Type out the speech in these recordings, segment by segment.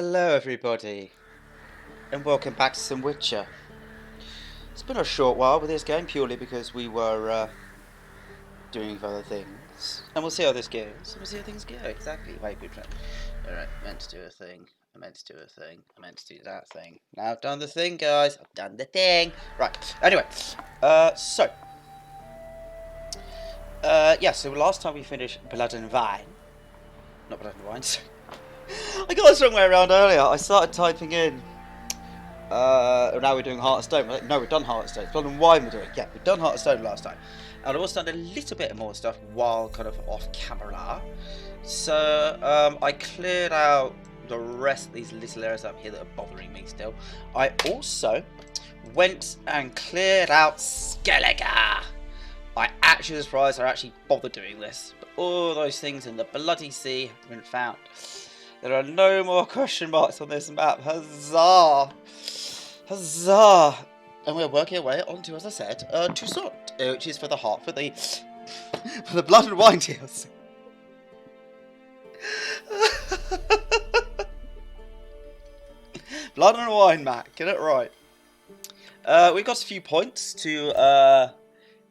Hello everybody, and welcome back to some Witcher. It's been a short while with this game purely because we were doing other things. And we'll see how this goes, and we'll see how things go. Exactly, my good friend. Alright, meant to do a thing, I meant to do a thing, I meant to do that thing. Now I've done the thing, guys, I've done the thing. Right, anyway, yeah, so last time we finished Blood and Wine. Not Blood and Wine, sorry. I got this wrong way around earlier. I started typing in now we're doing Heart of Stone. Like, no, we've done Heart of Stone. Blood and Wine we're doing. Yeah, we've done Heart of Stone last time. And I've also done a little bit more stuff while kind of off camera. So I cleared out the rest of these little areas up here that are bothering me still. I also went and cleared out Skellige. I actually was surprised I actually bothered doing this. But all those things in the bloody sea have been found. There are no more question marks on this map. Huzzah! Huzzah! And we're working our way onto, as I said, Toussaint, which is for the heart, for the for the Blood and Wine deals. Blood and Wine, Matt, get it right. We've got a few points to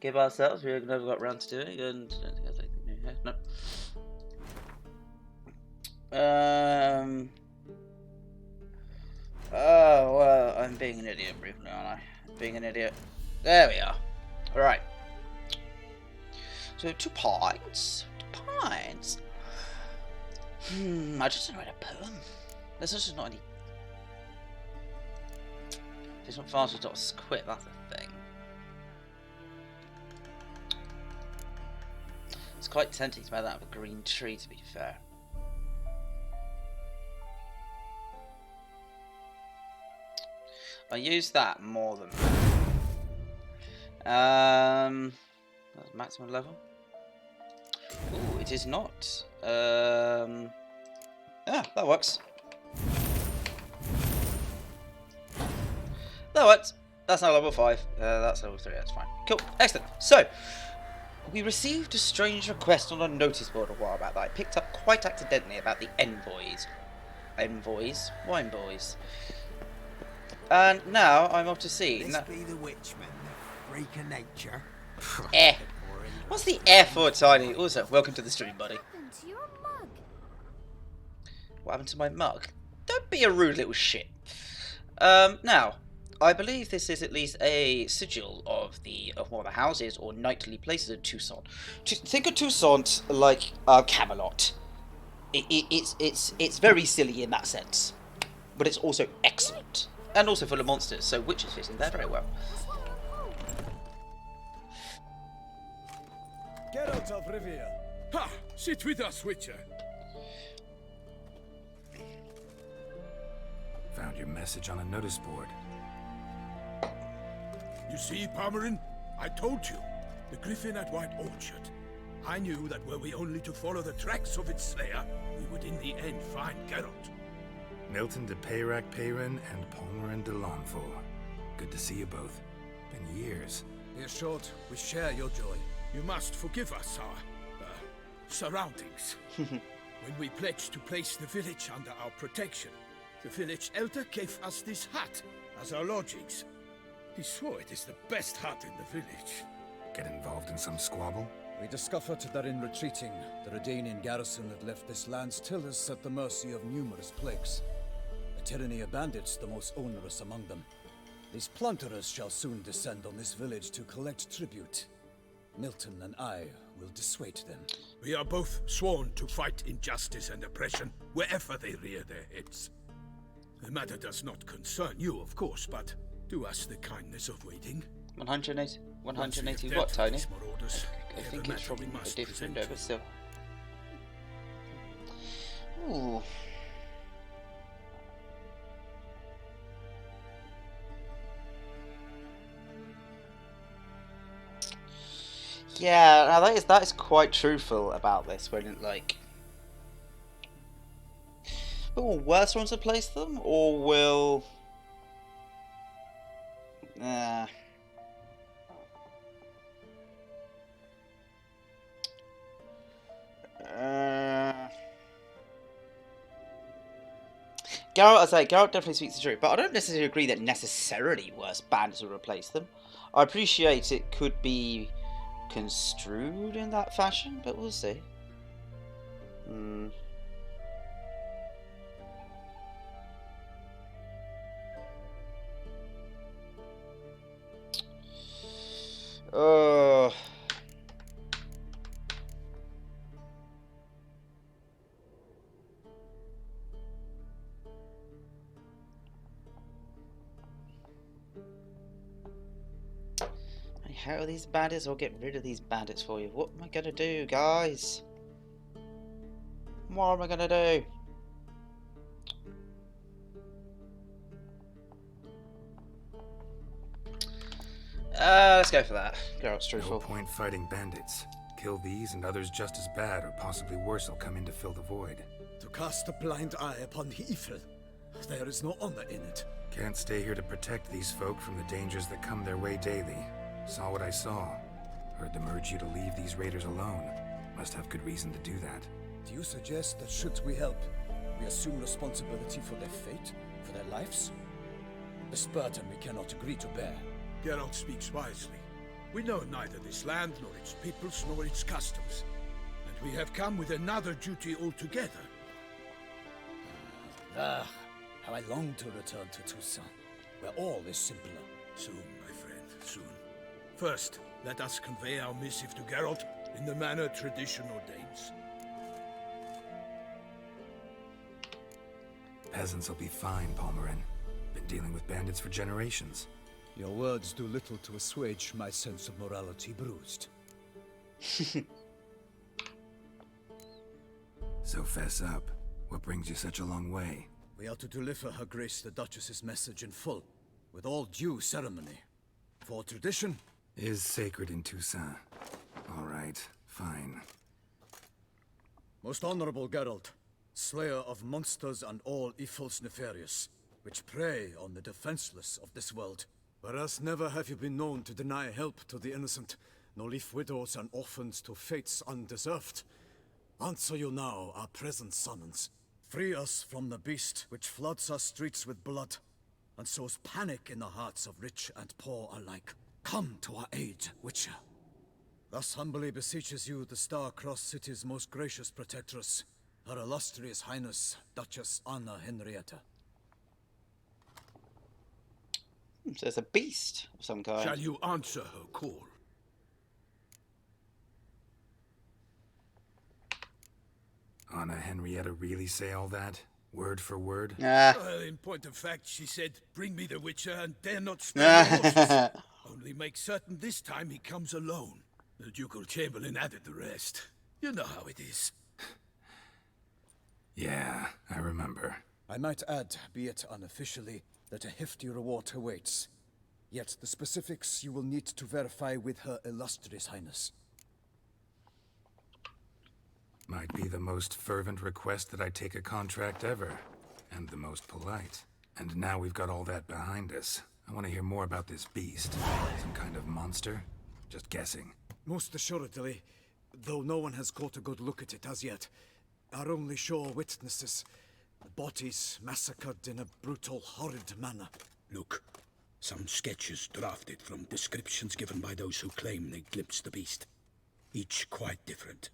give ourselves. We've never got around to doing, and no. Oh, well, I'm being an idiot briefly, aren't I? Being an idiot. There we are. Alright. So, 2 pints. 2 pints. I just don't write a poem. There's just not any... There's not fast dot quit, that's a thing. It's quite tempting to make that of a green tree, to be fair. I use that more than that's maximum level. Ooh, it is not. Yeah, that works. That works. That's now level 5. That's level 3. That's fine. Cool. Excellent. So, we received a strange request on a notice board a while back that I picked up quite accidentally about the envoys. Envoys? Wine boys. And now I'm off to sea. This be the witchman, the freak of nature. What's the F for, Tiny? Also, welcome to the stream, buddy. What happened to your mug? What happened to my mug? Don't be a rude little shit. Now, I believe this is at least a sigil of one of the houses or knightly places of Toussaint. Think of Toussaint like Camelot. It's very silly in that sense, but it's also excellent. And also full of monsters, so witches fit in there very well. Get out of Rivia. Ha! Sit with us, Witcher. Found your message on a notice board. You see, Palmerin? I told you. The griffin at White Orchard. I knew that were we only to follow the tracks of its slayer, we would in the end find Geralt. Milton de Peyrac Peyrin and Palmerin de Lanfort. Good to see you both. Been years. Be assured, we share your joy. You must forgive us our surroundings. When we pledged to place the village under our protection, the village elder gave us this hut as our lodgings. He swore it is the best hut in the village. Get involved in some squabble? We discovered that in retreating, the Redanian garrison had left this land's tillers at the mercy of numerous plagues. A tyranny of bandits, the most onerous among them. These plunderers shall soon descend on this village to collect tribute. Milton and I will dissuade them. We are both sworn to fight injustice and oppression wherever they rear their heads. The matter does not concern you, of course, but do us the kindness of waiting. 180 Once we have what, dealt with Tony? these marauders, I we have think a it's matter from we a must different present window, to but still. Ooh. Yeah, now that is quite truthful about this. When like, will worse ones replace them, or will? Geralt definitely speaks the truth, but I don't necessarily agree that necessarily worse bandits will replace them. I appreciate it could be construed in that fashion, but we'll see. Oh. How are these bandits? I'll get rid of these bandits for you. What am I gonna do, guys? What am I gonna do? Let's go for that. Geralt's truthful. No point fighting bandits. Kill these and others just as bad or possibly worse will come in to fill the void. To cast a blind eye upon the evil, there is no honor in it. Can't stay here to protect these folk from the dangers that come their way daily. Saw what I saw. Heard them urge you to leave these raiders alone. Must have good reason to do that. Do you suggest that should we help, we assume responsibility for their fate, for their lives? This burden we cannot agree to bear. Geralt speaks wisely. We know neither this land, nor its peoples, nor its customs. And we have come with another duty altogether. How I long to return to Toussaint, where all is simpler. Soon, my friend, soon. First, let us convey our missive to Geralt in the manner tradition ordains. Peasants will be fine, Palmerin. Been dealing with bandits for generations. Your words do little to assuage my sense of morality bruised. So fess up. What brings you such a long way? We are to deliver Her Grace the Duchess's message in full, with all due ceremony. For tradition is sacred in Toussaint. All right, fine. Most honorable Geralt, slayer of monsters and all evils nefarious, which prey on the defenseless of this world. Whereas never have you been known to deny help to the innocent, nor leave widows and orphans to fates undeserved. Answer you now our present summons. Free us from the beast which floods our streets with blood, and sows panic in the hearts of rich and poor alike. Come to our aid, Witcher. Thus humbly beseeches you the Star-Crossed City's most gracious protectress, Her Illustrious Highness, Duchess Anna Henrietta. So it's a beast of some kind. Shall you answer her call? Anna Henrietta really say all that? Word for word? Well, in point of fact, she said, bring me the Witcher and dare not spare the horses. Only make certain this time he comes alone. The Ducal Chamberlain added the rest. You know how it is. Yeah, I remember. I might add, be it unofficially, that a hefty reward awaits. Yet the specifics you will need to verify with Her Illustrious Highness. Might be the most fervent request that I take a contract ever. And the most polite. And now we've got all that behind us. I want to hear more about this beast. Some kind of monster? Just guessing. Most assuredly, though no one has caught a good look at it as yet. Our only sure witnesses. Bodies massacred in a brutal, horrid manner. Look, some sketches drafted from descriptions given by those who claim they glimpsed the beast. Each quite different.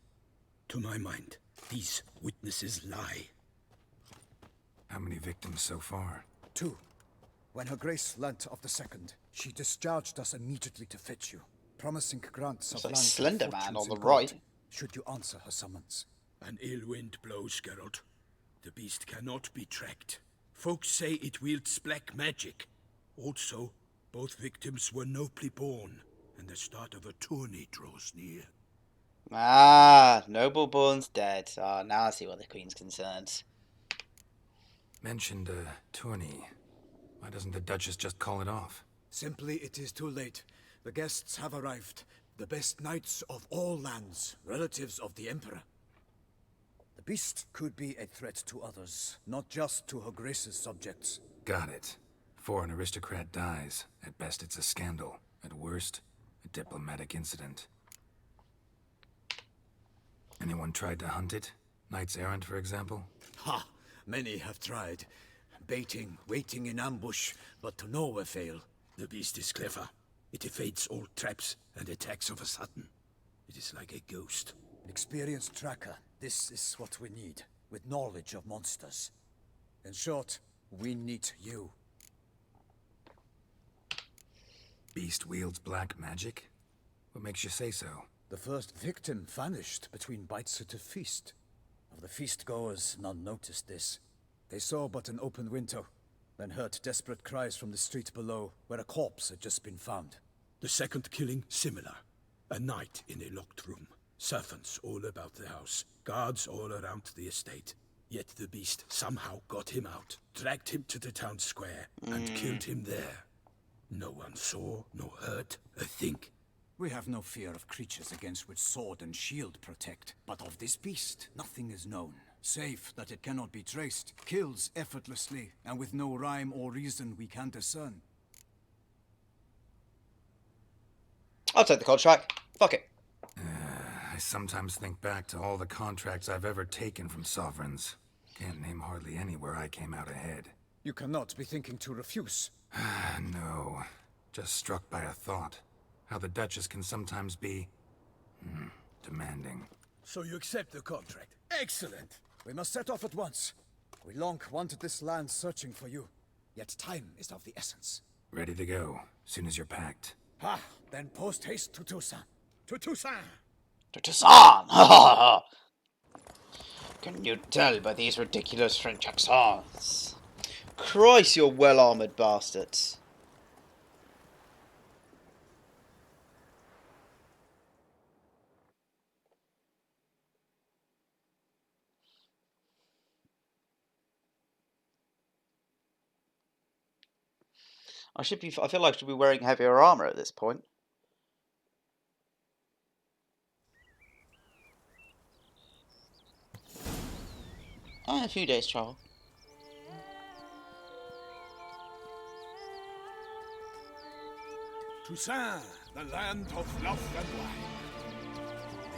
To my mind, these witnesses lie. How many victims so far? 2. When Her Grace learnt of the second, she discharged us immediately to fetch you, promising grants of like land and Slender Man fortunes on the in gold, right. should you answer her summons. An ill wind blows, Geralt. The beast cannot be tracked. Folks say it wields black magic. Also, both victims were nobly born, and the start of a tourney draws near. Noble born's dead. Now I see what the Queen's concerned. Mentioned a tourney. Why doesn't the Duchess just call it off? Simply, it is too late. The guests have arrived. The best knights of all lands, relatives of the Emperor. The beast could be a threat to others, not just to Her Grace's subjects. Got it. Before an aristocrat dies, at best it's a scandal. At worst, a diplomatic incident. Anyone tried to hunt it? Knights errant, for example? Ha! Many have tried. baiting, waiting in ambush, but to no avail. The beast is clever. It evades all traps and attacks of a sudden. It is like a ghost. An experienced tracker. This is what we need, with knowledge of monsters. In short, we need you. Beast wields black magic? What makes you say so? The first victim vanished between bites at a feast. Of the feast-goers, none noticed this. They saw but an open window, then heard desperate cries from the street below, where a corpse had just been found. The second killing, similar. A night in a locked room. Servants all about the house. Guards all around the estate. Yet the beast somehow got him out, dragged him to the town square, and killed him there. No one saw, nor heard a thing. We have no fear of creatures against which sword and shield protect, but of this beast, nothing is known. Save that it cannot be traced, kills effortlessly, and with no rhyme or reason we can discern. I'll take the contract. Fuck it. I sometimes think back to all the contracts I've ever taken from sovereigns. Can't name hardly any where I came out ahead. You cannot be thinking to refuse. No. Just struck by a thought. How the Duchess can sometimes be... demanding. So you accept the contract. Excellent! We must set off at once. We long wanted this land searching for you. Yet time is of the essence. Ready to go, soon as you're packed. Ha! Then post-haste to Toussaint. To Toussaint! To Toussaint! Can you tell by these ridiculous French accents? Christ, you're well-armoured bastards. I feel like I should be wearing heavier armour at this point. A few days travel. Toussaint, the land of love and wine.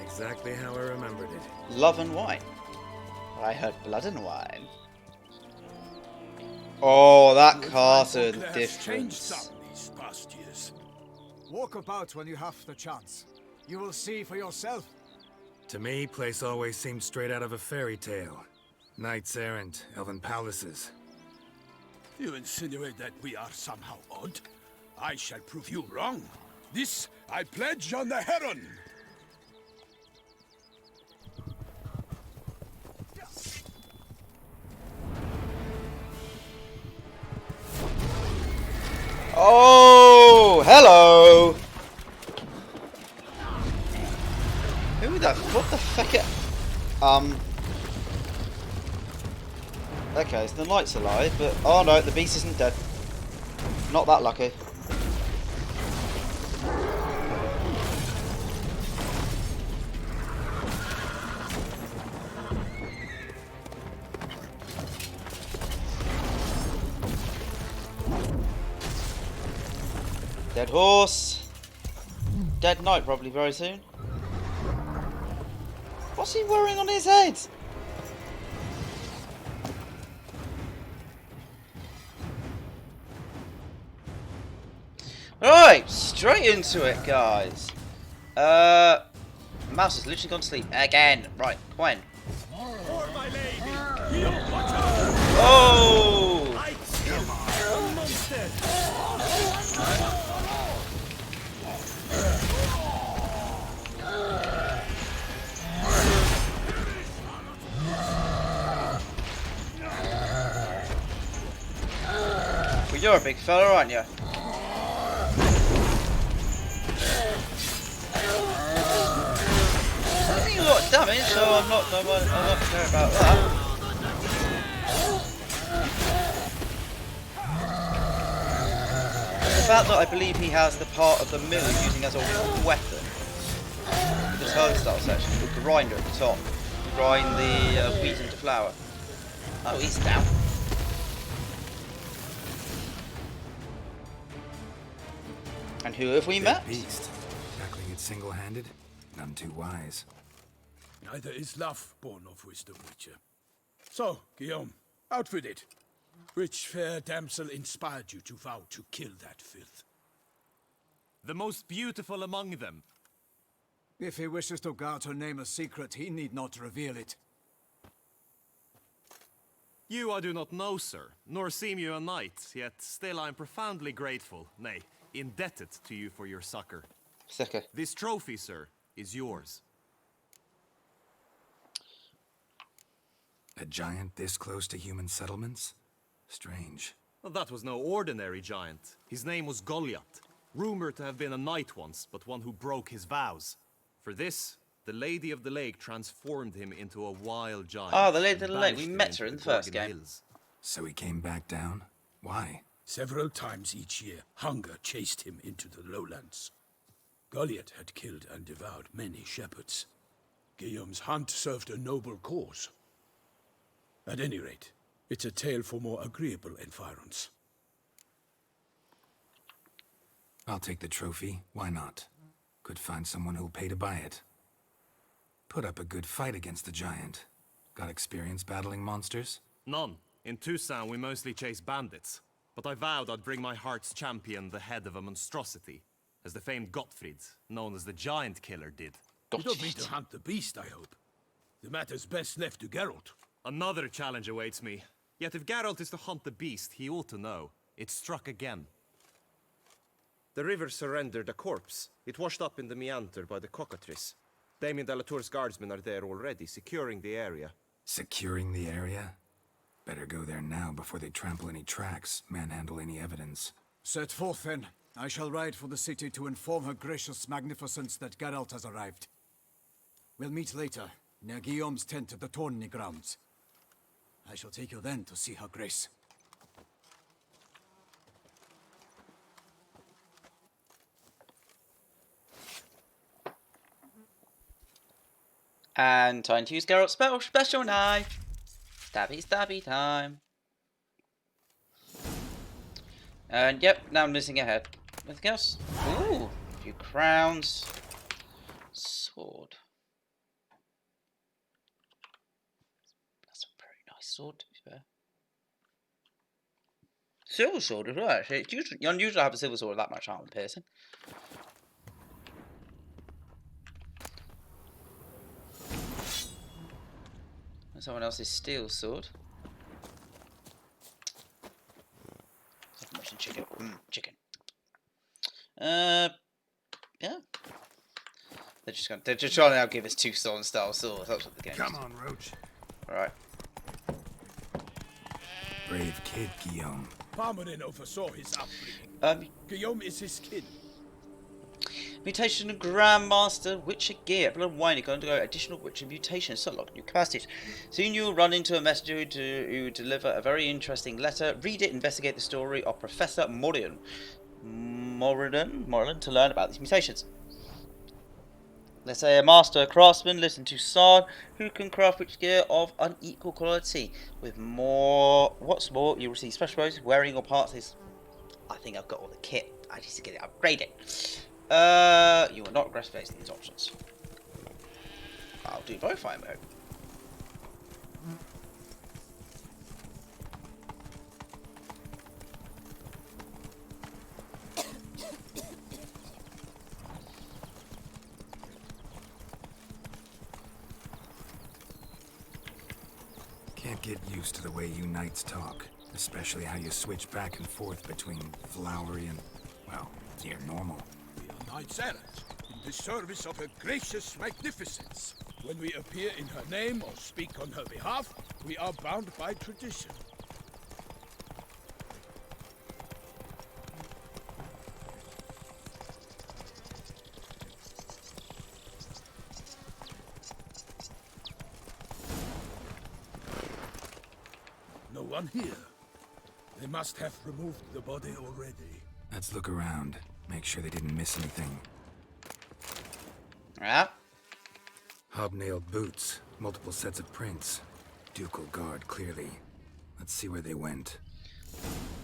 Exactly how I remembered it. Love and wine. I heard blood and wine. Oh, that Carter Changed difference. some these past years. Walk about when you have the chance. You will see for yourself. To me, place always seemed straight out of a fairy tale. Knights errant, elven palaces. You insinuate that we are somehow odd? I shall prove you wrong. This I pledge on the Heron. Oh, hello. Who the? What the fuck? Okay, so the knight's alive, but oh no, the beast isn't dead. Not that lucky. Dead horse. Dead knight probably very soon. What's he wearing on his head? Alright, straight into it, guys. Mouse has literally gone to sleep again. Right, when? For my lady, Oh! I kill a monster. Well, you're a big fella, aren't you? I think you got damage, so I'm not sure about that. The fact that I believe he has the part of the mill he's using as a weapon. With the turnstile section, the grinder at the top. Grind the wheat into flour. Oh, he's down. And who have we met? Beast. Tackling it single-handed? None too wise. Neither is love born of wisdom, Witcher. So, Guillaume, out with it. Which fair damsel inspired you to vow to kill that filth? The most beautiful among them. If he wishes to guard her name a secret, he need not reveal it. You I do not know, sir, nor seem you a knight, yet still I am profoundly grateful, nay, indebted to you for your succor. Sucker. This trophy, sir, is yours. A giant this close to human settlements? Strange. Well, that was no ordinary giant. His name was Goliath, rumored to have been a knight once, but one who broke his vows. For this, the Lady of the Lake transformed him into a wild giant. Oh, the Lady and of the Lake. We banished him met into her in the the first Gorgon game. Hills. So he came back down? Why? Several times each year, hunger chased him into the lowlands. Goliath had killed and devoured many shepherds. Guillaume's hunt served a noble cause. At any rate, it's a tale for more agreeable environs. I'll take the trophy. Why not? Could find someone who'll pay to buy it. Put up a good fight against the giant. Got experience battling monsters? None. In Toussaint, we mostly chase bandits. But I vowed I'd bring my heart's champion the head of a monstrosity, as the famed Gottfried, known as the Giant Killer, did. You don't mean to hunt the beast, I hope. The matter's best left to Geralt. Another challenge awaits me. Yet if Geralt is to hunt the beast, he ought to know. It struck again. The river surrendered a corpse. It washed up in the meander by the cockatrice. Damien de la Tour's guardsmen are there already, securing the area. Securing the area? Better go there now before they trample any tracks, manhandle any evidence. Set forth then. I shall ride for the city to inform her gracious magnificence that Geralt has arrived. We'll meet later, near Guillaume's tent at the tourney grounds. I shall take you then to see her grace. And time to use Geralt's special knife. Stabby, stabby time. And yep, now I'm losing ahead. Anything else? Ooh, a few crowns. Sword. That's a very nice sword, to be fair. Silver sword as well, actually. It's usually, unusual to have a silver sword with that much armor piercing. And someone else's steel sword. Chicken. Chicken. Yeah. They're just trying to now give us Toussaint style swords. That's what the game is. Come on, Roach. Alright. Brave kid, Guillaume. Parmanin oversaw his upbringing. Guillaume is his kin. Mutation Grandmaster Witcher gear. Blood and wine. You can undergo additional Witcher mutations. So unlock new capacities. Soon you'll run into a messenger who deliver a very interesting letter. Read it. Investigate the story of Professor Morilin to learn about these mutations. Let's say a master craftsman. Listen to Toussaint, who can craft Witcher gear of unequal quality. With more, what's more, you receive special bows, wearing or parts. I think I've got all the kit. I just get it upgraded. You will not regress facing these options. I'll do both, I know. Can't get used to the way you knights talk, especially how you switch back and forth between flowery and, well, near normal. We are knights errant, in the service of her gracious magnificence. When we appear in her name or speak on her behalf, we are bound by tradition. No one here. They must have removed the body already. Let's look around. Make sure they didn't miss anything. Yeah. Hobnailed boots, multiple sets of prints. Ducal guard, clearly. Let's see where they went.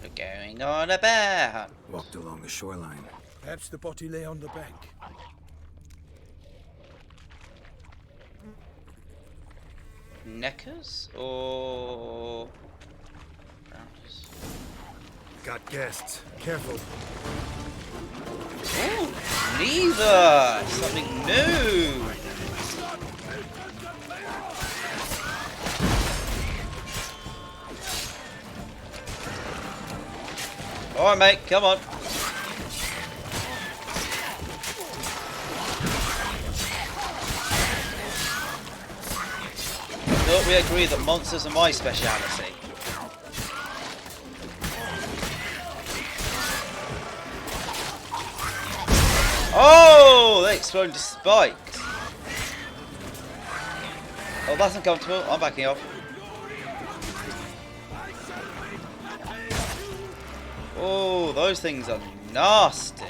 We're going on a bear hunt. Walked along the shoreline. Perhaps the body lay on the bank. Neckers or shallows. Got guests. Careful. Ooh, neither! Something new! Alright, mate, come on. I thought we agreed that monsters are my speciality. Oh, they exploded spikes. Oh, that's uncomfortable. I'm backing off. Oh, those things are nasty.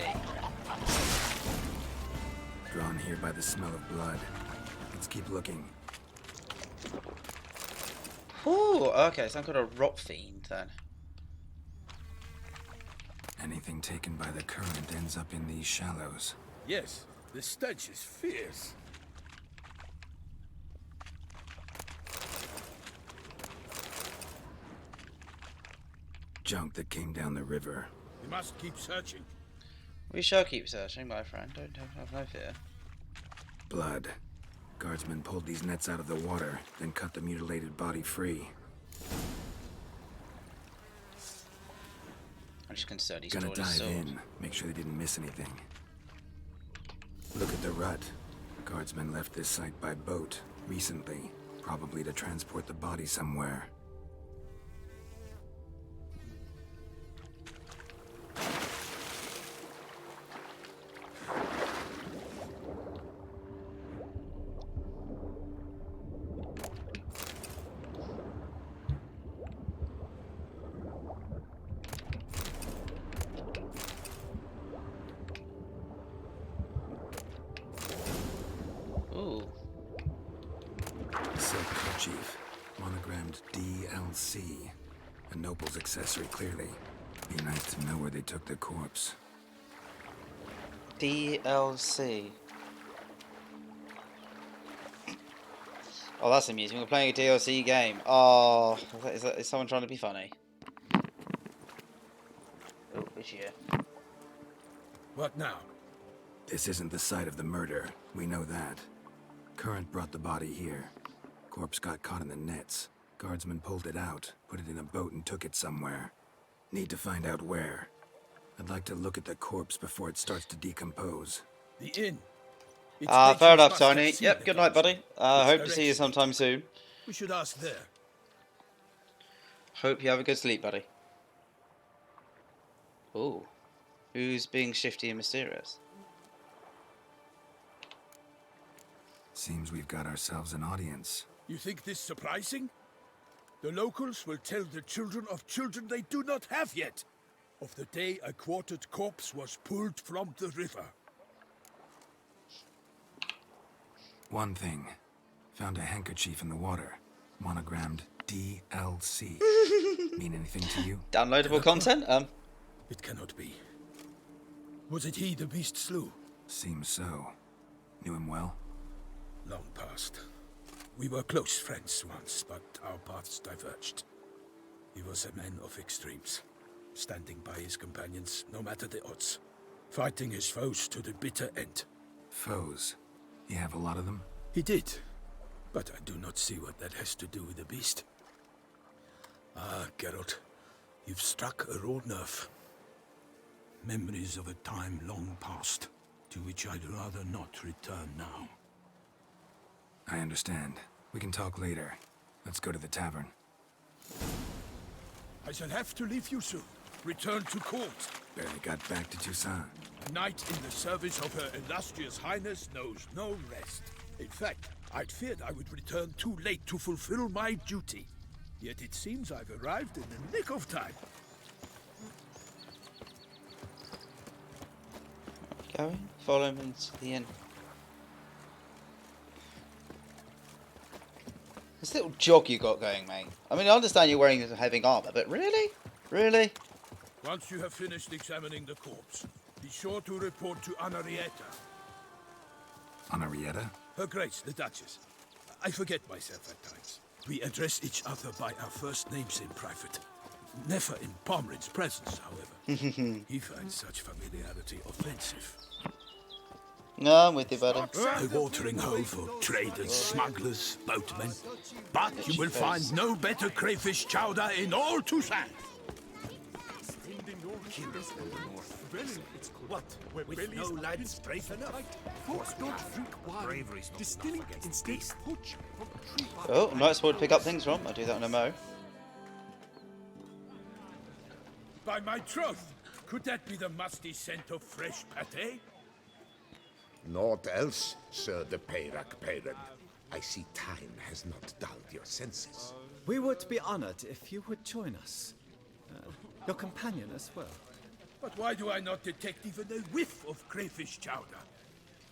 Drawn here by the smell of blood. Let's keep looking. Oh, okay, some kind of rot fiend then. Anything taken by the current ends up in these shallows. Yes, the stench is fierce. Junk that came down the river. We must keep searching. We shall keep searching, my friend. Don't have no fear. Blood. Guardsmen pulled these nets out of the water, then cut the mutilated body free. I'm just concerned he's Gonna stored his dive sword. in, make sure they didn't miss anything. Look at the rut. Guardsmen left this site by boat recently, probably to transport the body somewhere. Ooh. Silk kerchief, monogrammed DLC. A noble's accessory, clearly. Be nice to know where they took the corpse. DLC. Oh, that's amusing. We're playing a DLC game. Oh, is someone trying to be funny? Oh, it's here. What now? This isn't the site of the murder. We know that. Current brought the body here. Corpse got caught in the nets. Guardsmen pulled it out, put it in a boat and took it somewhere. Need to find out where. I'd like to look at the corpse before it starts to decompose. The inn. Its Fair patrons enough, must have Tony. seen Yep, the good night, buddy. corpse. Hope Its to see you direction. sometime soon. We should ask there. Hope you have a good sleep, buddy. Ooh. Who's being shifty and mysterious? Seems we've got ourselves an audience. You think this surprising? The locals will tell the children of children they do not have yet, of the day a quartered corpse was pulled from the river. One thing. Found a handkerchief in the water. Monogrammed DLC. Mean anything to you? Downloadable content? It cannot be. Was it he the beast slew? Seems so. Knew him well? Long past. We were close friends once, but our paths diverged. He was a man of extremes, standing by his companions no matter the odds, fighting his foes to the bitter end. Foes. You have a lot of them? He did, but I do not see what that has to do with the beast. Ah, Geralt, you've struck a raw nerve. Memories of a time long past, to which I'd rather not return now. I understand. We can talk later. Let's go to the tavern. I shall have to leave you soon. Return to court. Barely got back to Toussaint. A knight in the service of Her Illustrious Highness knows no rest. In fact, I'd feared I would return too late to fulfill my duty. Yet it seems I've arrived in the nick of time. Going? Follow him into the inn. This little jog you got going, mate. I mean, I understand you're wearing heavy armor, but really? Really? Once you have finished examining the corpse, be sure to report to Anarietta. Anarietta? Her Grace, the Duchess. I forget myself at times. We address each other by our first names in private. Never in Pomrin's presence, however. He finds such familiarity offensive. No, I'm with you, buddy. A watering hole for traders, smugglers, boatmen. But you will find no better crayfish chowder in all Toussaint. What? With no lads brave enough? Folks don't drink wine. Distilling instead poach from tree bark. Oh, nice spot to pick up things from. I do that on a mo. By my troth, could that be the musty scent of fresh pate? Naught else, Sir de Peyrac Peyran. I see time has not dulled your senses. We would be honored if you would join us. Your companion as well. But why do I not detect even a whiff of crayfish chowder?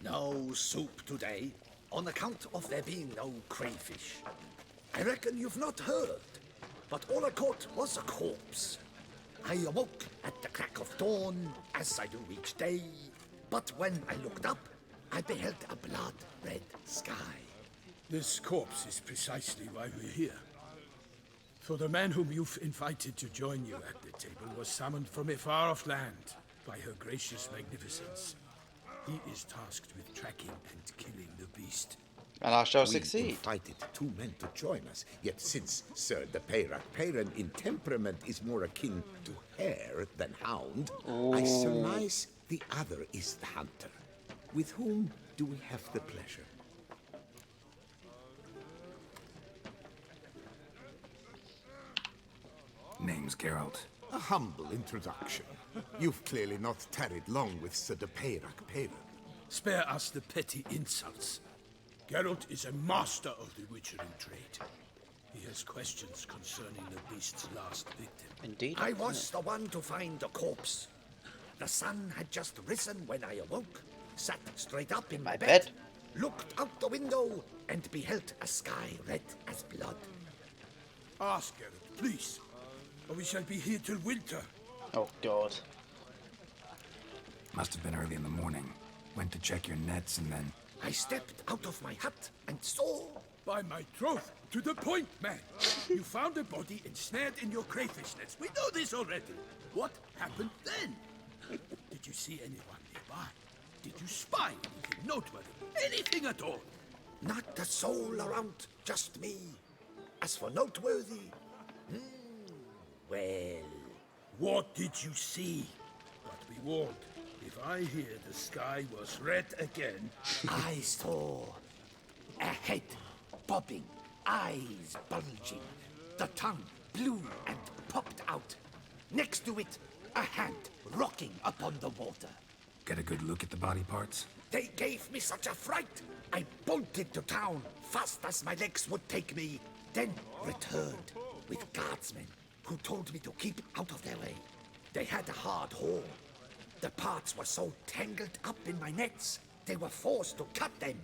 No soup today, on account of there being no crayfish. I reckon you've not heard, but all I caught was a corpse. I awoke at the crack of dawn, as I do each day, but when I looked up, I beheld a blood-red sky. This corpse is precisely why we're here. For the man whom you've invited to join you at the table was summoned from a far-off land by her gracious magnificence. He is tasked with tracking and killing the beast. And I shall We succeed. invited 2 men to join us, yet since Sir de Peyrac Peyran in temperament is more akin to hare than hound, I surmise the other is the hunter. With whom do we have the pleasure? Name's Geralt. A humble introduction. You've clearly not tarried long with Sir de Peyrac Peyran. Spare us the petty insults. Geralt is a master of the witchering trade. He has questions concerning the beast's last victim. Indeed. I was the one to find the corpse. The sun had just risen when I awoke, sat straight up in my bed, looked out the window, and beheld a sky red as blood. Ask Geralt, please, or we shall be here till winter. Oh, God. Must have been early in the morning. Went to check your nets and then... I stepped out of my hut and saw... By my troth, to the point, man. You found a body ensnared in your crayfish nets. We know this already. What happened then? Did you see anyone nearby? Did you spy anything noteworthy? Anything at all? Not a soul around, just me. As for noteworthy... well... What did you see? But be warned, if I hear the sky was red again... I saw a head bobbing, eyes bulging, the tongue blue and popped out. Next to it, a hand rocking upon the water. Get a good look at the body parts? They gave me such a fright. I bolted to town fast as my legs would take me, then returned with guardsmen who told me to keep out of their way. They had a hard haul. The parts were so tangled up in my nets, they were forced to cut them.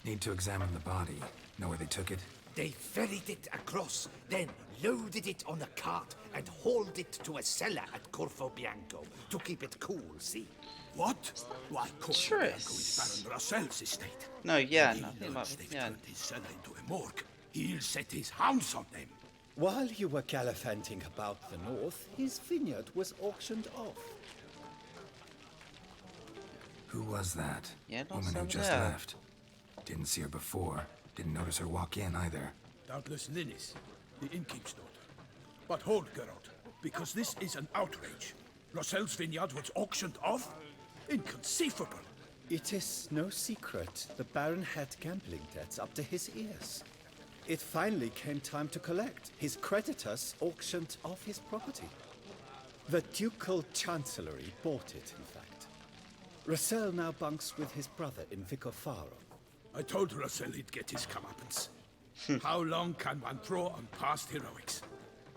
Need to examine the body. Know where they took it? They ferried it across, then loaded it on a cart and hauled it to a cellar at Corfo Bianco to keep it cool, see? What? Why, Corfo Bianco is Baron Russell's estate. No, yeah, He no. knows they've turned his cellar into a morgue. He'll set his hounds on them. While you were gallivanting about the north, his vineyard was auctioned off. Who was that? Yeah, not Woman who some just there. left. Didn't see her before. Didn't notice her walk in either. Doubtless Linnis, the innkeep's daughter. But hold, Geralt, because this is an outrage. Russell's vineyard was auctioned off? Inconceivable. It is no secret the Baron had gambling debts up to his ears. It finally came time to collect. His creditors auctioned off his property. The Ducal Chancellery bought it, in fact. Russell now bunks with his brother in Vicofaro. I told Russell he'd get his comeuppance. How long can one draw on past heroics?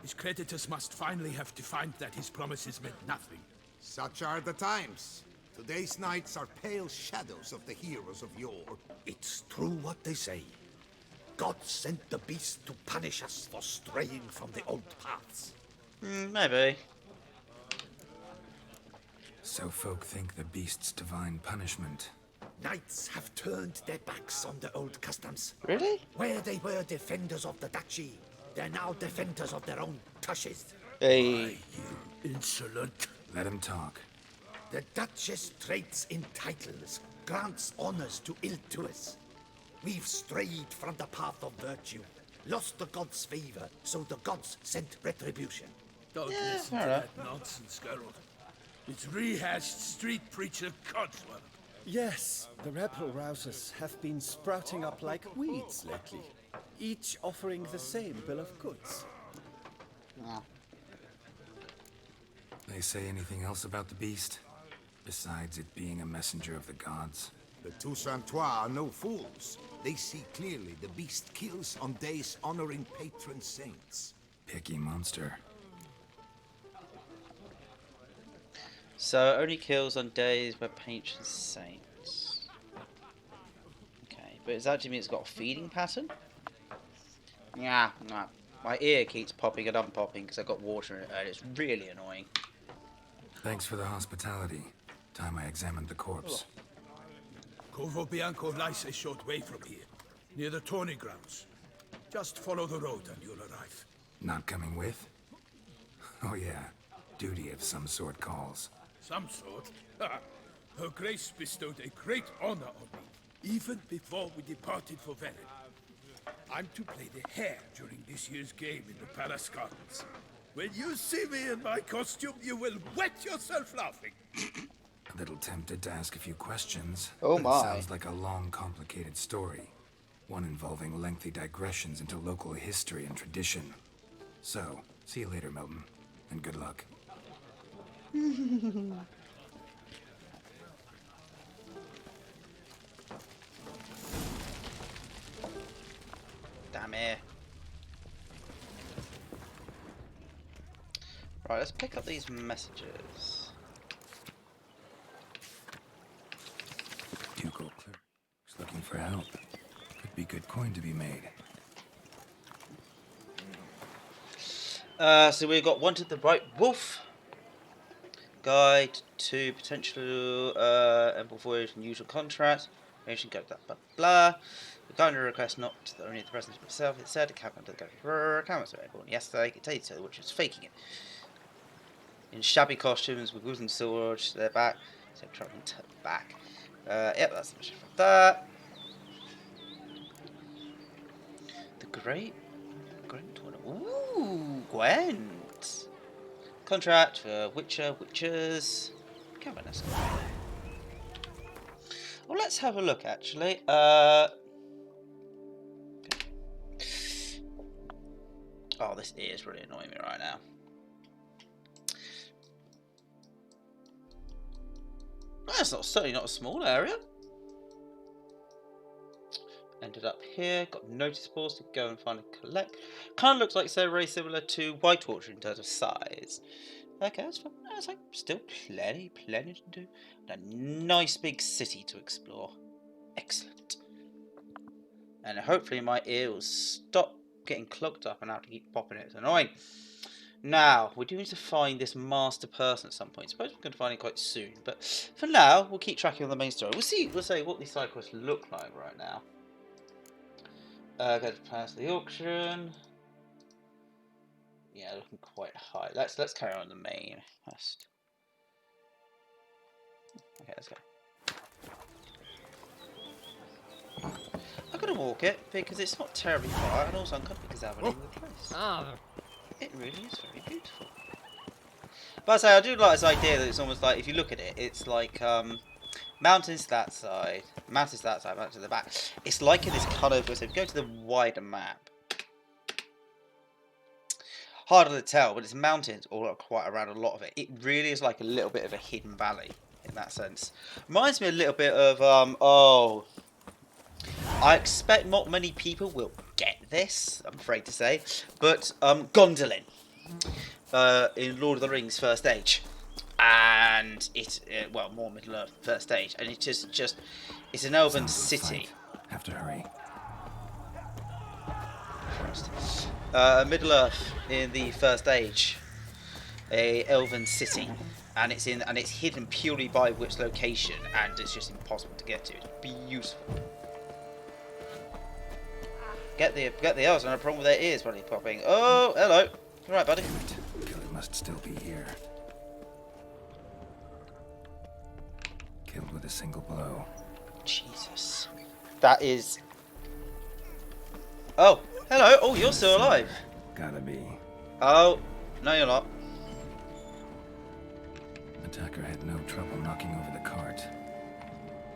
His creditors must finally have defined that his promises meant nothing. Such are the times. Today's knights are pale shadows of the heroes of yore. It's true what they say. God sent the beast to punish us for straying from the old paths. Maybe. So folk think the beast's divine punishment. Knights have turned their backs on the old customs. Really? Where they were defenders of the duchy, They're now defenders of their own tushes. Hey. Insolent. Let him talk. The Duchess trades in titles, grants honors to ill-doers. We've strayed from the path of virtue, lost the gods' favor, so the gods sent retribution. Don't Yeah, listen fair to enough. that nonsense, Geralt. It's rehashed street preacher codswallop. Yes, the rebel rousers have been sprouting up like weeds lately, each offering the same bill of goods. They say anything else about the beast? Besides it being a messenger of the gods? The Toussaint are no fools. They see clearly the beast kills on days honoring patron saints. Picky monster. So only kills on days where patron saints. Okay, but does that actually mean it's got a feeding pattern? Yeah, nah. My ear keeps popping and unpopping because I've got water in it and it's really annoying. Thanks for the hospitality. Time I examined the corpse. Corvo Bianco lies a short way from here, near the tourney grounds. Just follow the road and you'll arrive. Not coming with? Oh yeah, duty of some sort calls. Some sort. Her Grace bestowed a great honor on me, even before we departed for Velen. I'm to play the hare during this year's game in the Palace Gardens. When you see me in my costume, you will wet yourself laughing. A little tempted to ask a few questions. Oh but it my. sounds like a long, complicated story. One involving lengthy digressions into local history and tradition. So, see you later, Milton. And good luck. Damn it. Right, let's pick up these messages. Ducal clerk is looking for help. Could be good coin to be made. So we've got Wanted the White Wolf. Guide to potential ample voyage and usual contract. Nation go blah blah blah. We kindly request not to only the presence of himself. It said, account to the account was born yesterday. It takes so which was faking it. In shabby costumes with wooden swords to their back. So traveling to the back. Yep, that's the mission from that. The Great Tournament. Ooh, Gwent. Contract for Witchers. Come on, let's go. Well, let's have a look actually. Okay. Oh, this ear is really annoying me right now. That's certainly not a small area. Ended up here, got notice boards to go and find and collect. Kind of looks like they're very similar to White Orchard in terms of size. Okay, that's fine. That's like still plenty to do. And a nice big city to explore. Excellent. And hopefully my ear will stop getting clogged up and I have to keep popping it. It's annoying. Now, we do need to find this master person at some point. I suppose we're going to find it quite soon. But for now, we'll keep tracking on the main story. We'll see what these side quests look like right now. Go to pass the auction. Yeah, looking quite high. Let's carry on the main quest. Okay, let's go. I'm gonna walk it because it's not terribly far, and also I'm kind of examining the place. It really is very beautiful. But I say I do like this idea that it's almost like if you look at it, it's like mountains to that side, mountains to that side, mountains to the back. It's like in this kind of. So if you go to the wider map, harder to tell, but it's mountains all quite around a lot of it. It really is like a little bit of a hidden valley in that sense. Reminds me a little bit of I expect not many people will get this, I'm afraid to say, but Gondolin in Lord of the Rings First Age, and it's well more Middle Earth First Age, and it's just it's an elven city. Have to hurry. Middle Earth in the First Age, a elven city, and it's hidden purely by which location, and it's just impossible to get to. It's beautiful. Get the elves, and a problem with their ears bloody popping. Oh, hello. You right, buddy? Killer must still be here. Killed with a single blow. Jesus. That is... Oh, hello. Oh, you're still alive. Gotta be. Oh, no you're not. Attacker had no trouble knocking over the cart.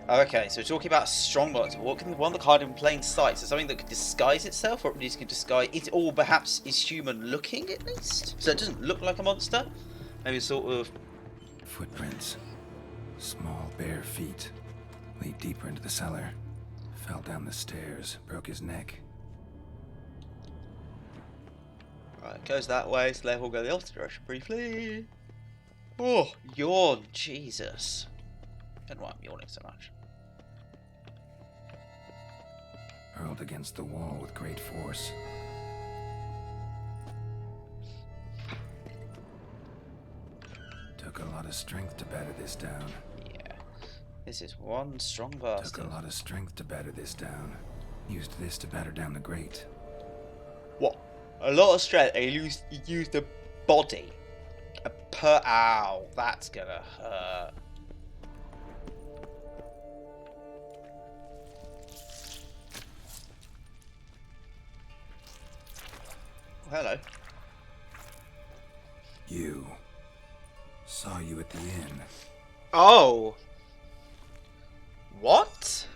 Oh, okay, so we're talking about strong ones. What can one that hide in plain sight? So something that could disguise itself, or at least can disguise it, or perhaps is human looking at least? So it doesn't look like a monster? Maybe sort of... Footprints. Small, bare feet. Lead deeper into the cellar. Fell down the stairs. Broke his neck. Right, it goes that way, so therefore we'll go the opposite direction briefly. Oh, yawn, Jesus. I don't know why I'm yawning so much. Hurled against the wall with great force. Took a lot of strength to batter this down. Yeah. This is one strong bastard. Took a lot of strength to batter this down. Used this to batter down the grate. What? A lot of strength, and he used the body. Ow, that's gonna hurt. Oh, hello. You. Saw you at the inn. Oh! What?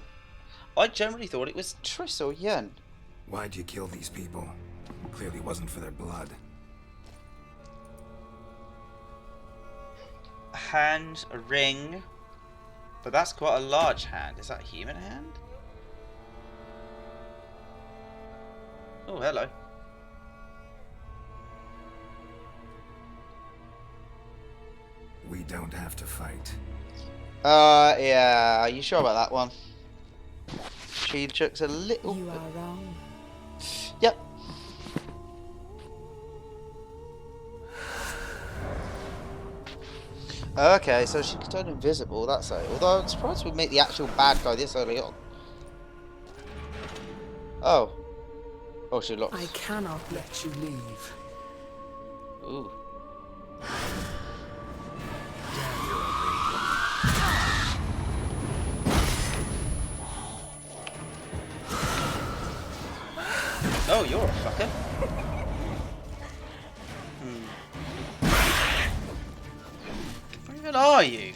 I generally thought it was Triss or Yen. Why'd you kill these people? Clearly wasn't for their blood. A hand, a ring. But that's quite a large hand. Is that a human hand? Oh, hello. We don't have to fight. Yeah. Are you sure about that one? She looks a little... You are wrong. Yep. Okay, so she can turn invisible, that's it. Although I'm surprised we make the actual bad guy this early on. Oh. Oh, she locks. I cannot let you leave. Ooh. Oh, you're a fucker. Where even are you?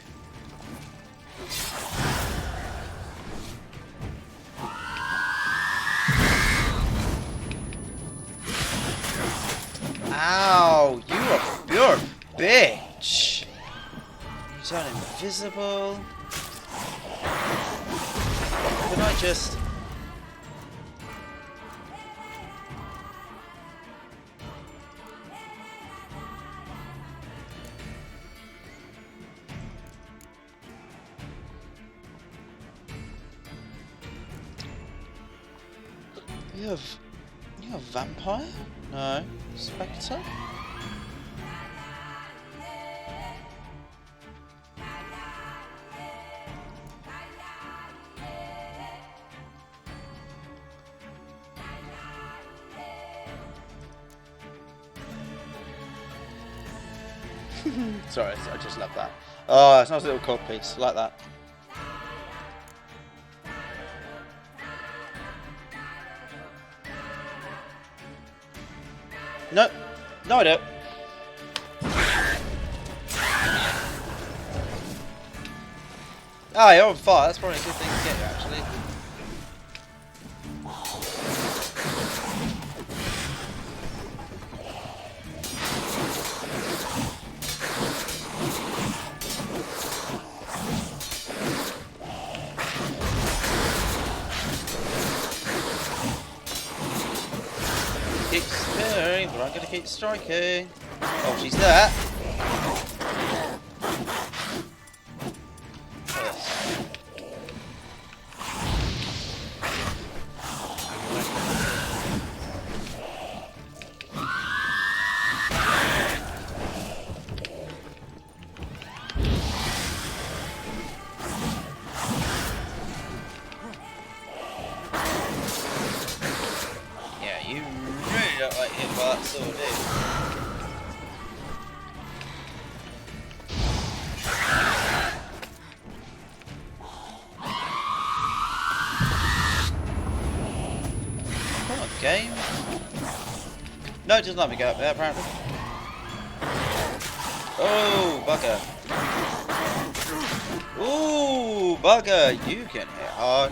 Ow! You're a bitch. You turn invisible. Can I just... You have vampire? No. Spectre? Sorry, I just love that. Oh, it's a nice little cod piece, like that. No, no I don't. Ah, you're on fire. That's probably a good thing to get you, actually. Keep spearing, but I'm gonna keep striking. Oh, she's there. still do. Come on, game. No, it doesn't let me go up there, apparently. Oh, bugger. Ooh, bugger, you can hit hard.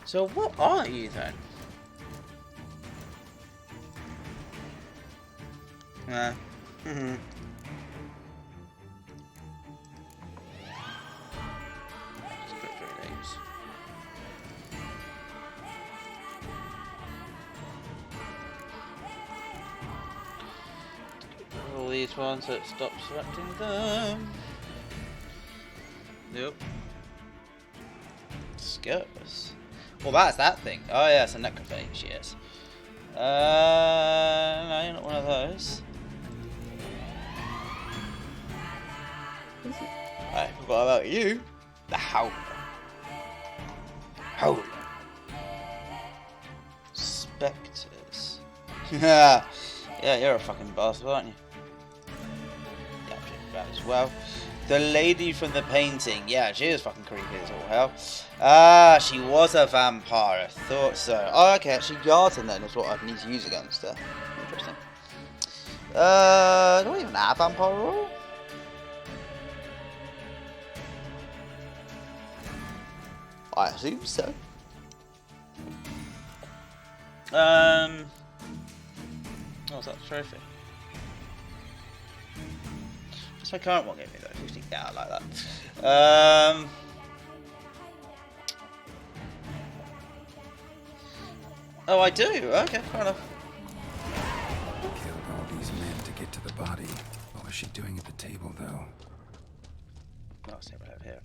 So what are you then? Mm-hmm. All these ones, so it stops selecting them. Yep. Skirtless. Well, that's that thing. Oh yeah, it's a necrophage, yes. No, you're not one of those. I forgot about you. The Howler. Howler. Spectres. Yeah, you're a fucking bastard, aren't you? Yeah, I'm checking that as well. The lady from the painting. Yeah, she is fucking creepy as all hell. Ah, she was a vampire. I thought so. Oh, okay, actually, Yarton then is what I'd need to use against her. Interesting. Do I even have vampire roll? I assume so. What's that trophy? What's my current one gave me though? 50. Yeah, I like that. Oh, I do. Okay, fair enough. Killed all these men to get to the body. What was she doing at the table, though? Oh, I'll see right over here.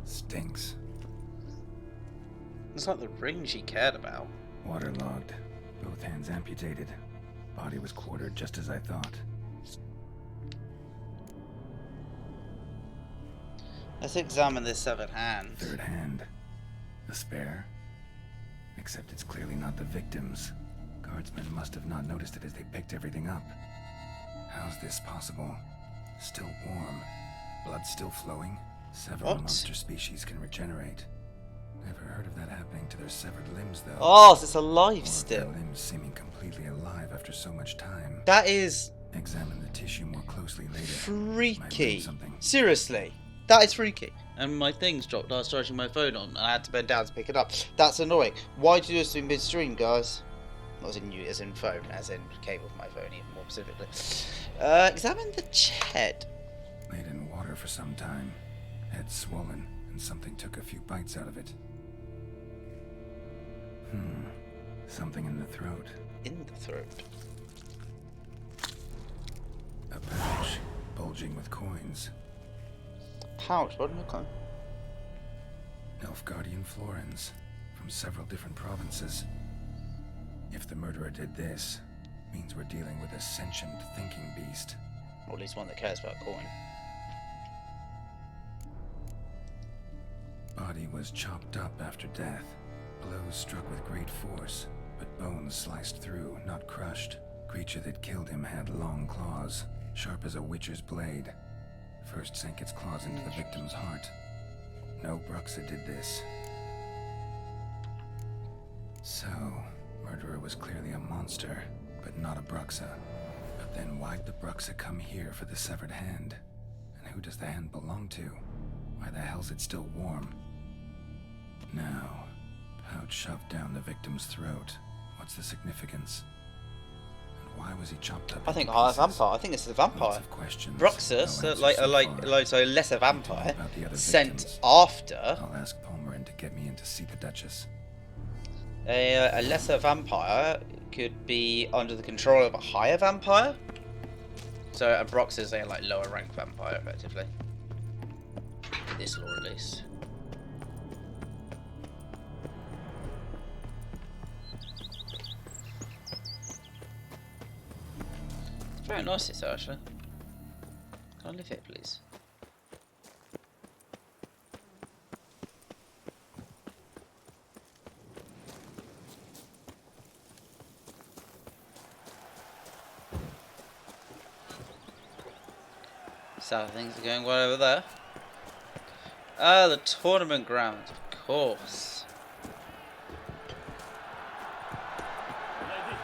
Stinks. It's like the ring she cared about. Waterlogged. Both hands amputated. Body was quartered just as I thought. Let's examine this severed hand. Third hand. A spare? Except it's clearly not the victim's. Guardsmen must have not noticed it as they picked everything up. How's this possible? Still warm. Blood still flowing? Several monster species can regenerate. Never heard of that happening to their severed limbs, though. Oh, so it's alive Or still. their limbs seeming completely alive after so much time. That is Examine the tissue more closely later. freaky. Something. Seriously, that is freaky. And my things dropped. I was charging my phone on, and I had to bend down to pick it up. That's annoying. Why do you do this in midstream, guys? Not as in you, as in phone, as in cable of my phone, even more specifically. Examine the head. Laid in water for some time. Head swollen, and something took a few bites out of it. Something in the throat. In the throat. A pouch, bulging with coins. Pouch. What am I calling? Nilfgaardian florins, from several different provinces. If the murderer did this, means we're dealing with a sentient thinking beast. Or at least one that cares about coin. Body was chopped up after death. Blows struck with great force, but bones sliced through, not crushed. Creature that killed him had long claws, sharp as a witcher's blade. First sank its claws into the victim's heart. No Bruxa did this. So, Murderer was clearly a monster, but not a Bruxa. But then why'd the Bruxa come here for the severed hand? And who does the hand belong to? Why the hell's it still warm? Now, pouch shoved down the victim's throat. What's the significance? And why was he chopped up? I think into higher pieces? vampire. I think it's the vampire. Lots of questions, Bruxa, no so answers like so far. so lesser Need to know vampire, about the other sent victims. after I'll ask Palmerin to get me in to see the Duchess. a lesser vampire could be under the control of a higher vampire. So a Bruxa is a like lower rank vampire, effectively. In this lore, at least. It's very nice, this actually. Can I live it, please? So things are going well over there. Ah, the tournament grounds, of course. Lady,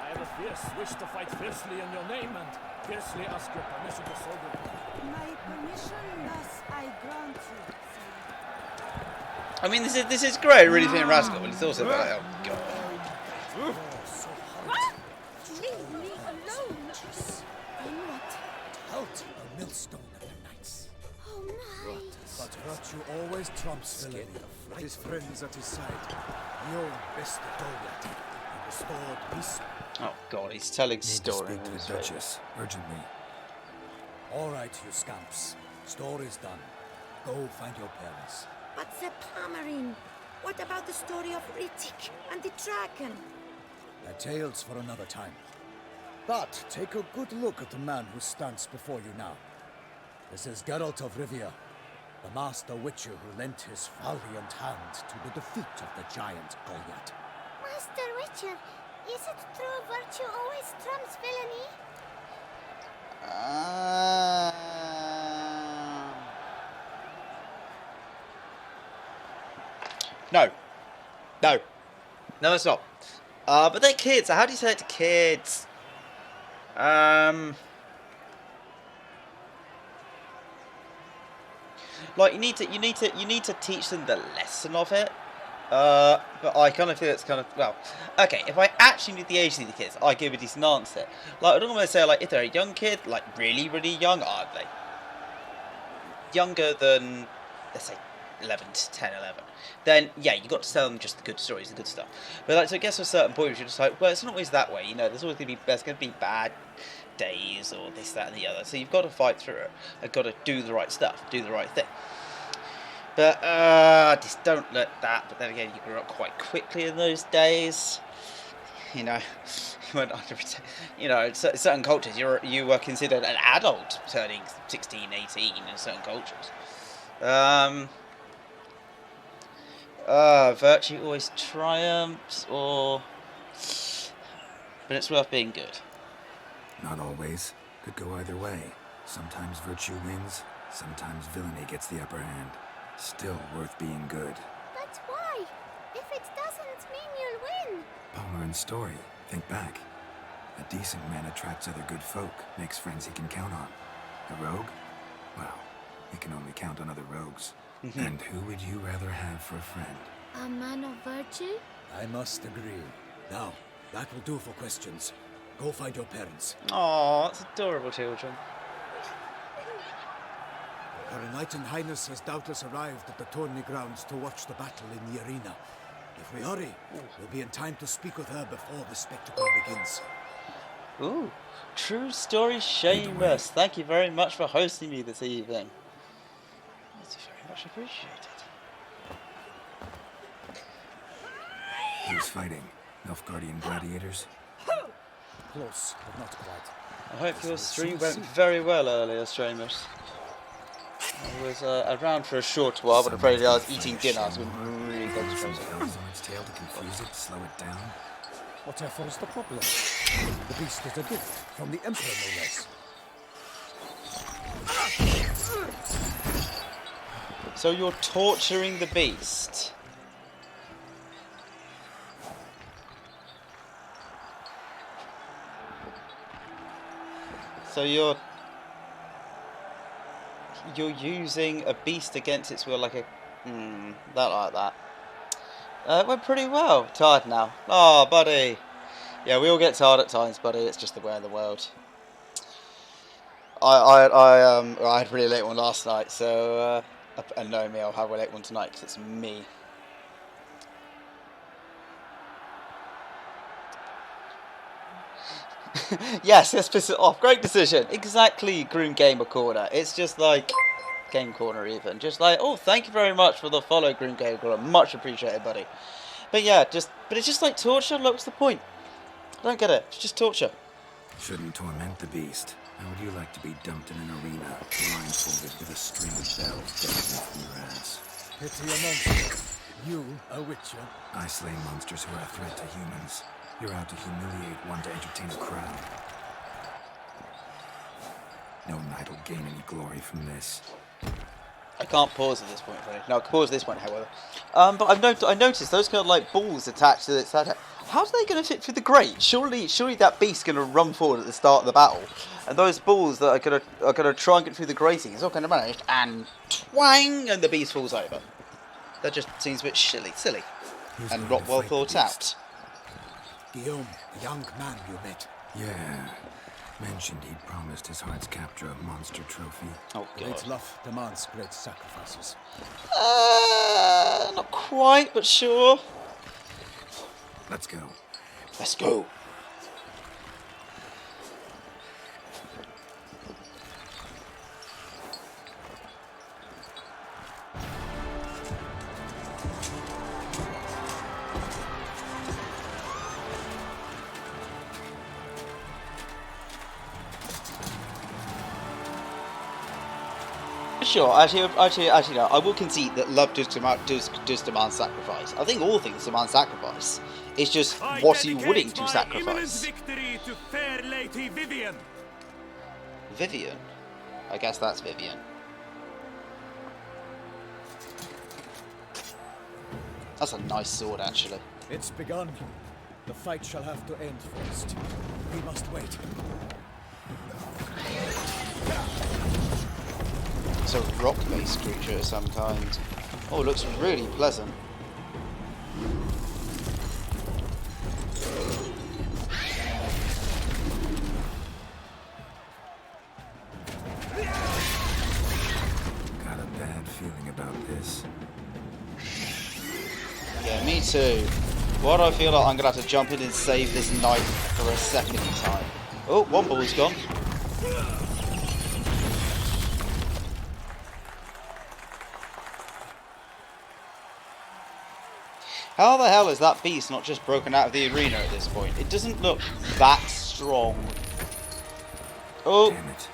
I have a fierce wish to fight fiercely in your name and fiercely ask your permission to so do. My permission, thus I grant you. I mean, this is great. I really think Rascal, but it's also about like, oh god. Leave me alone. And what? Out a millstone of the knights. Oh my. But virtue always trumps villainy. With his friends at his side, the old best of Doliat, and restored peace. Oh god, he's telling Need to story. speak to the Duchess, urgently. All right, you scamps. Story's done. Go find your parents. But the Palmerin. What about the story of Rittik and the dragon? They're tales for another time. But take a good look at the man who stands before you now. This is Geralt of Rivia, the master witcher who lent his valiant hand to the defeat of the giant Goliath. Master Witcher, is it true virtue always trumps villainy? No. No. No, it's not. But they're kids. So how do you say it to kids? Like you need to teach them the lesson of it. But I kind of feel it's kind of well. Okay, if I actually knew the age of the kids, I'd give a decent answer. Like I don't want to say like if they're a young kid, like really young, are they? Younger than let's say 11 to 10, 11, then yeah, you got to tell them just the good stories, the good stuff. But like, so I guess at a certain point, you're just like, well, it's not always that way, you know. There's going to be bad days or this, that, and the other. So you've got to fight through it. I've got to do the right stuff, do the right thing. But just don't let that. But then again, you grew up quite quickly in those days. You know, you weren't 100%. You know, in certain cultures, you were considered an adult turning 16, 18 in certain cultures. Virtue always triumphs, but it's worth being good. Not always. Could go either way. Sometimes virtue wins, sometimes villainy gets the upper hand. Still worth being good. But why? If it doesn't mean you'll win. Palmerin's story. Think back. A decent man attracts other good folk, makes friends he can count on. A rogue? Well, he can only count on other rogues. And who would you rather have for a friend? A man of virtue? I must agree. Now, that will do for questions. Go find your parents. Aw, it's adorable children. Her Knight and Highness has doubtless arrived at the tourney grounds to watch the battle in the arena. If we hurry, we'll be in time to speak with her before the spectacle begins. Ooh, true story Seamus. Thank you very much for hosting me this evening. That's very much appreciated. Who's fighting? Nilfgaardian gladiators? Close, but not quite. I hope your stream went very well earlier, Seamus. I was around for a short while, but afraid I was eating dinner, so I was really concentrating. Bells on its tail to confuse it, slow it down. Whatever is the problem? The beast is a gift from the Emperor, no less. So you're torturing the beast? So you're using a beast against its will, like a that like that. It went pretty well. Tired now. Oh, buddy. Yeah, we all get tired at times, buddy. It's just the way of the world. I had a really late one last night, so and knowing me, I'll have a late one tonight because it's me. Yes, let's piss it off. Great decision. Exactly, Groom Gamer Corner. It's just like Game Corner even. Just like, oh, thank you very much for the follow, Groom Gamer Corner. Much appreciated, buddy. But yeah, but it's just like torture. Look, what's the point? I don't get it. It's just torture. Shouldn't torment the beast. How would you like to be dumped in an arena, blindfolded with a string of bells dangling from your ass? Pity a monster. You, a witcher. I slay monsters who are a threat to humans. You're out to humiliate one to entertain a crowd. No knight will gain any glory from this. I can't pause at this point, really. No, I can pause at this point, however. But I noticed those kind of like balls attached to its head. How's they going to fit through the grate? Surely that beast's going to run forward at the start of the battle, and those balls that are gonna try and get through the grating is all going to manage, and twang, and the beast falls over. That just seems a bit silly, and not well thought out. Guillaume, the young man you met. Yeah. Mentioned he'd promised his heart's capture a monster trophy. Oh, God. Great love demands great sacrifices. Not quite, but sure. Let's go. Let's go. Sure, actually, no. I will concede that love does demand sacrifice. I think all things demand sacrifice. It's just what are you willing to sacrifice? Victory to fair Lady Vivian. Vivian? I guess that's Vivian. That's a nice sword, actually. It's begun. The fight shall have to end first. We must wait. It's a rock-based creature of some kind. Oh, it looks really pleasant. Got a bad feeling about this. Yeah, me too. Why do I feel like I'm going to have to jump in and save this knight for a second time? Oh, one ball's gone. How the hell is that beast not just broken out of the arena at this point? It doesn't look that strong. Oh. Damn it.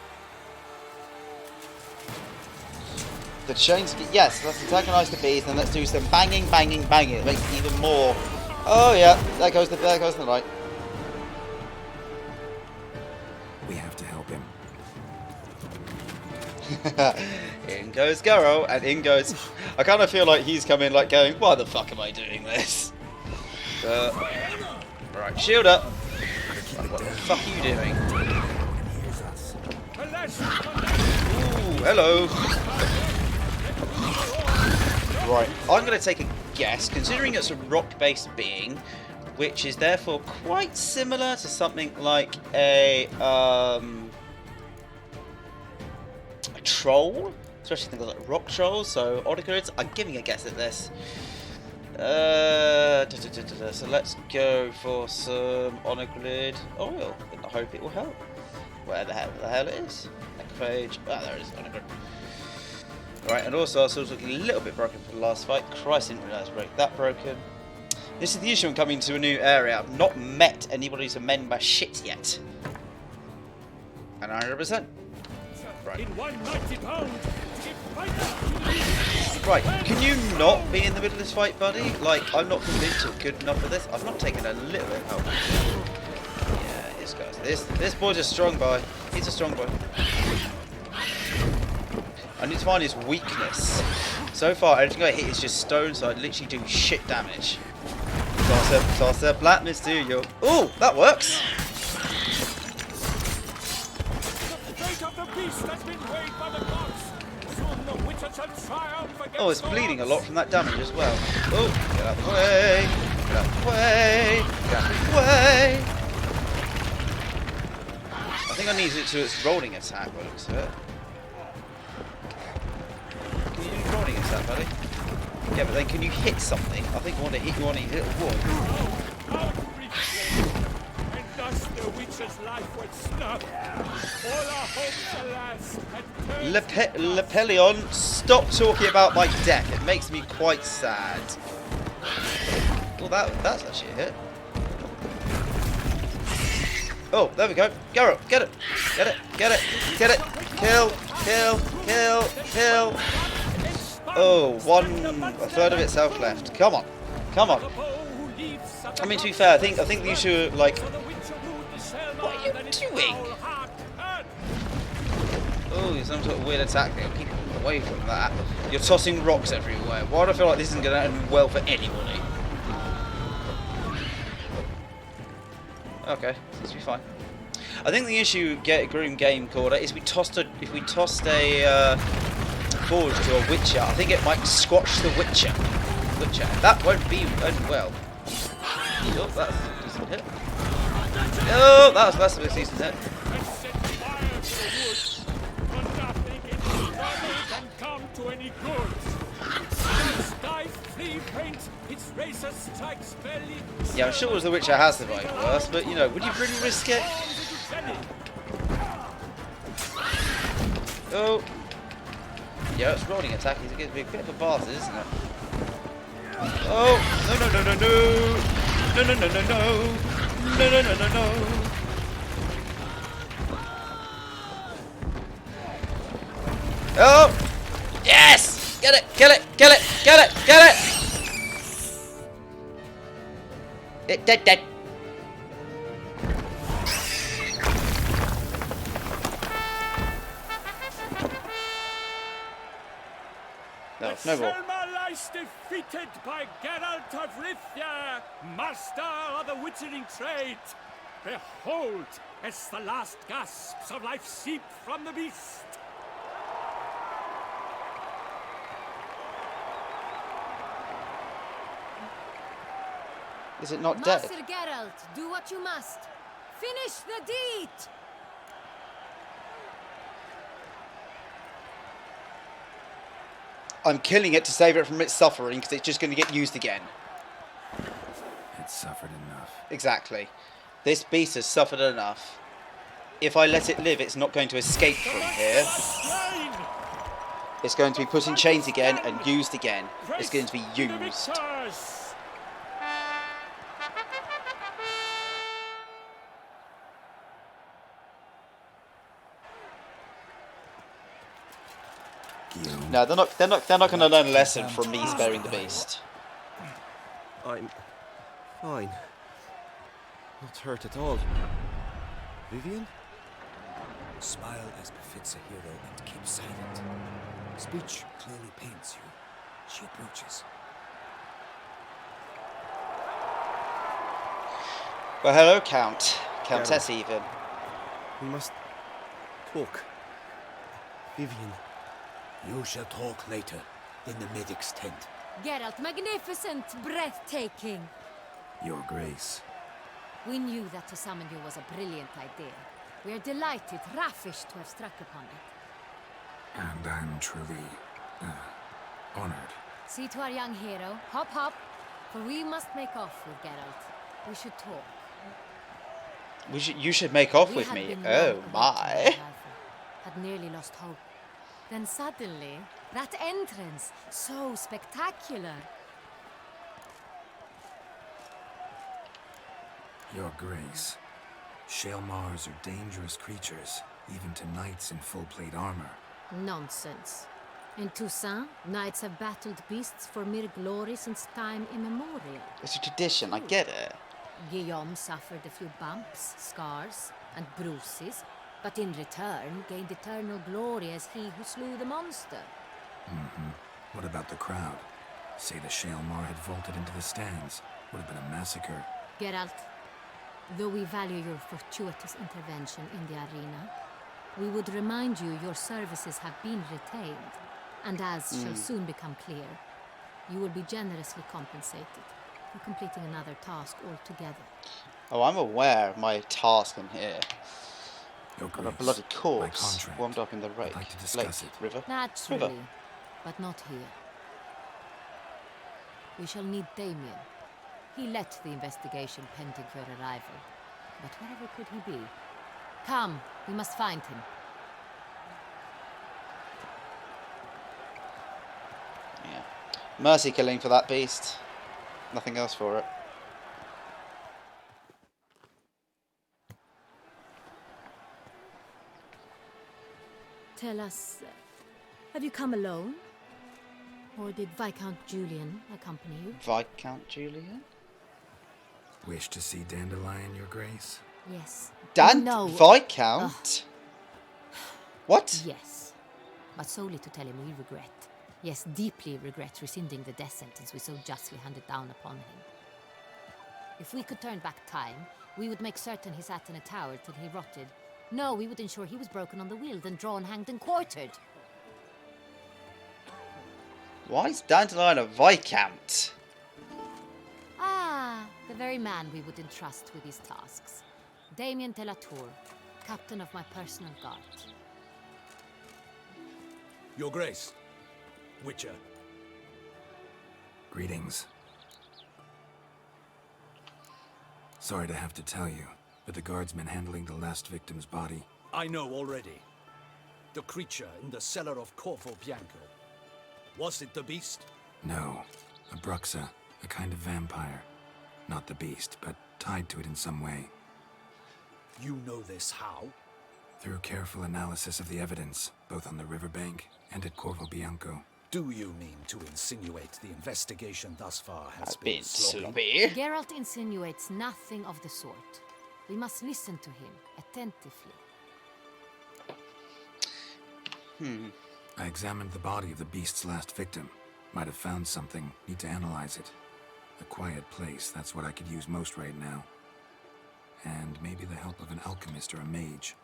The chains. Yes, let's antagonize the beast and let's do some banging. It makes it even more. Oh yeah, there goes the light. We have to help him. In goes Garrow, and in goes... I kind of feel like he's coming like going, why the fuck am I doing this? Right, shield up. What the fuck are you doing? Ooh, hello. Right, I'm going to take a guess, considering it's a rock-based being, which is therefore quite similar to something like a troll, especially things like rock trolls, so Oddigrids. I'm giving a guess at this. So let's go for some Onigrid oil, and I hope it will help. Where the hell it is? Necrophage. Ah, there it is, Onigrid. Right, and also I was looking a little bit broken for the last fight. Christ, I didn't realise I broke that broken. This is the issue when coming to a new area. I've not met anybody who's amended my shit yet. And 100%. Right. In 190 pound. Right, can you not be in the middle of this fight, buddy? Like, I'm not convinced you're good enough for this. I've not taken a little bit of help. Yeah, this guy's this boy's a strong boy. He's a strong boy. I need to find his weakness. So far, everything I hit is just stone, so I literally do shit damage. Toss a blackness to you. Ooh, that works. Oh, it's bleeding a lot from that damage as well. Oh, get out of the way! Get out of the way! Get out of the way! I think I need it to its rolling attack by the looks of it. Can you do rolling attack, buddy? Yeah, but then can you hit something? I think you want to hit a wall. And thus the witch's life went snub. All our hopes, alas, had turned Lepelion, stop talking about my deck. It makes me quite sad. Well, that's actually a hit. Oh, there we go. Garrett, get it. Get it. Get it. Get it. Kill. Kill. Kill. Kill. Oh, a third of itself left. Come on. Come on. I mean, to be fair, I think you should, like... What are you doing? Oh, some sort of weird attack there. Keep away from that. You're tossing rocks everywhere. Why do I feel like this isn't going to end well for anybody? Okay, seems to be fine. I think the issue Groom Game called it is if we tossed a forge to a Witcher, I think it might squash the Witcher. That won't be well. Oh, that's a decent hit. Oh, that was less of a decent hit. Yeah, I'm sure the Witcher has survived worse, but you know, would you really risk it? Oh. Yeah, it's rolling attack. He's going to be a bit of a bastard, isn't it? Oh! No, no, no, no, no! No, no, no, no, no! No, no, no, no, no! Oh! Yes! Get it! Kill it! Kill it! Get it! Get it! It dead. No more. Selma lies defeated by Geralt of Rivia, master of the witchering trade. Behold, as the last gasps of life seep from the beast. Is it not dead? Master Geralt, do what you must. Finish the deed! I'm killing it to save it from its suffering because it's just going to get used again. It's suffered enough. Exactly. This beast has suffered enough. If I let it live, it's not going to escape from here. It's going to be put in chains again and used again. It's going to be used. No, they're not going to learn a lesson from me sparing the beast. I'm fine. Not hurt at all. Vivian? Smile as befits a hero and keep silent. Speech clearly pains you. She approaches. Well, hello, Count. Countess, even. We must talk. Vivian. You shall talk later, in the medic's tent. Geralt, magnificent, breathtaking. Your Grace. We knew that to summon you was a brilliant idea. We are delighted, ravished to have struck upon it. And I'm truly honored. See to our young hero. Hop, hop. For we must make off with Geralt. We should talk. You should make off We with had me. been Oh long awaiting my. your arrival. Had nearly lost hope. Then suddenly, that entrance, so spectacular. Your Grace. Shaelmars are dangerous creatures, even to knights in full plate armor. Nonsense. In Toussaint, knights have battled beasts for mere glory since time immemorial. It's a tradition, I get it. Guillaume suffered a few bumps, scars, and bruises, but in return gained eternal glory as he who slew the monster. What about the crowd? Say the Shaelmar had vaulted into the stands. Would have been a massacre. Geralt, though we value your fortuitous intervention in the arena, we would remind you your services have been retained. And as shall soon become clear, you will be generously compensated for completing another task altogether. Oh, I'm aware of my task in here. Your I have a Grace, bloody my corpse contract. warmed up in the lake. I'd like to discuss it. River. Naturally, but not here. We shall need Damien. He let the investigation pending your arrival. But wherever could he be? Come, we must find him. Yeah. Mercy killing for that beast. Nothing else for it. Tell us, have you come alone? Or did Viscount Julian accompany you? Viscount Julian? Wish to see Dandelion, Your Grace? Yes. No. Viscount? What? Yes. But solely to tell him we regret. Yes, deeply regret rescinding the death sentence we so justly handed down upon him. If we could turn back time, we would make certain he sat in a tower till he rotted. No, we would ensure he was broken on the wheel, then drawn, hanged, and quartered. Why is Dandelion a Viscount? Ah, the very man we would entrust with these tasks. Damien de la Tour, captain of my personal guard. Your Grace, Witcher. Greetings. Sorry to have to tell you, but the guardsman handling the last victim's body... I know already. The creature in the cellar of Corvo Bianco. Was it the beast? No. A Bruxa, a kind of vampire. Not the beast, but tied to it in some way. You know this how? Through careful analysis of the evidence, both on the riverbank and at Corvo Bianco. Do you mean to insinuate the investigation thus far has That's been been sloppy? sloppy. Geralt insinuates nothing of the sort. We must listen to him attentively. I examined the body of the beast's last victim. Might have found something. Need to analyze it. A quiet place, that's what I could use most right now. And maybe the help of an alchemist or a mage.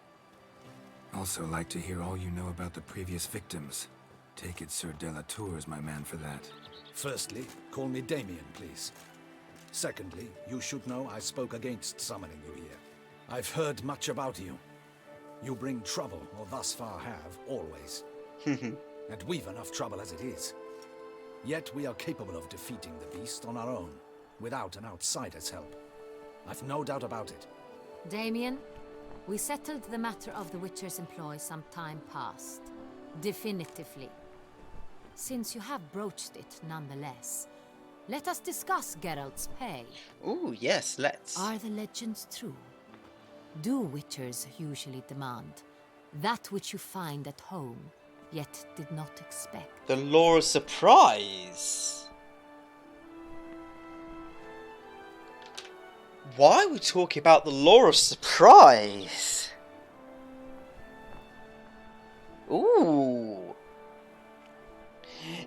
Also like to hear all you know about the previous victims. Take it Sir de la Tour is my man for that. Firstly, call me Damien, please. Secondly, you should know I spoke against summoning you here. I've heard much about you. You bring trouble, or thus far have, always. And we've enough trouble as it is. Yet we are capable of defeating the beast on our own, without an outsider's help. I've no doubt about it. Damien, we settled the matter of the Witcher's employ some time past. Definitively. Since you have broached it nonetheless, let us discuss Geralt's pay. Ooh, yes, let's. Are the legends true? Do Witchers usually demand that which you find at home, yet did not expect? The Law of Surprise. Why are we talking about the Law of Surprise? Ooh.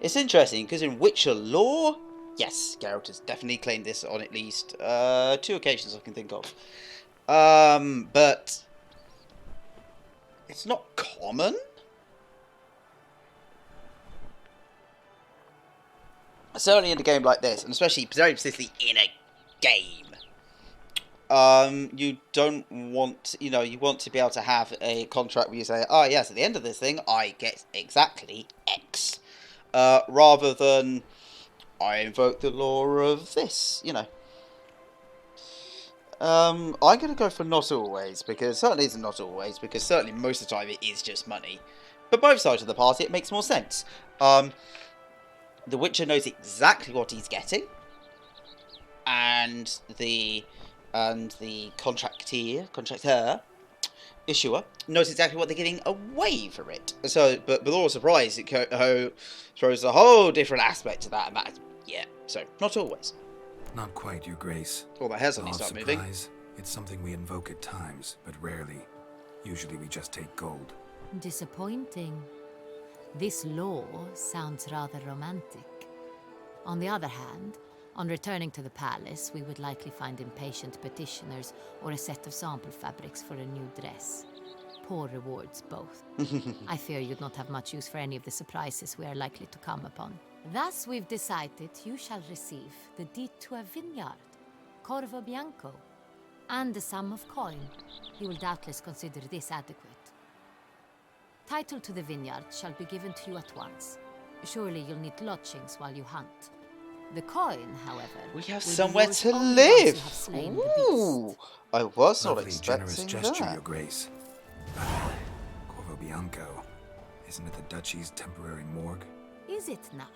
It's interesting, because in Witcher lore, yes, Geralt has definitely claimed this on at least 2 occasions I can think of. But it's not common. Certainly in a game like this, and especially very specifically in a game. You don't want, you want to be able to have a contract where you say, oh yes, at the end of this thing, I get exactly X. Rather than, I invoke the law of this, I'm going to go for not always, because certainly it's not always, because certainly most of the time it is just money. But both sides of the party, it makes more sense. The Witcher knows exactly what he's getting, and the contractor, issuer, knows exactly what they're getting away for it. So, but with all surprise, it throws a whole different aspect to that, and that, yeah, so, not always. Not quite, Your Grace. Oh, my hair's Law suddenly of start moving. surprise, it's something we invoke at times, but rarely. Usually we just take gold. Disappointing. This law sounds rather romantic. On the other hand, on returning to the palace, we would likely find impatient petitioners or a set of sample fabrics for a new dress. poor rewards both. I fear you'd not have much use for any of the surprises we are likely to come upon. Thus we've decided you shall receive the deed to a vineyard, Corvo Bianco, and the sum of coin. You will doubtless consider this adequate. Title to the vineyard shall be given to you at once. Surely you'll need lodgings while you hunt. The coin, however, We have will be somewhere yours to only once you live. have slain the Ooh, beast. I was not Lovely, generous expecting gesture, that. Your Grace. Corvo Bianco. Isn't it the Duchy's temporary morgue? Is it now?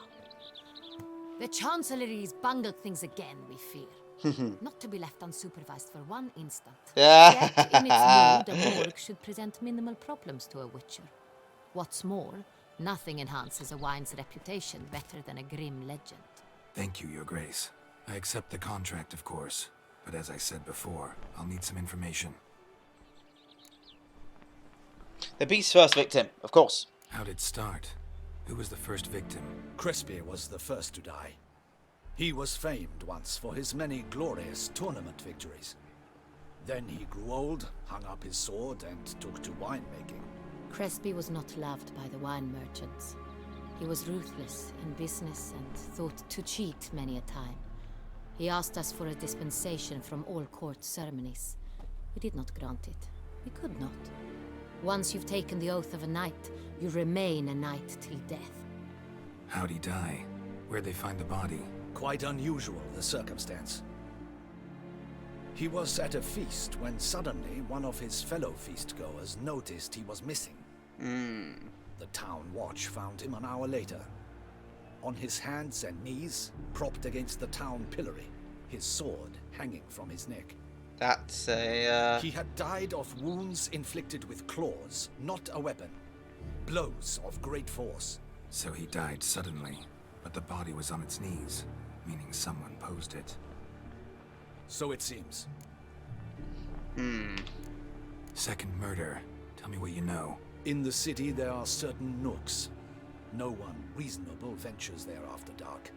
The Chancellery's bungled things again, we fear. Not to be left unsupervised for one instant. Yet, in its mood, a morgue should present minimal problems to a witcher. What's more, nothing enhances a wine's reputation better than a grim legend. Thank you, Your Grace. I accept the contract, of course. But as I said before, I'll need some information. The beast's first victim, of course. How'd it start? Who was the first victim? Crespi was the first to die. He was famed once for his many glorious tournament victories. Then he grew old, hung up his sword, and took to winemaking. Crespi was not loved by the wine merchants. He was ruthless in business and thought to cheat many a time. He asked us for a dispensation from all court ceremonies. We did not grant it. We could not. Once you've taken the oath of a knight, you remain a knight till death. How'd he die? Where'd they find the body? Quite unusual, the circumstance. He was at a feast when suddenly one of his fellow feastgoers noticed he was missing. The town watch found him an hour later. On his hands and knees, propped against the town pillory, his sword hanging from his neck. That's a, He had died of wounds inflicted with claws, not a weapon. Blows of great force. So he died suddenly, but the body was on its knees, meaning someone posed it. So it seems. Second murder. Tell me what you know. In the city there are certain nooks. No one reasonable ventures there after dark.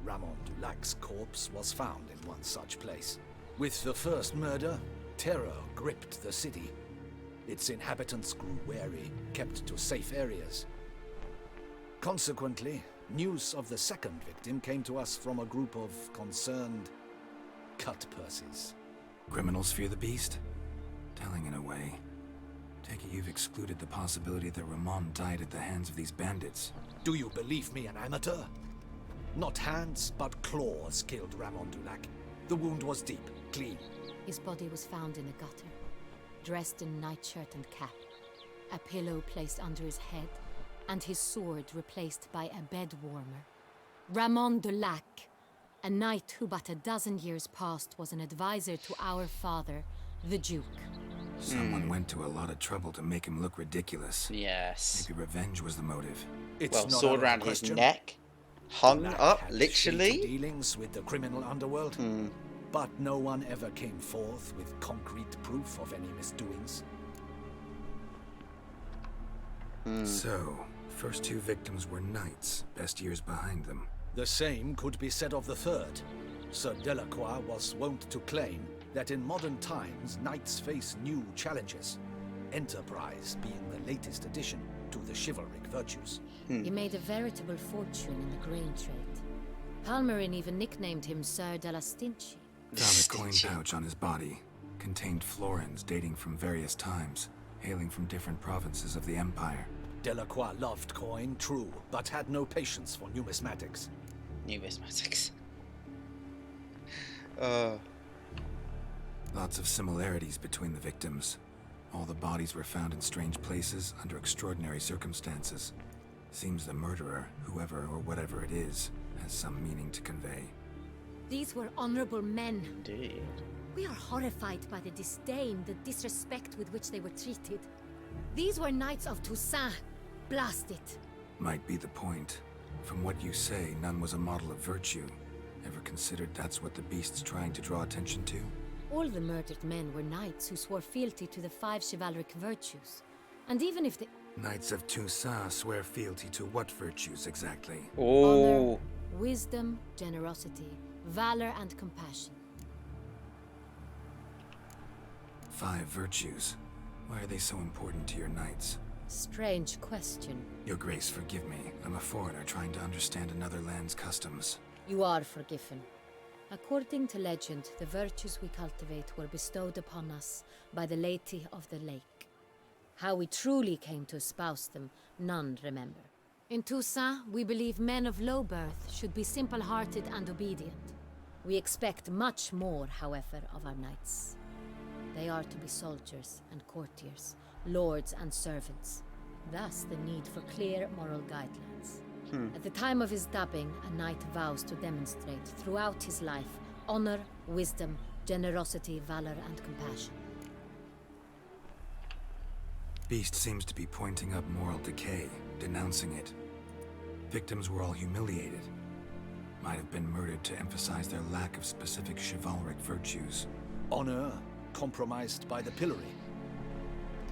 Ramon Dulac's corpse was found in one such place. With the first murder, terror gripped the city. Its inhabitants grew wary, kept to safe areas. Consequently, news of the second victim came to us from a group of concerned cut-purses. Criminals fear the beast? Telling in a way. Take it you've excluded the possibility that Ramon died at the hands of these bandits. Do you believe me an amateur? Not hands, but claws killed Ramon Dulac. The wound was deep, clean. His body was found in a gutter, dressed in nightshirt and cap, a pillow placed under his head, and his sword replaced by a bed warmer. Ramon Dulac, a knight who but a dozen years past was an advisor to our father, the Duke. Someone went to a lot of trouble to make him look ridiculous. yes. Maybe revenge was the motive. It's Well, not sword out of around his question. neck, hung Dulac up, had literally. shady dealings with the criminal underworld, but no one ever came forth with concrete proof of any misdoings. So, first two victims were knights, best years behind them. The same could be said of the third. Sir Delacroix was wont to claim that in modern times knights face new challenges, enterprise being the latest addition to the chivalric virtues. He made a veritable fortune in the grain trade. Palmerin even nicknamed him Sir de la Stinchi. Found a coin pouch on his body. Contained florins dating from various times, hailing from different provinces of the Empire. Delacroix loved coin, true, but had no patience for numismatics. Numismatics. Lots of similarities between the victims. All the bodies were found in strange places under extraordinary circumstances. Seems the murderer, whoever or whatever it is, has some meaning to convey. These were honorable men. Indeed. We are horrified by the disdain, the disrespect with which they were treated. These were knights of Toussaint. Blast it. Might be the point. From what you say, none was a model of virtue. Ever considered that's what the beast's trying to draw attention to? All the murdered men were knights who swore fealty to the 5 chivalric virtues. And even if they... Knights of Toussaint swear fealty to what virtues exactly? Oh. Honor, wisdom, generosity, valor, and compassion. 5 virtues. Why are they so important to your knights? Strange question. Your Grace, forgive me. I'm a foreigner trying to understand another land's customs. You are forgiven. According to legend, the virtues we cultivate were bestowed upon us by the Lady of the Lake. How we truly came to espouse them, none remember. In Toussaint, we believe men of low birth should be simple-hearted and obedient. We expect much more, however, of our knights. They are to be soldiers and courtiers, lords and servants. Thus the need for clear moral guidelines. At the time of his dubbing, a knight vows to demonstrate throughout his life honor, wisdom, generosity, valor, and compassion. Beast seems to be pointing up moral decay, denouncing it. Victims were all humiliated. Might have been murdered to emphasize their lack of specific chivalric virtues. Honor compromised by the pillory.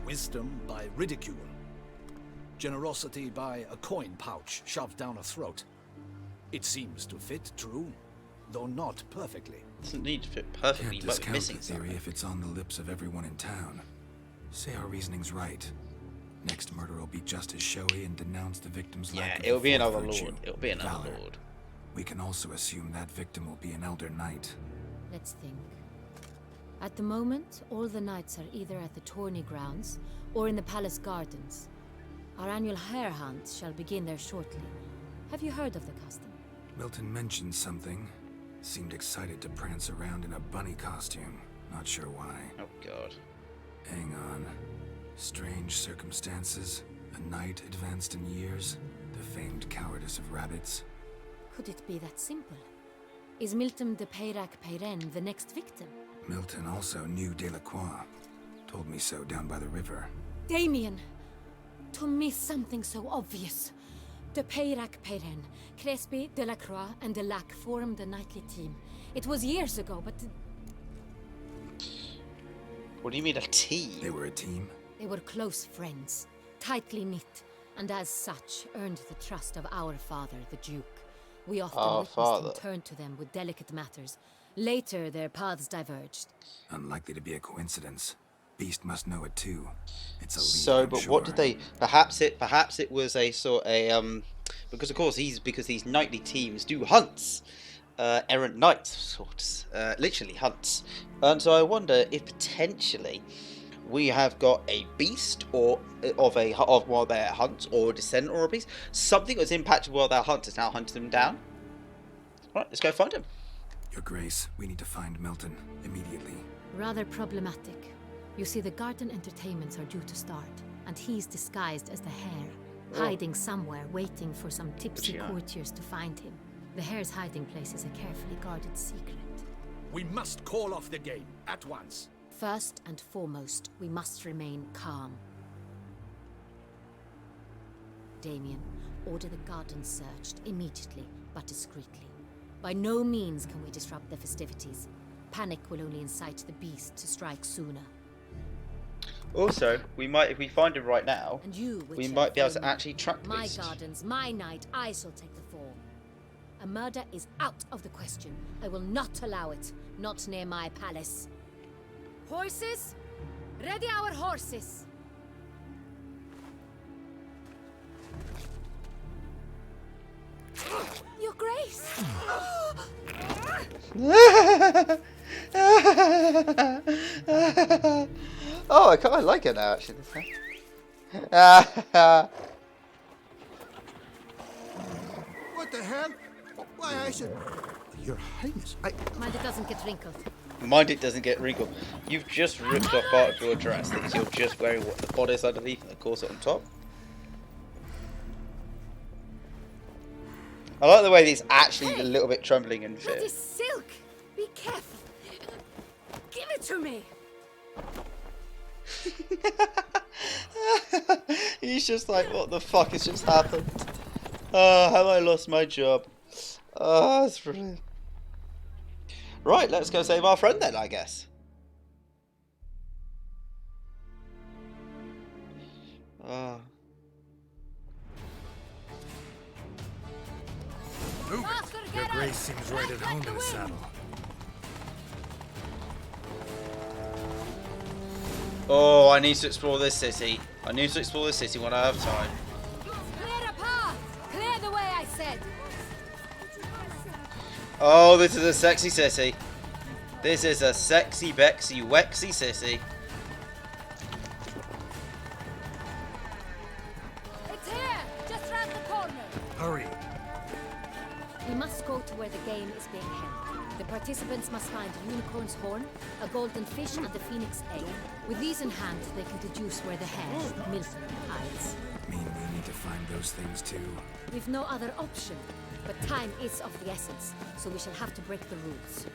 Wisdom by ridicule. Generosity by a coin pouch shoved down a throat. It seems to fit, true, though not perfectly. Doesn't need to fit perfectly, Can't but discount missing the theory something. if it's on the lips of everyone in town. Say our reasoning's right. Next murder will be just as showy and denounce the victim's lack of It'll be the fourth another virtue, lord. It'll be another valor. lord. We can also assume that victim will be an elder knight. Let's think. At the moment, all the knights are either at the tourney grounds or in the palace gardens. Our annual hare hunt shall begin there shortly. Have you heard of the custom? Milton mentioned something. Seemed excited to prance around in a bunny costume. Not sure why. Oh god. Hang on. Strange circumstances. A knight advanced in years. The famed cowardice of rabbits. Could it be that simple? Is Milton de Peyrac Peyren the next victim? Milton also knew Delacroix. Told me so down by the river. Damien! To miss something so obvious. De Peyrac Peyren, Crespi, Delacroix, and Delac formed a knightly team. It was years ago, but What do you mean a team? They were a team? they were close friends, tightly knit, and as such earned the trust of our father, the Duke. We often Our witnessed father. him turn to them with delicate matters. Later, their paths diverged. Unlikely to be a coincidence. Beast must know it too. It's a lead, So, I'm but sure. what did they? Perhaps it was a sort because of course because these knightly teams do hunts, errant knights of sorts, literally hunts, and so I wonder if potentially we have got a beast or of one of their hunts, or a descendant or a beast, something that was impacted while their hunt is now hunting them down. All right, let's go find him. Your Grace, we need to find Milton immediately. Rather problematic. You see, the garden entertainments are due to start, and he's disguised as the hare, hiding somewhere, waiting for some tipsy Yeah. courtiers to find him. The hare's hiding place is a carefully guarded secret. We must call off the game at once. First and foremost, we must remain calm. Damien, order the garden searched immediately, but discreetly. By no means can we disrupt the festivities. Panic will only incite the beast to strike sooner. Also, we might, if we find him right now, And you, we whichever might be able to follow me. actually track the My beast. gardens, my night, I shall take the fall. A murder is out of the question. I will not allow it. Not near my palace. Horses? Ready our horses! Your Grace! Oh, I like it now, actually. What the hell? Why, I should... Your Highness, Mind it doesn't get wrinkled. Mind it doesn't get wrinkled. You've just ripped off part of your dress because you're just wearing what the bodice underneath and the corset on top. I like the way he's actually a little bit trembling in fear. That is silk! Be careful! Give it to me! He's just like, what the fuck has just happened? Oh, have I lost my job? Oh, that's brilliant. Right, let's go save our friend then, I guess. Oh. Move it! Your Grace seems right at home in the saddle. Oh, I need to explore this city. I need to explore this city when I have time. Clear a path! Clear the way, I said! Oh, this is a sexy city. This is a sexy, Bexy, Wexy city. It's here! Just round the corner! Hurry! We must go to where the game is being held. The participants must find a unicorn's horn, a golden fish, and a phoenix egg. With these in hand, they can deduce where the hare, Milton, hides. Mean we need to find those things too? We've no other option, but time is of the essence, so we shall have to break the rules.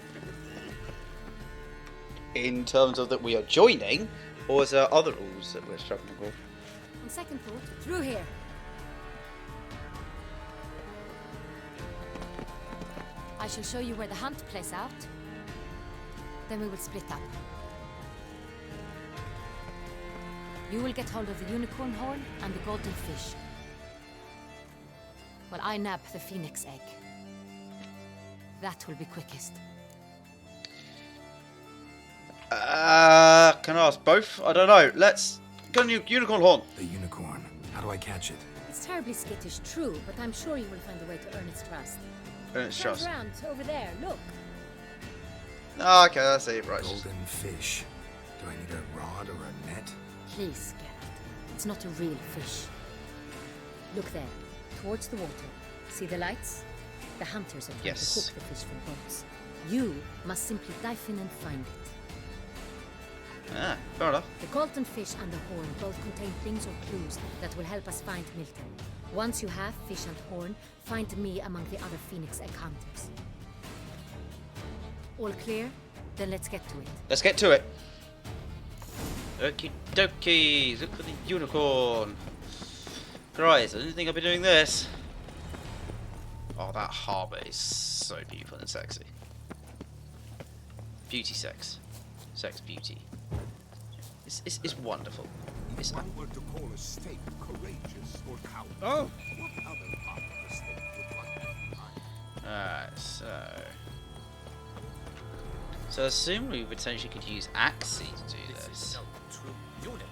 In terms of that we are joining, or is there other rules that we're struggling with? On second thought, through here. I shall show you where the hunt plays out. Then we will split up. You will get hold of the unicorn horn and the golden fish, while I nab the phoenix egg. That will be quickest. Can I ask both? I don't know. Let's go unicorn horn. The unicorn. How do I catch it? It's terribly skittish, true, but I'm sure you will find a way to earn its trust. Earn its trust. Round over there. Look. Oh, okay, that's it. Right. Golden fish. Do I need a rod or a net? Please, Geralt. It's not a real fish. Look there, towards the water. See the lights? The hunters are trying to hook the fish from boats. You must simply dive in and find it. Ah, fair enough. The golden fish and the horn both contain things or clues that will help us find Milton. Once you have fish and horn, find me among the other phoenix egg hunters. All clear? Then let's get to it. Let's get to it. Okie dokies, look for the unicorn. Christ, I didn't think I'd be doing this. Oh, that harbour is so beautiful and sexy. Beauty sex. Sex beauty. It's wonderful. It's If one were to call a state courageous or cowardly, Oh! what other part of the state would one have in mind? Alright, so I assume we potentially could use Axie to do this. This is no true unicorn.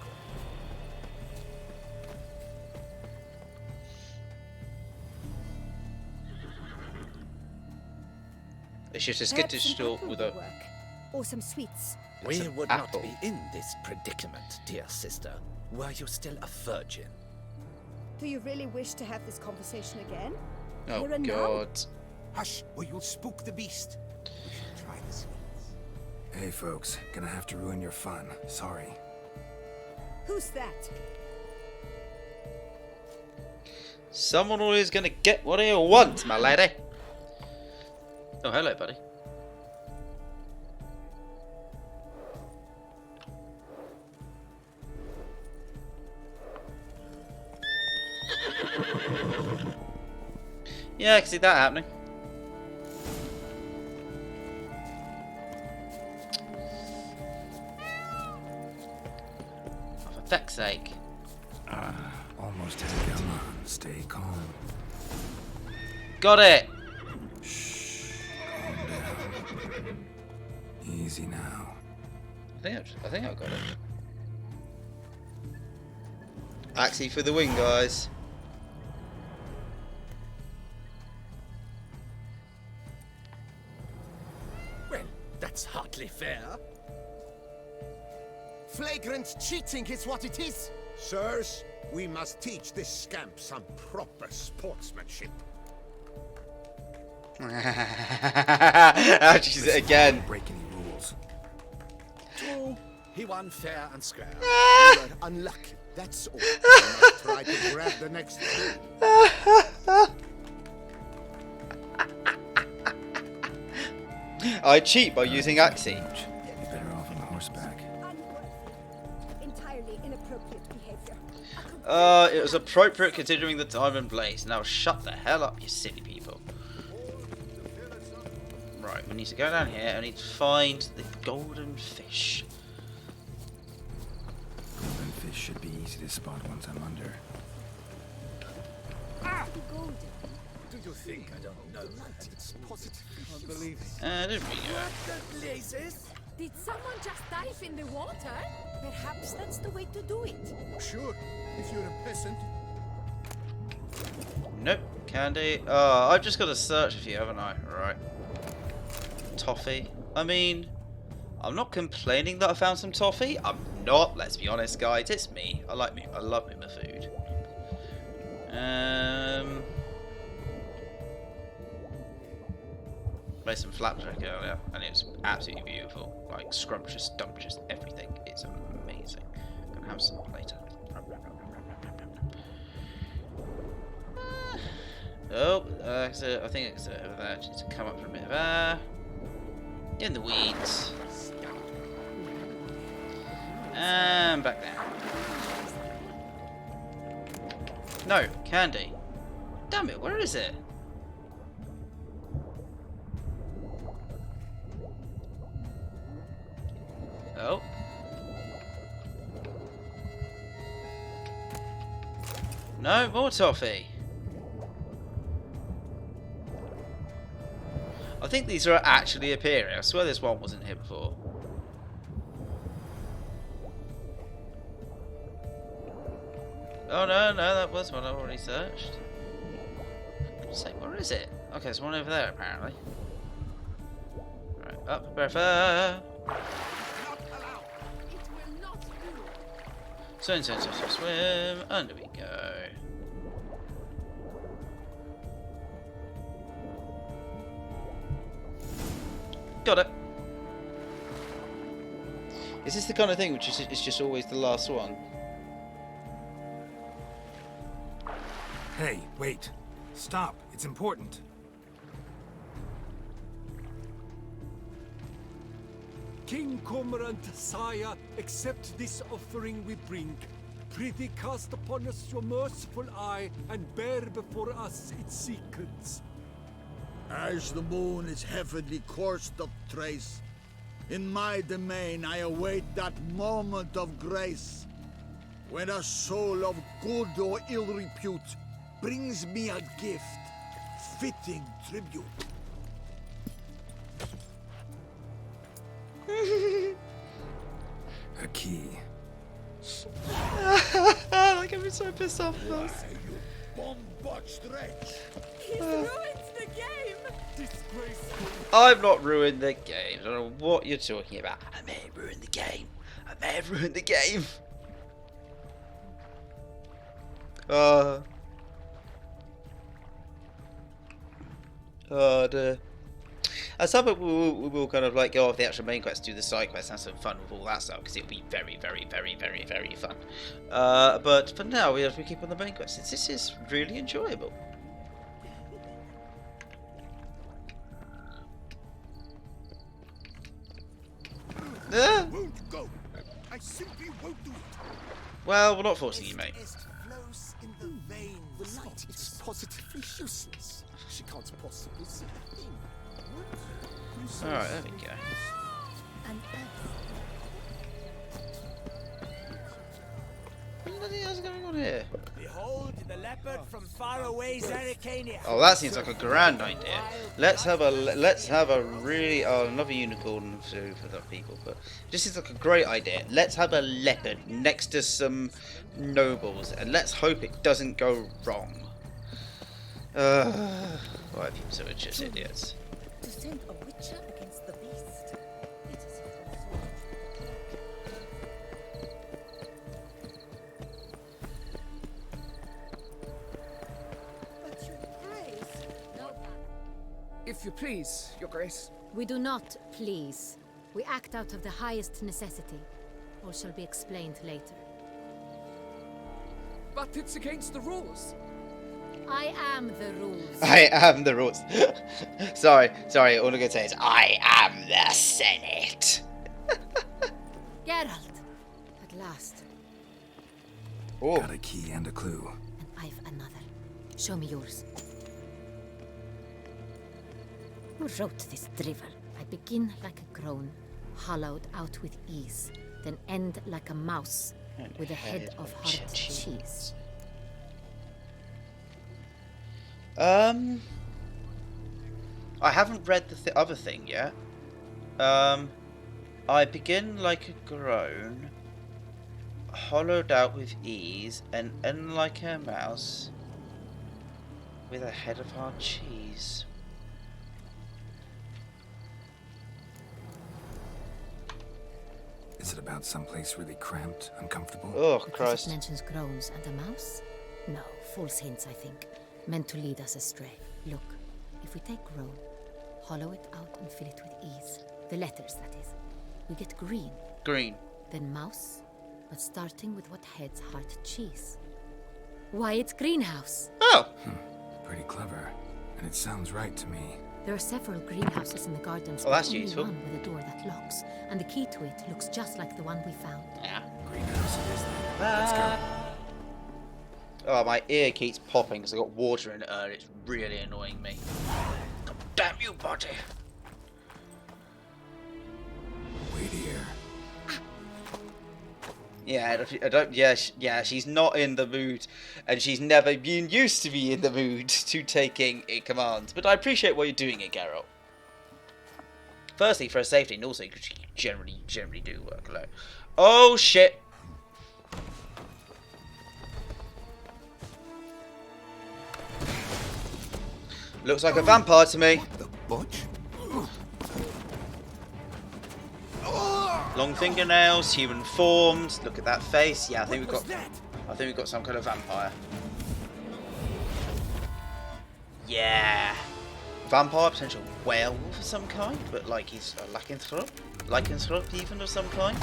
It's just a skittish stalk with a... Or some sweets. We an would apple. not be in this predicament, dear sister, were you still a virgin. Do you really wish to have this conversation again? Oh Here and now? god. Hush, or you'll spook the beast. We should try the sweets. Hey folks, gonna have to ruin your fun. Sorry. Who's that? Someone always gonna get what he wants, my lady. Oh, hello, buddy. Yeah, I can see that happening. Oh, for feck's sake. Almost had it. Come on, stay calm. Got it! Calm down. Easy now. I think I got it. Axie for the win, guys. Well, that's hardly fair. Flagrant cheating is what it is. Sirs, we must teach this scamp some proper sportsmanship. I'll use it again. Break any rules. True, he won fair and square. We were unlucky, that's all. We must try to grab the next clue. I cheat by using Axie. You're better off on horseback. Entirely inappropriate behavior. It was appropriate considering the time and place. Now shut the hell up, you silly people. Right, we need to go down here. I need to find the golden fish. Golden fish should be easy to spot once I'm under. Golden. Do you think I don't know that? It's positive. Unbelievable. I didn't really Did someone just dive in the water? Perhaps that's the way to do it. Sure, if you're a peasant. Nope, candy. Oh, I've just got to search a few, haven't I? Right. Toffee. I mean, I'm not complaining that I found some toffee. I'm not. Let's be honest, guys. It's me. I like me. I love me my food. Made some flapjack earlier, and it was absolutely beautiful. Like scrumptious, dumptious, everything. It's amazing. Gonna have some later. Oh, so I think it's over there. Just to come up for a bit of air. In the weeds. And back down. No, candy. Damn it, where is it? Oh. No, more toffee. I think these are actually appearing. I swear this one wasn't here before. Oh no, that was one I already searched. Say, where is it? Okay, there's one over there apparently. Right, up, prepare for. Swim, under we go. Got it. Is this the kind of thing which is just always the last one? Hey, wait. Stop. It's important. King Cormorant, sire, accept this offering we bring. Prithee cast upon us your merciful eye, and bear before us its secrets. As the moon is heavily coursed of trace, in my domain I await that moment of grace, when a soul of good or ill repute brings me a gift, fitting tribute. A key. Like I'm so pissed off with us. Why, you bomb-botched wretch! He's ruined the game! Disgraceful. I've not ruined the game. I don't know what you're talking about. I may have ruined the game. I may have ruined the game. Oh dear. At some point we will kind of like go off the actual main quest, do the side quest, have some fun with all that stuff, because it'll be very, very, very, very, very fun. But for now, we keep on the main quest. This is really enjoyable. Won't go. I simply won't do it. Well, we're not forcing you, mate. The light is positively useless. She can't possibly see a thing. Alright, there we go. What the hell's going on here? Behold the leopard from far away Zaricania. Oh, that seems like a grand idea. Let's have a really another unicorn for the people, but this is like a great idea. Let's have a leopard next to some nobles, and let's hope it doesn't go wrong. Why are people so just idiots? To send a witcher against the beast. It is But your grace. No, If you please, Your Grace. we do not please. We act out of the highest necessity. All shall be explained later. But it's against the rules. I am the rules. I am the rules. sorry. All I'm gonna say is I am the Senate. Geralt! At last. Oh. Got a key and a clue. And I've another. Show me yours. Who wrote this drivel? I begin like a groan, hollowed out with ease, then end like a mouse, And with a head of hard cheese. I haven't read the other thing yet. I begin like a groan, hollowed out with ease, and unlike her mouse, with a head of hard cheese. Is it about someplace really cramped, uncomfortable? Oh, Because Christ. it mentions crows and a mouse? No, false hints, I think. Meant to lead us astray. Look, if we take crow, hollow it out and fill it with ease. The letters, that is. We get green. Green. Then mouse, but starting with what heads heart cheese. Why, it's greenhouse. Oh! Pretty clever. And it sounds right to me. There are several greenhouses in the gardens, Oh, that's but only useful. one with a door that locks, and the key to it looks just like the one we found. Yeah. Greenhouse it is then. Let's go. Oh, my ear keeps popping because I got water in it and it's really annoying me. God damn you, body! Wait here. Yeah, I don't. Yeah, she's not in the mood, and she's never been used to be in the mood to taking a command. But I appreciate why you're doing it, Geralt. Firstly, for her safety, and also because you generally do work alone. Oh shit! Looks like a vampire to me. The butch? Long fingernails, human forms. Look at that face. Yeah, I think we've got some kind of vampire. Yeah, vampire, potential werewolf of some kind, but like he's a lycanthrope even of some kind,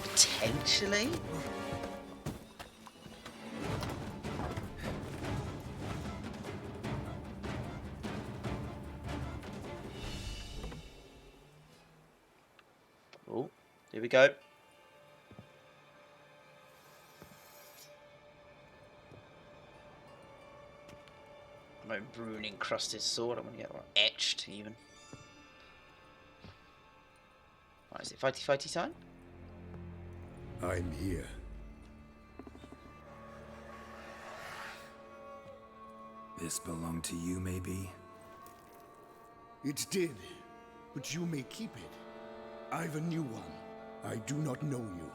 potentially. Oh, here we go. My rune encrusted sword. I'm gonna get one etched even. Right, is it fighty time? I'm here. This belonged to you, maybe? It did, but you may keep it. I've a new one. I do not know you.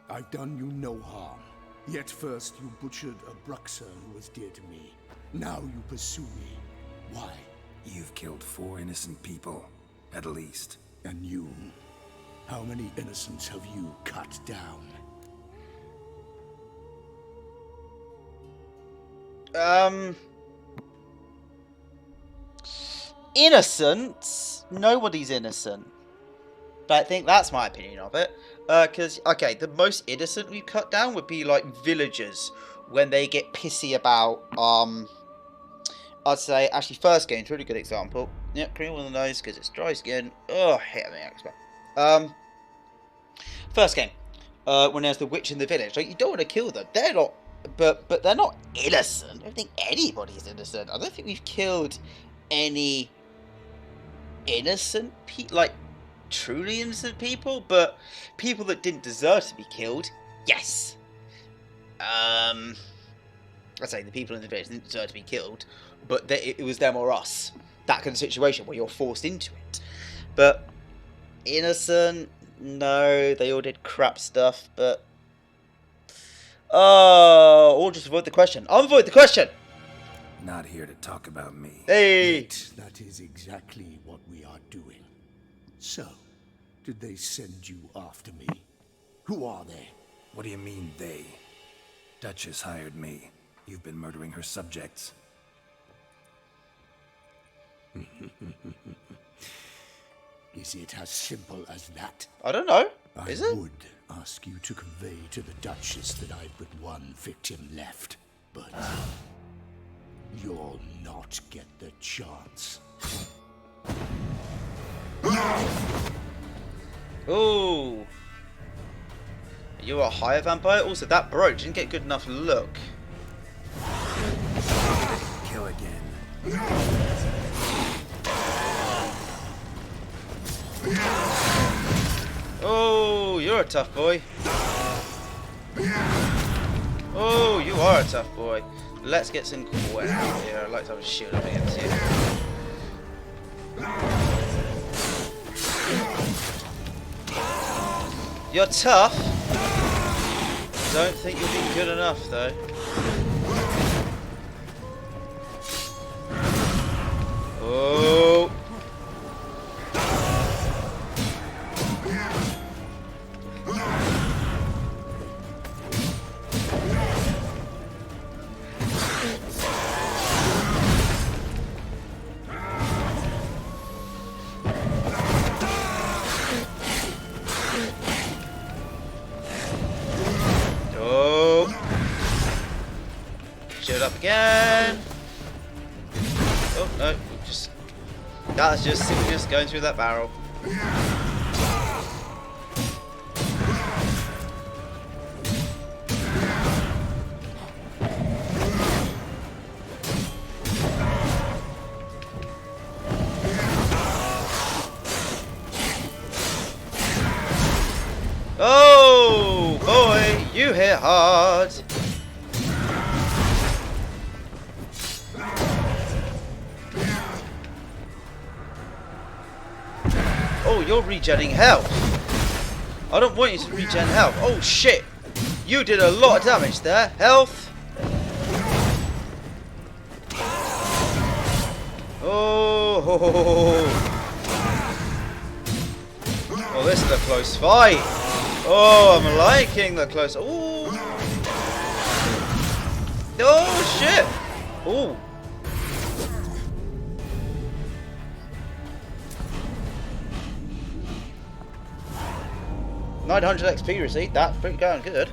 I've done you no harm. Yet first you butchered a Bruxer who was dear to me. Now you pursue me. Why? You've killed 4 innocent people, at least. And you? How many innocents have you cut down? Innocent? Nobody's innocent. But I think that's my opinion of it. Because, okay, the most innocent we've cut down would be, like, villagers. When they get pissy about, I'd say, actually, first game's a really good example. Yep, cream on the nose because it's dry skin. Oh, I hate the expert. First game. When there's the witch in the village. Like, you don't want to kill them. They're not, but they're not innocent. I don't think anybody's innocent. I don't think we've killed any innocent people, like, truly innocent people, but people that didn't deserve to be killed, yes. I'd say the people in the village didn't deserve to be killed, but it was them or us. That kind of situation where you're forced into it. But innocent, no, they all did crap stuff, but or just avoid the question. I'll avoid the question. Not here to talk about me. Hey! Yet that is exactly what we are doing. So, did they send you after me? Who are they? What do you mean, they? Duchess hired me. You've been murdering her subjects. Is it as simple as that? I don't know. I would ask you to convey to the Duchess that I've but one victim left, but you'll not get the chance. Ooh. You're a higher vampire? Also, that brooch didn't get good enough look. Kill again. Oh, you're a tough boy. Oh, you are a tough boy. Let's get some Gwen out here. I'd like to have a shield up against you. You're tough. Don't think you're being good enough, though. Oh. Shield up again. Oh no, that's just sickness going through that barrel. Oh boy, you hit hard. Oh, you're regenning health. I don't want you to regen health. Oh shit, you did a lot of damage there. Health. Oh, oh, this is a close fight. Oh, I'm liking the close. Oh, oh shit. Oh. 900 XP receipt, that's pretty darn good.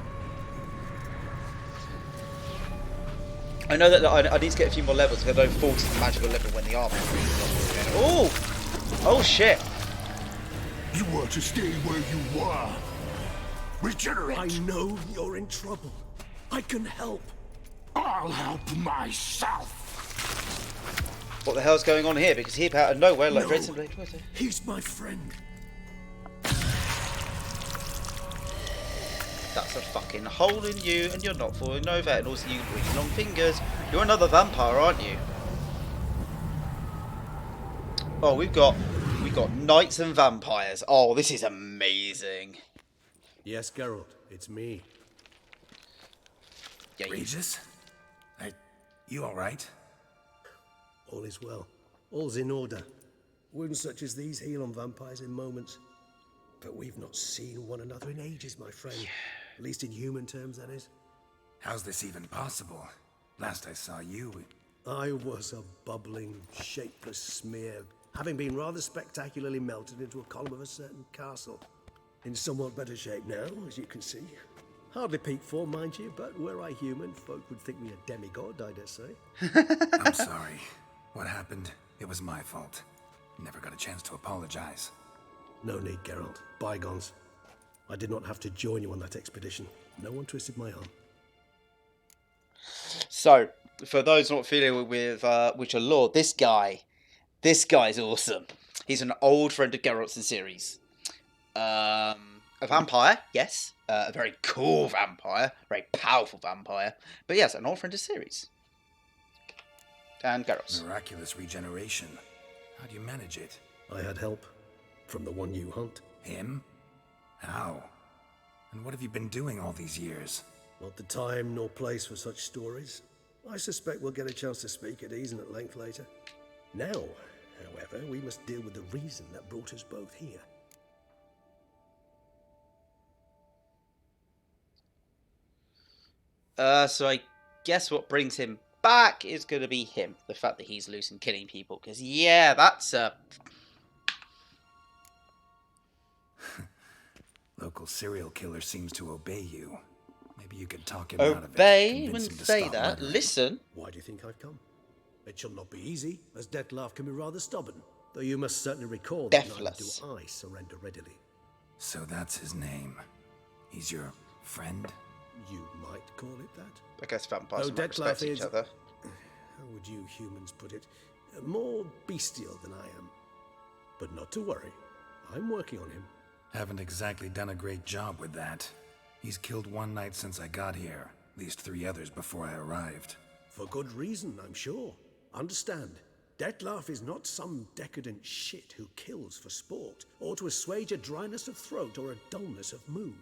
I know that I need to get a few more levels because I don't fall to the magical level when the armor. Oh! Oh shit! You want to stay where you were. Regenerate. I know you're in trouble. I can help. I'll help myself. What the hell's going on here? Because he out of nowhere like Dredson Blade. He's my friend. That's a fucking hole in you, and you're not falling over. And also, you with long fingers. You're another vampire, aren't you? Oh, we've got knights and vampires. Oh, this is amazing. Yes, Geralt, it's me. Yeah, Regis? You alright? All is well. All's in order. Wounds such as these heal on vampires in moments. But we've not seen one another in ages, my friend. At least in human terms, that is. How's this even possible? Last I saw you... I was a bubbling, shapeless smear, having been rather spectacularly melted into a column of a certain castle. In somewhat better shape now, as you can see. Hardly peak form, mind you, but were I human, folk would think me a demigod, I dare say. I'm sorry. What happened? It was my fault. Never got a chance to apologize. No need, Geralt. Bygones. I did not have to join you on that expedition. No one twisted my arm. So, for those not familiar with Witcher lore, this guy's awesome. He's an old friend of Geralt's in series. A vampire, yes. A very cool vampire. Very powerful vampire. But yes, an old friend of series. And Geralt's. Miraculous regeneration. How do you manage it? I had help. From the one you hunt. Him? How? And what have you been doing all these years? Not the time nor place for such stories. I suspect we'll get a chance to speak at ease and at length later. Now, however, we must deal with the reason that brought us both here. So I guess what brings him back is going to be him. The fact that he's loose and killing people. Because, yeah, that's... Local serial killer seems to obey you. Maybe you could talk him out of it. Obey? Wouldn't say that. Murdering. Listen. Why do you think I've come? It shall not be easy, as Dettlaff can be rather stubborn. Though you must certainly recall that neither Deathless. do I surrender readily. So that's his name. He's your friend? You might call it that. I guess vampires Though might respect Dettlaff each is, other. how would you humans put it, more bestial than I am. But not to worry, I'm working on him. Haven't exactly done a great job with that. He's killed one knight since I got here. At least 3 others before I arrived. For good reason, I'm sure. Understand, Dettlaff is not some decadent shit who kills for sport, or to assuage a dryness of throat or a dullness of mood.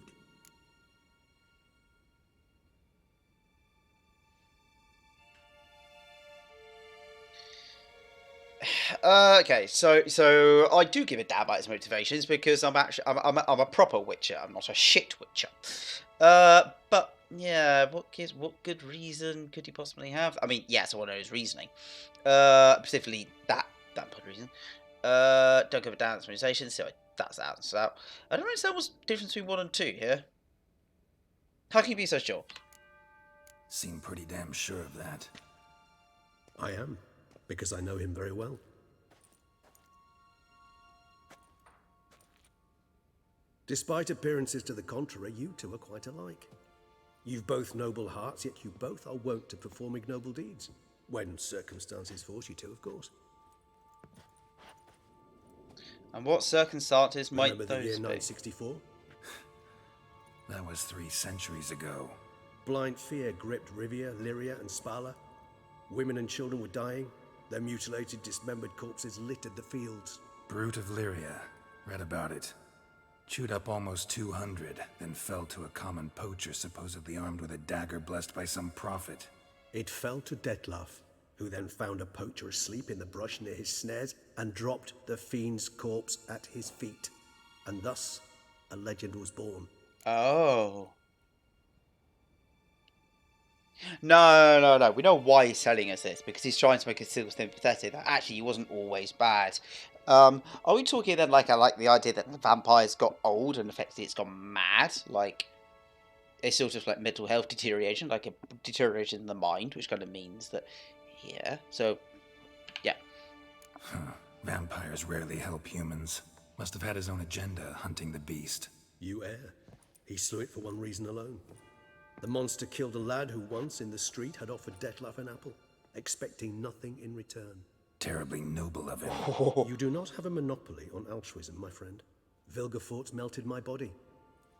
Okay, so I do give a damn about his motivations because I'm a proper Witcher. I'm not a shit Witcher. But yeah, what good reason could he possibly have? I mean, yes, I want to know his reasoning. Specifically that part of reason. Don't give a damn about his motivations. So that's out. So I don't understand what's the difference between 1 and 2 here. How can you be so sure? Seem pretty damn sure of that. I am, because I know him very well. Despite appearances to the contrary, you two are quite alike. You've both noble hearts, yet you both are wont to perform ignoble deeds. When circumstances force you to, of course. And what circumstances might Remember the those year be? 964? That was 3 centuries ago. Blind fear gripped Rivia, Lyria, and Spala. Women and children were dying. Their mutilated, dismembered corpses littered the fields. Brute of Lyria. Read about it. Chewed up almost 200, then fell to a common poacher supposedly armed with a dagger blessed by some prophet. It fell to Detlaf, who then found a poacher asleep in the brush near his snares and dropped the fiend's corpse at his feet. And thus, a legend was born. Oh. No. We know why he's telling us this, because he's trying to make us feel sympathetic that actually he wasn't always bad. Are we talking then like the idea that the vampires got old and effectively it's gone mad? Like, it's sort of like mental health deterioration, like a deterioration in the mind, which kind of means that, yeah. So, yeah. Vampires rarely help humans. Must have had his own agenda, hunting the beast. You err. He slew it for one reason alone. The monster killed a lad who once, in the street, had offered Detlaf an apple, expecting nothing in return. Terribly noble of him. You do not have a monopoly on altruism, my friend. Vilgefortz melted my body.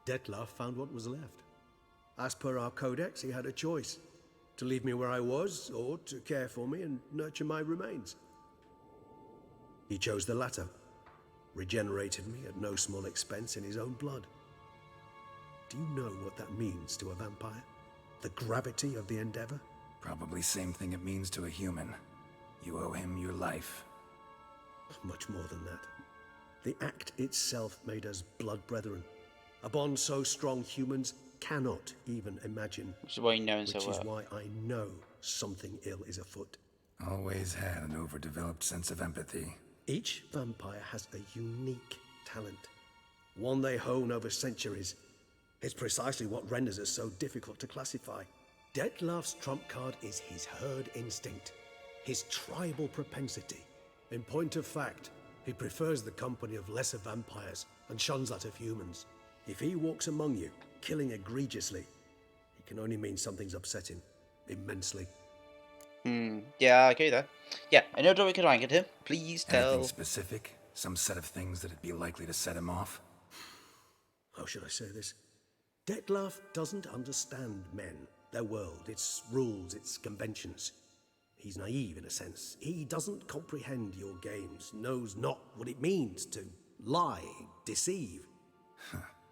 Detlaf found what was left. As per our codex, he had a choice. To leave me where I was, or to care for me and nurture my remains. He chose the latter. Regenerated me at no small expense in his own blood. Do you know what that means to a vampire? The gravity of the endeavor? Probably same thing it means to a human. You owe him your life. Much more than that. The act itself made us blood brethren. A bond so strong humans cannot even imagine. Which is why you know him so well. Which is why I know something ill is afoot. Always had an overdeveloped sense of empathy. Each vampire has a unique talent. One they hone over centuries. It's precisely what renders us so difficult to classify. Detlaf's trump card is his herd instinct. His tribal propensity. In point of fact, he prefers the company of lesser vampires and shuns that of humans. If he walks among you, killing egregiously, it can only mean something's upset him. Immensely. Yeah, I agree there. Yeah, I know what we can rank at him. Please tell. Anything specific? Some set of things that'd be likely to set him off? How should I say this? Detlaf doesn't understand men, their world, its rules, its conventions. He's naive in a sense. He doesn't comprehend your games, knows not what it means to lie, deceive.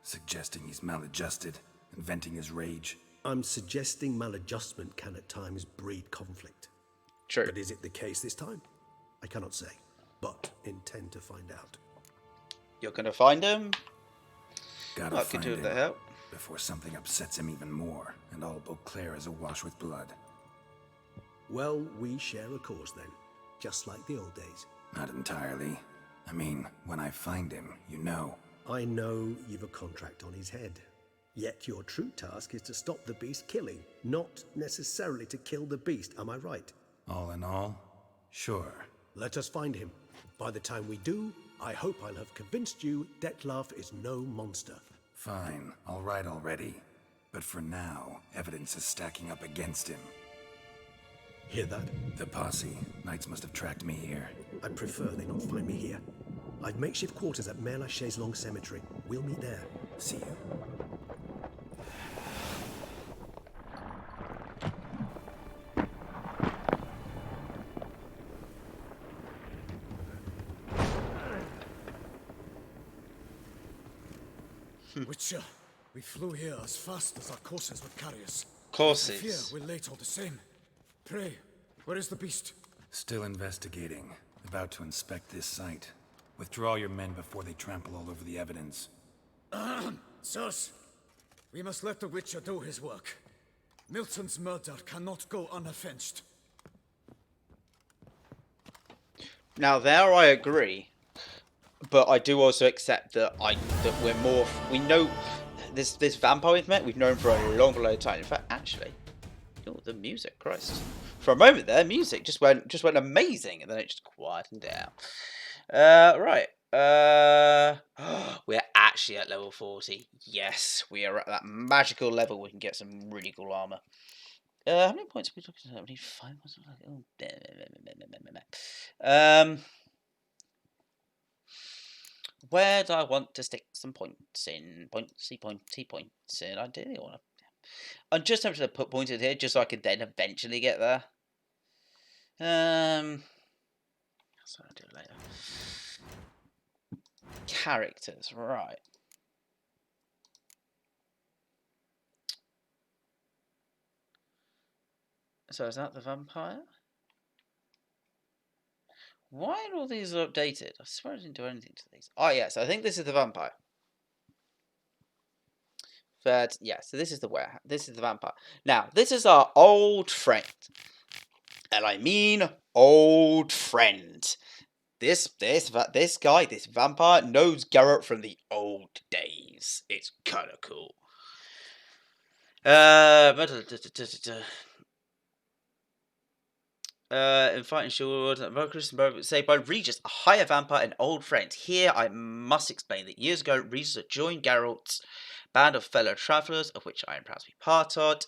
Suggesting he's maladjusted, and venting his rage. I'm suggesting maladjustment can at times breed conflict. True. But is it the case this time? I cannot say, but intend to find out. You're gonna find him? Gotta I find could do him the help. before something upsets him even more, and all Beauclair is awash with blood. Well, we share a cause then, just like the old days. Not entirely. I mean, when I find him, you know. I know you've a contract on his head. Yet your true task is to stop the beast killing, not necessarily to kill the beast, am I right? All in all, sure. Let us find him. By the time we do, I hope I'll have convinced you Detlaf is no monster. Fine, all right already. But for now, evidence is stacking up against him. Hear that? The posse. Knights must have tracked me here. I'd prefer they not find me here. I've makeshift quarters at Mère Lachaise Long Cemetery. We'll meet there. See you. Witcher, we flew here as fast as our courses would carry us. Courses. I fear we're late all the same. Pray, where is the beast? Still investigating. The about to inspect this site. Withdraw your men before they trample all over the evidence. Sirs, we must let the Witcher do his work. Milton's murder cannot go unavenged. Now there I agree, but I do also accept that we're more, we know this vampire we've met, we've known for a long time. In fact, actually, oh, the music, Christ! For a moment there, music just went amazing, and then it just quietened down. Right. We're actually at level 40. Yes, we are at that magical level. We can get some really cool armor. How many points are we looking at? We need 5 points. Where do I want to stick some points in? Pointy points in. Ideally, I want to. I'm just tempted to put points in here just so I can then eventually get there. So I'll do it later. Characters, right. So is that the vampire? Why are all these updated? I swear I didn't do anything to these. Oh yes, I think this is the vampire. But yeah, so this is the warehouse. This is the vampire. Now, this is our old friend. And I mean old friend. This guy, this vampire, knows Geralt from the old days. It's kind of cool. In fighting short, say by Regis, a higher vampire and old friend. Here I must explain that years ago, Regis joined Geralt's band of fellow travellers, of which I am proud to be part of,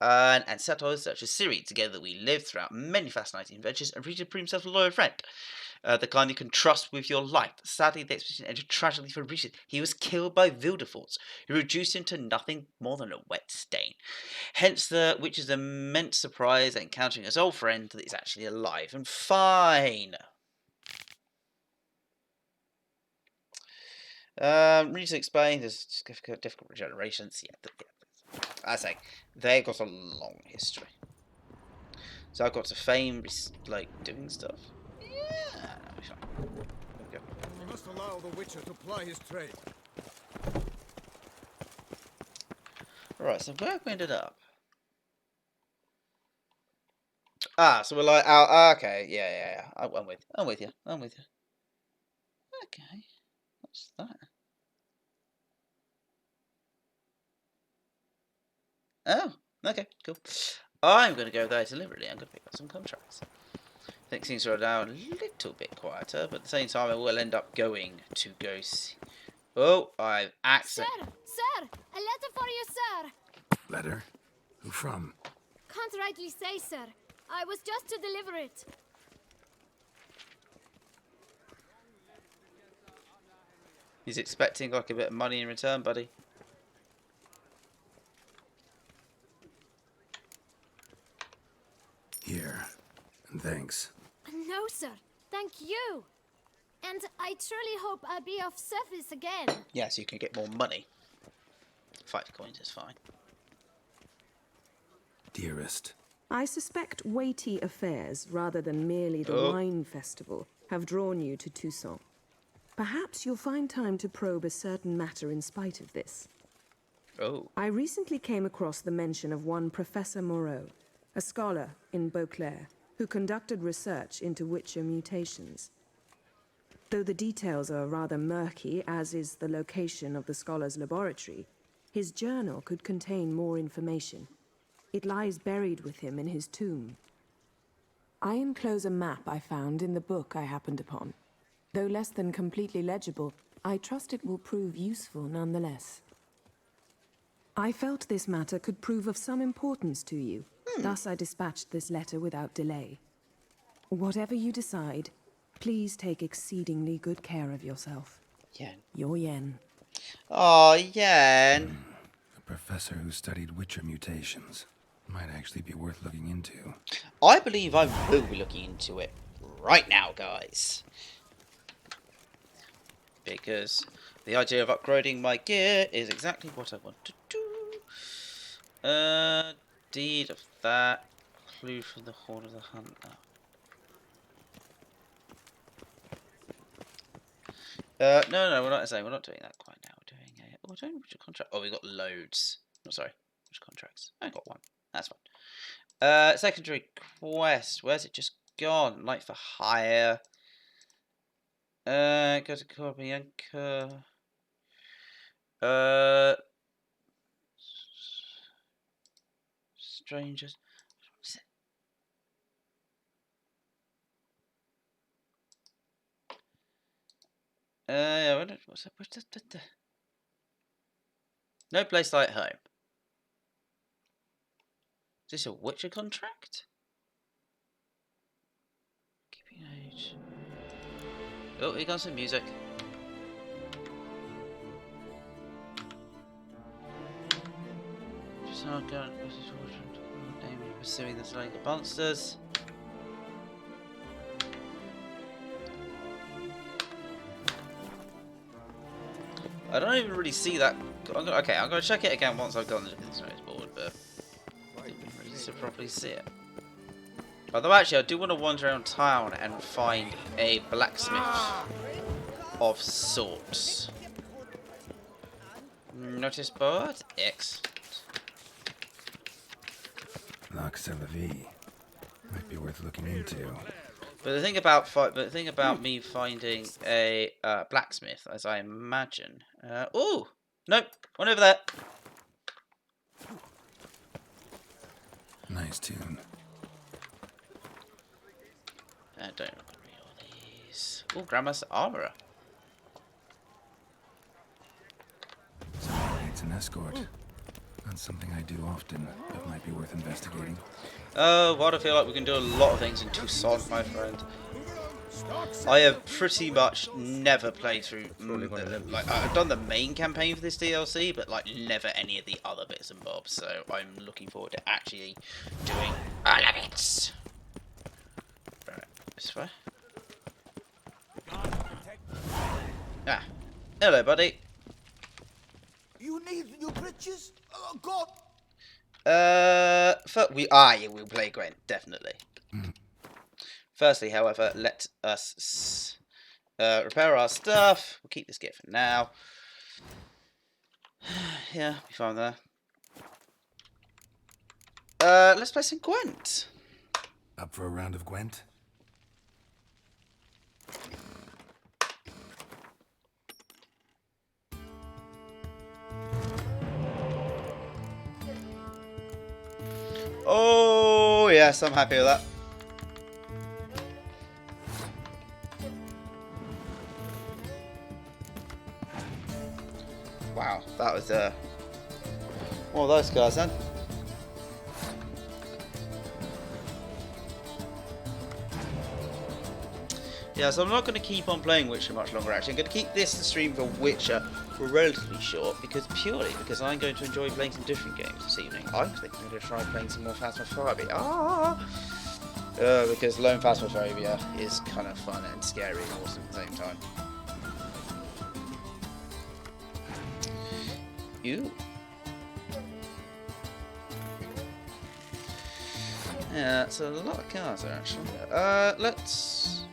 and set out such a series. Together we lived throughout many fascinating adventures, and Regis proved himself a loyal friend. The kind you can trust with your life. Sadly, the expedition ended tragically for Regis. He was killed by Wilderforce, who reduced him to nothing more than a wet stain. Hence the witch's immense surprise at encountering his old friend that is actually alive and fine. Regis explained there's difficult regenerations. Yeah, I say they've got a long history. So I've got to fame like doing stuff. Yeah, that'll be fine. Okay. We must allow the Witcher to ply his trade. Right, so where have we ended up? Ah, so we're like out. Okay, yeah. I'm with you. Okay, what's that? Oh, okay, cool. I'm going to go there deliberately. I'm going to pick up some contracts. I think things are now a little bit quieter, but at the same time, I will end up going to go see. Oh, I've accidentally. Sir, a letter for you, sir. Letter? Who from? Can't rightly say, sir. I was just to deliver it. He's expecting like a bit of money in return, buddy. Here. And thanks. No, sir. Thank you. And I truly hope I'll be of service again. Yeah, so you can get more money. 5 coins is fine. Dearest, I suspect weighty affairs, rather than merely the wine festival, have drawn you to Toussaint. Perhaps you'll find time to probe a certain matter in spite of this. Oh. I recently came across the mention of one Professor Moreau, a scholar in Beauclair, who conducted research into Witcher mutations. Though the details are rather murky, as is the location of the scholar's laboratory, his journal could contain more information. It lies buried with him in his tomb. I enclose a map I found in the book I happened upon. Though less than completely legible, I trust it will prove useful nonetheless. I felt this matter could prove of some importance to you. Thus I dispatched this letter without delay. Whatever you decide, please take exceedingly good care of yourself. Yen. Your Yen. Oh, Yen. A professor who studied Witcher mutations. Might actually be worth looking into. I believe I will be looking into it right now, guys. Because the idea of upgrading my gear is exactly what I want to do. Deed of that. Clue from the Horn of the Hunter. No, we're not saying we're not doing that quite now. We're doing a. Oh, we're doing which contract? Oh, we got loads. No, sorry, which contracts? I got one. That's fine. Secondary quest. Where's it just gone? Light for hire. Go to Korbianka. Strangers. What is it? Yeah, what's that? What's that? No place like home. Is this a Witcher contract? Keeping age. Oh, here comes some music. Just not going. Pursuing the Slayer monsters. I don't even really see that. Okay, I'm going to check it again once I've gone to this board, but I didn't really properly see it. Although actually, I do want to wander around town and find a blacksmith of sorts. Notice board? Excellent. Nox Vie. Might be worth looking into. But the thing about me finding a blacksmith, as I imagine. Oh, nope, one over there. Nice tune. Don't look at me all these. Oh, Grandma's armorer. Someone needs an escort. Not something I do often, but might be worth investigating. Oh, what I feel like we can do a lot of things in Toussaint, my friend. I have pretty much never played through. Like I've done the main campaign for this DLC, but like never any of the other bits and bobs. So I'm looking forward to actually doing all of it. Right, this way. Ah, hello, buddy. You need new bridges? Oh, God! Yeah, we'll play Gwent, definitely. Firstly, however, let us repair our stuff. We'll keep this gear for now. Yeah, be fine there. Let's play some Gwent. Up for a round of Gwent? Oh, yes, I'm happy with that. Wow, that was one of those guys then. Yeah, so I'm not going to keep on playing Witcher much longer actually. I'm going to keep this stream for Witcher relatively short purely because I'm going to enjoy playing some different games this evening. I think I'm going to try playing some more Phasmophobia. Because Lone Phasmophobia is kind of fun and scary and awesome at the same time. Ew. Yeah, it's a lot of cards there actually. Let's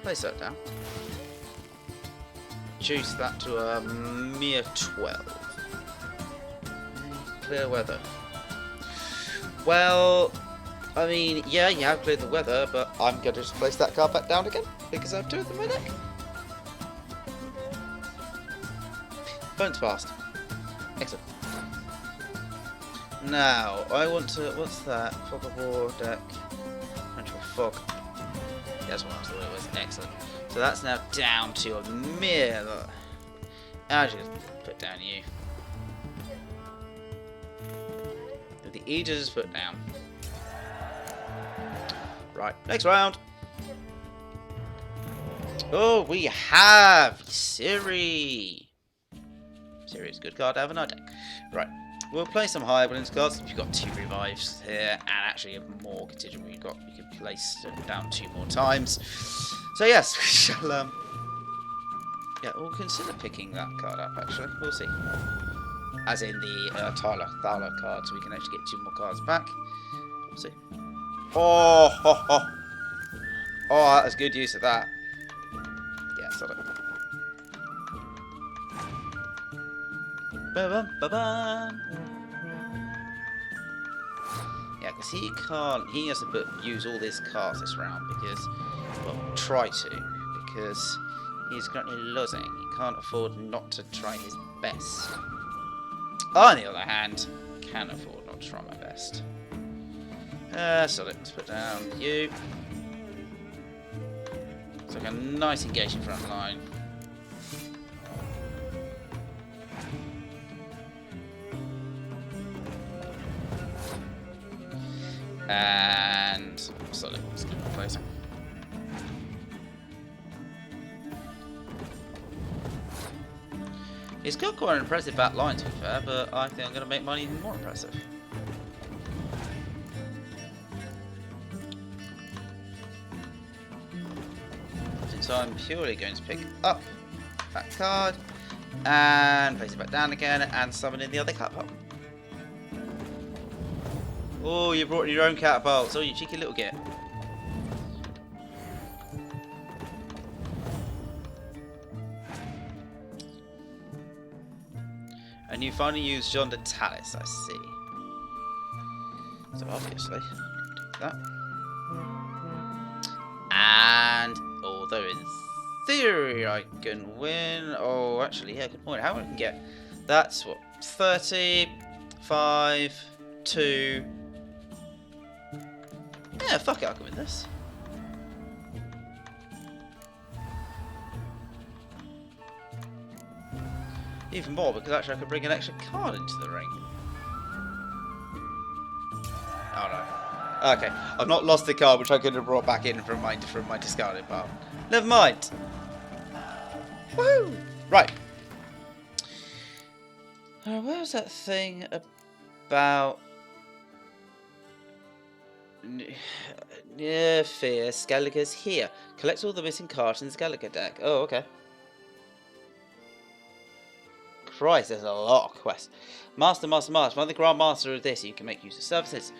place that down. Reduce that to a mere 12. Clear weather. Well, I mean, yeah, you have cleared the weather, but I'm going to just place that card back down again because I have two of them in my deck. Bones fast. Excellent. Now, I want to. What's that? Fog of War deck. Control Fog. Yeah, that's what I thought it was. Excellent. So that's now down to a mere. I'll just put down you. The Aegis is put down. Right, next round. Oh, we have Siri. Siri is a good card to have in our deck. Right, we'll play some higher balance cards. We've got 2 revives here, and actually a more contingent we can place down 2 more times. So yes, we shall. Yeah, we'll consider picking that card up. Actually, we'll see. As in the Thala card, so we can actually get 2 more cards back. We'll see. Oh, that was good use of that. Yeah, sort of. Ba-bum-ba-bum. Yeah, because he has to use all his cards this round because, well, try to, because he's currently losing. He can't afford not to try his best. I, on the other hand, can afford not to try my best. So let's put down you. It's like a nice engaging front line. And solid was going to replace him. He's got quite an impressive back line to be fair, but I think I'm going to make mine even more impressive. So I'm purely going to pick up that card and place it back down again and summon in the other catapult. Oh, you brought in your own catapults. Oh, you cheeky little git. And you finally used Jean de Talus, I see. So obviously, take that. And although in theory I can win. Oh, actually, yeah, good point. How many can get? That's what? 30, 5, 2. Yeah, fuck it, I can win this. Even more, because actually I could bring an extra card into the ring. Oh no. Okay, I've not lost the card which I could have brought back in from my discarded pile. Never mind. Woo! Right. Where was that thing about? Near Fear, Skellige's here. Collect all the missing cards in the Skellige deck. Oh, okay. Christ, there's a lot of quests. Master. One of the Grand Master of this, you can make use of services.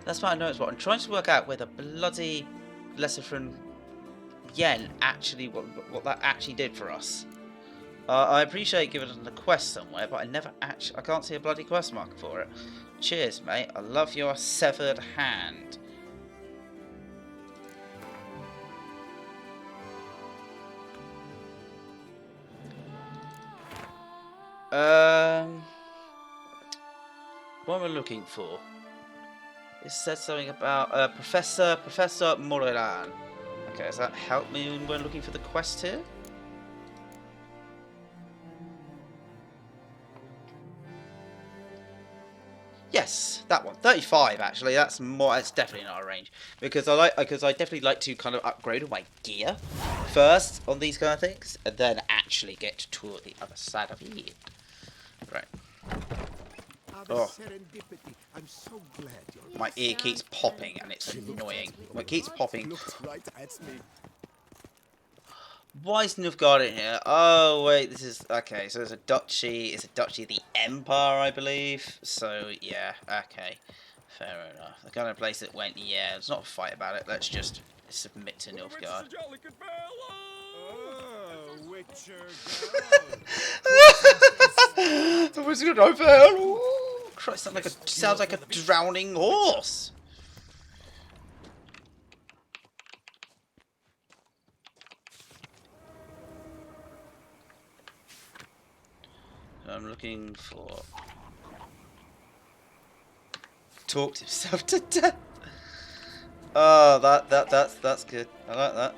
That's what I know. What I'm trying to work out where the bloody Lesser from Yen actually, what that actually did for us. I appreciate giving us a quest somewhere, but I can't see a bloody quest marker for it. Cheers, mate. I love your severed hand. What am I looking for? It said something about Professor Morelan. Okay, does that help me when looking for the quest here? Yes, that one. 35 actually. That's more. It's definitely not a range because I definitely like to kind of upgrade my gear first on these kind of things, and then actually get to the other side of it. Right. Oh. I'm so glad you're My ear keeps popping and it's annoying. It keeps popping. right at me. Why is Nilfgaard in here? Oh wait, this is okay. So there's a duchy. It's a duchy of the Empire, I believe. So yeah, okay, fair enough. The kind of place that went. Yeah, there's not a fight about it. Let's just submit to Nilfgaard. The Wizard of Hell. Christ, sounds like a drowning horse. I'm looking for. Talked himself to death. Oh, that's good. I like that.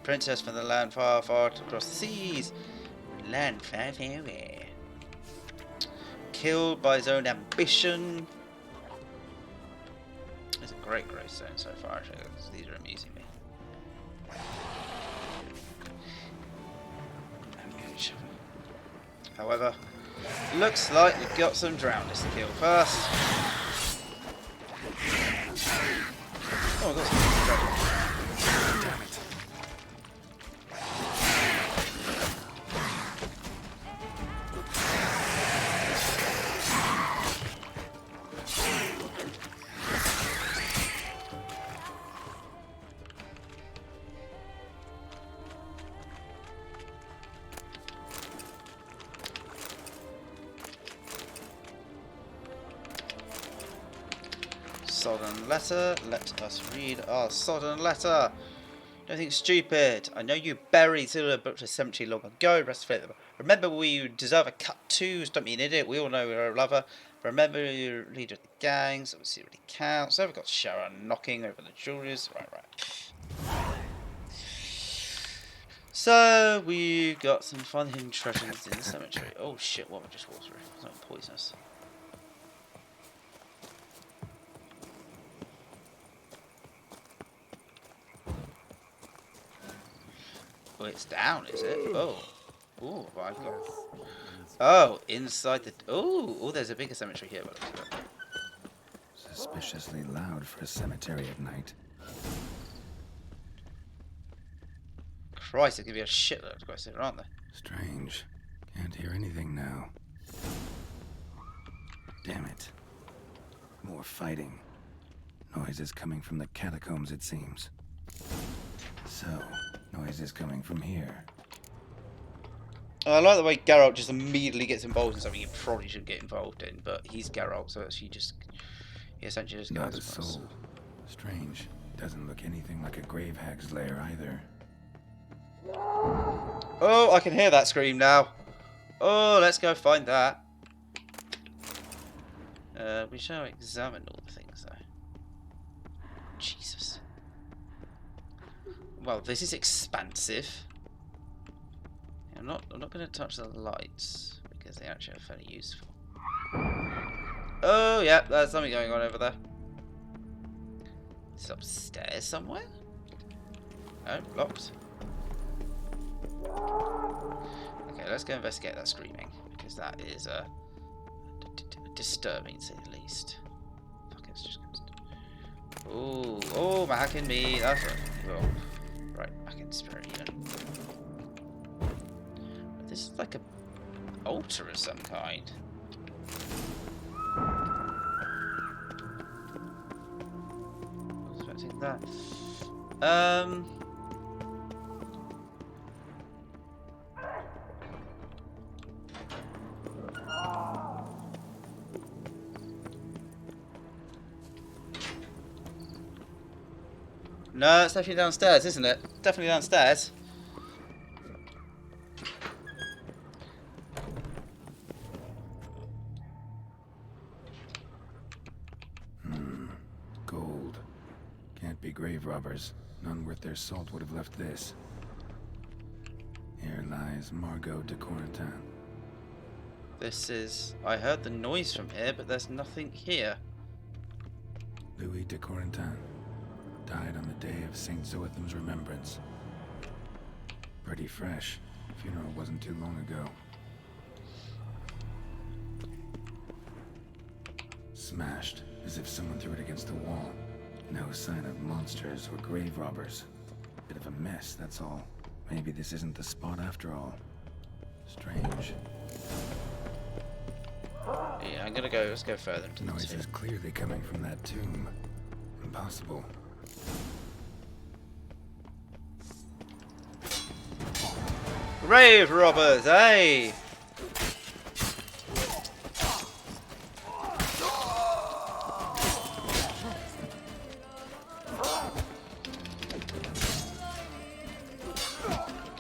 Princess from the land far across the seas. Land far away. Killed by his own ambition. It's a great zone so far, actually. These are amusing me. However, looks like we've got some drowners to kill first. Oh, I've got some drowners. Damn it. sodden letter. Let us read our sodden letter. Don't think stupid. I know you buried Silver booked a cemetery long ago. Rest of it. Remember, we deserve a cut too. Don't be an idiot. We all know we're a lover. Remember, you're leader of the gangs. Obviously, it really counts. So we've got Sharon knocking over the jewelers. Right. So we got some fun hidden treasures in the cemetery. Oh shit! What? Just water. It's not poisonous. Oh, it's down, is it? Oh. Ooh, what I've got. Oh, inside the... Oh, there's a bigger cemetery here. Suspiciously loud for a cemetery at night. Christ, there could be a shitload of questions, aren't there? Strange. Can't hear anything now. Damn it. More fighting. Noises coming from the catacombs, it seems. So, noises coming from here. I like the way Geralt just immediately gets involved in something he probably shouldn't get involved in, but he's Geralt, so he essentially just Not goes. a soul. Strange. Doesn't look anything like a grave hag's lair either. Oh, I can hear that scream now. Oh, let's go find that. We shall examine all the things though. Jesus. Well, this is expansive. I'm not going to touch the lights because they actually are fairly useful. Oh yeah, there's something going on over there. It's upstairs somewhere. Oh, locked. Okay, let's go investigate that screaming because that is disturbing to say the least. Fuck, it's just gonna... Oh, back in me. That's right. Oh, right, back in spirit even. This is like a altar of some kind. I was expecting that. No, it's definitely downstairs, isn't it? Definitely downstairs. Gold. Can't be grave robbers. None worth their salt would have left this. Here lies Margot de Corentin. This is... I heard the noise from here, but there's nothing here. Louis de Corentin. Died on the day of St. Zoetham's remembrance. Pretty fresh. Funeral wasn't too long ago. Smashed, as if someone threw it against the wall. No sign of monsters or grave robbers. Bit of a mess, that's all. Maybe this isn't the spot after all. Strange. Yeah, I'm gonna go. Let's go further into the Noise is clearly coming from that tomb. Impossible. Grave robbers, eh?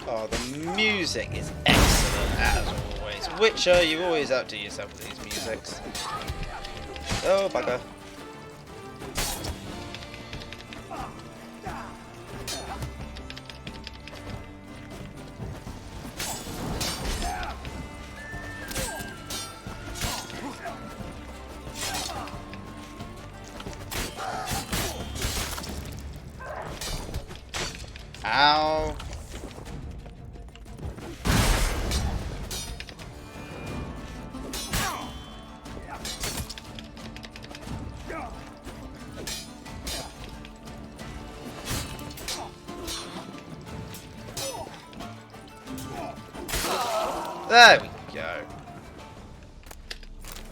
Oh, the music is excellent as always. Witcher, you always outdo yourself with these musics. Oh, bugger. Ow. There we go.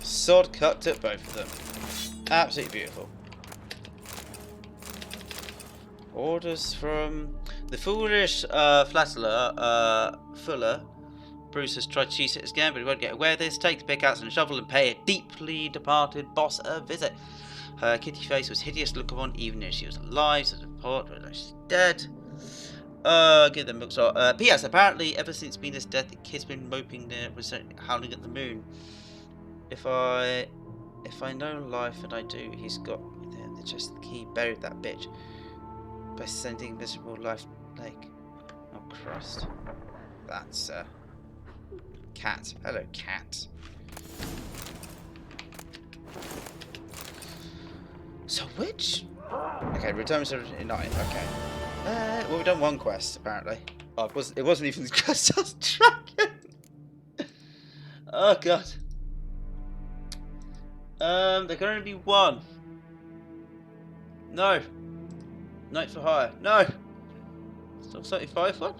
Sword cut at both of them. Absolutely beautiful. Orders from the foolish flatterer, Fuller. Bruce has tried to cheat it again, but he won't get away with this. Take the pickaxe and shovel and pay a deeply departed boss a visit. Her kitty face was hideous to look upon, even if she was alive, so the report, but she's dead. Give them books. P.S. Apparently, ever since Venus' death, the kid's been moping there, howling at the moon. If I know life, and I do, he's got me there. They're just the key buried that bitch by sending miserable life lake. Oh Christ, that's cat. Hello, cat. So which? Okay, return to 9. Okay. Well, we've done one quest apparently. Oh, it wasn't even the quest I was tracking. Oh god. There can only be one. No. Night for hire. No. Still 35 one.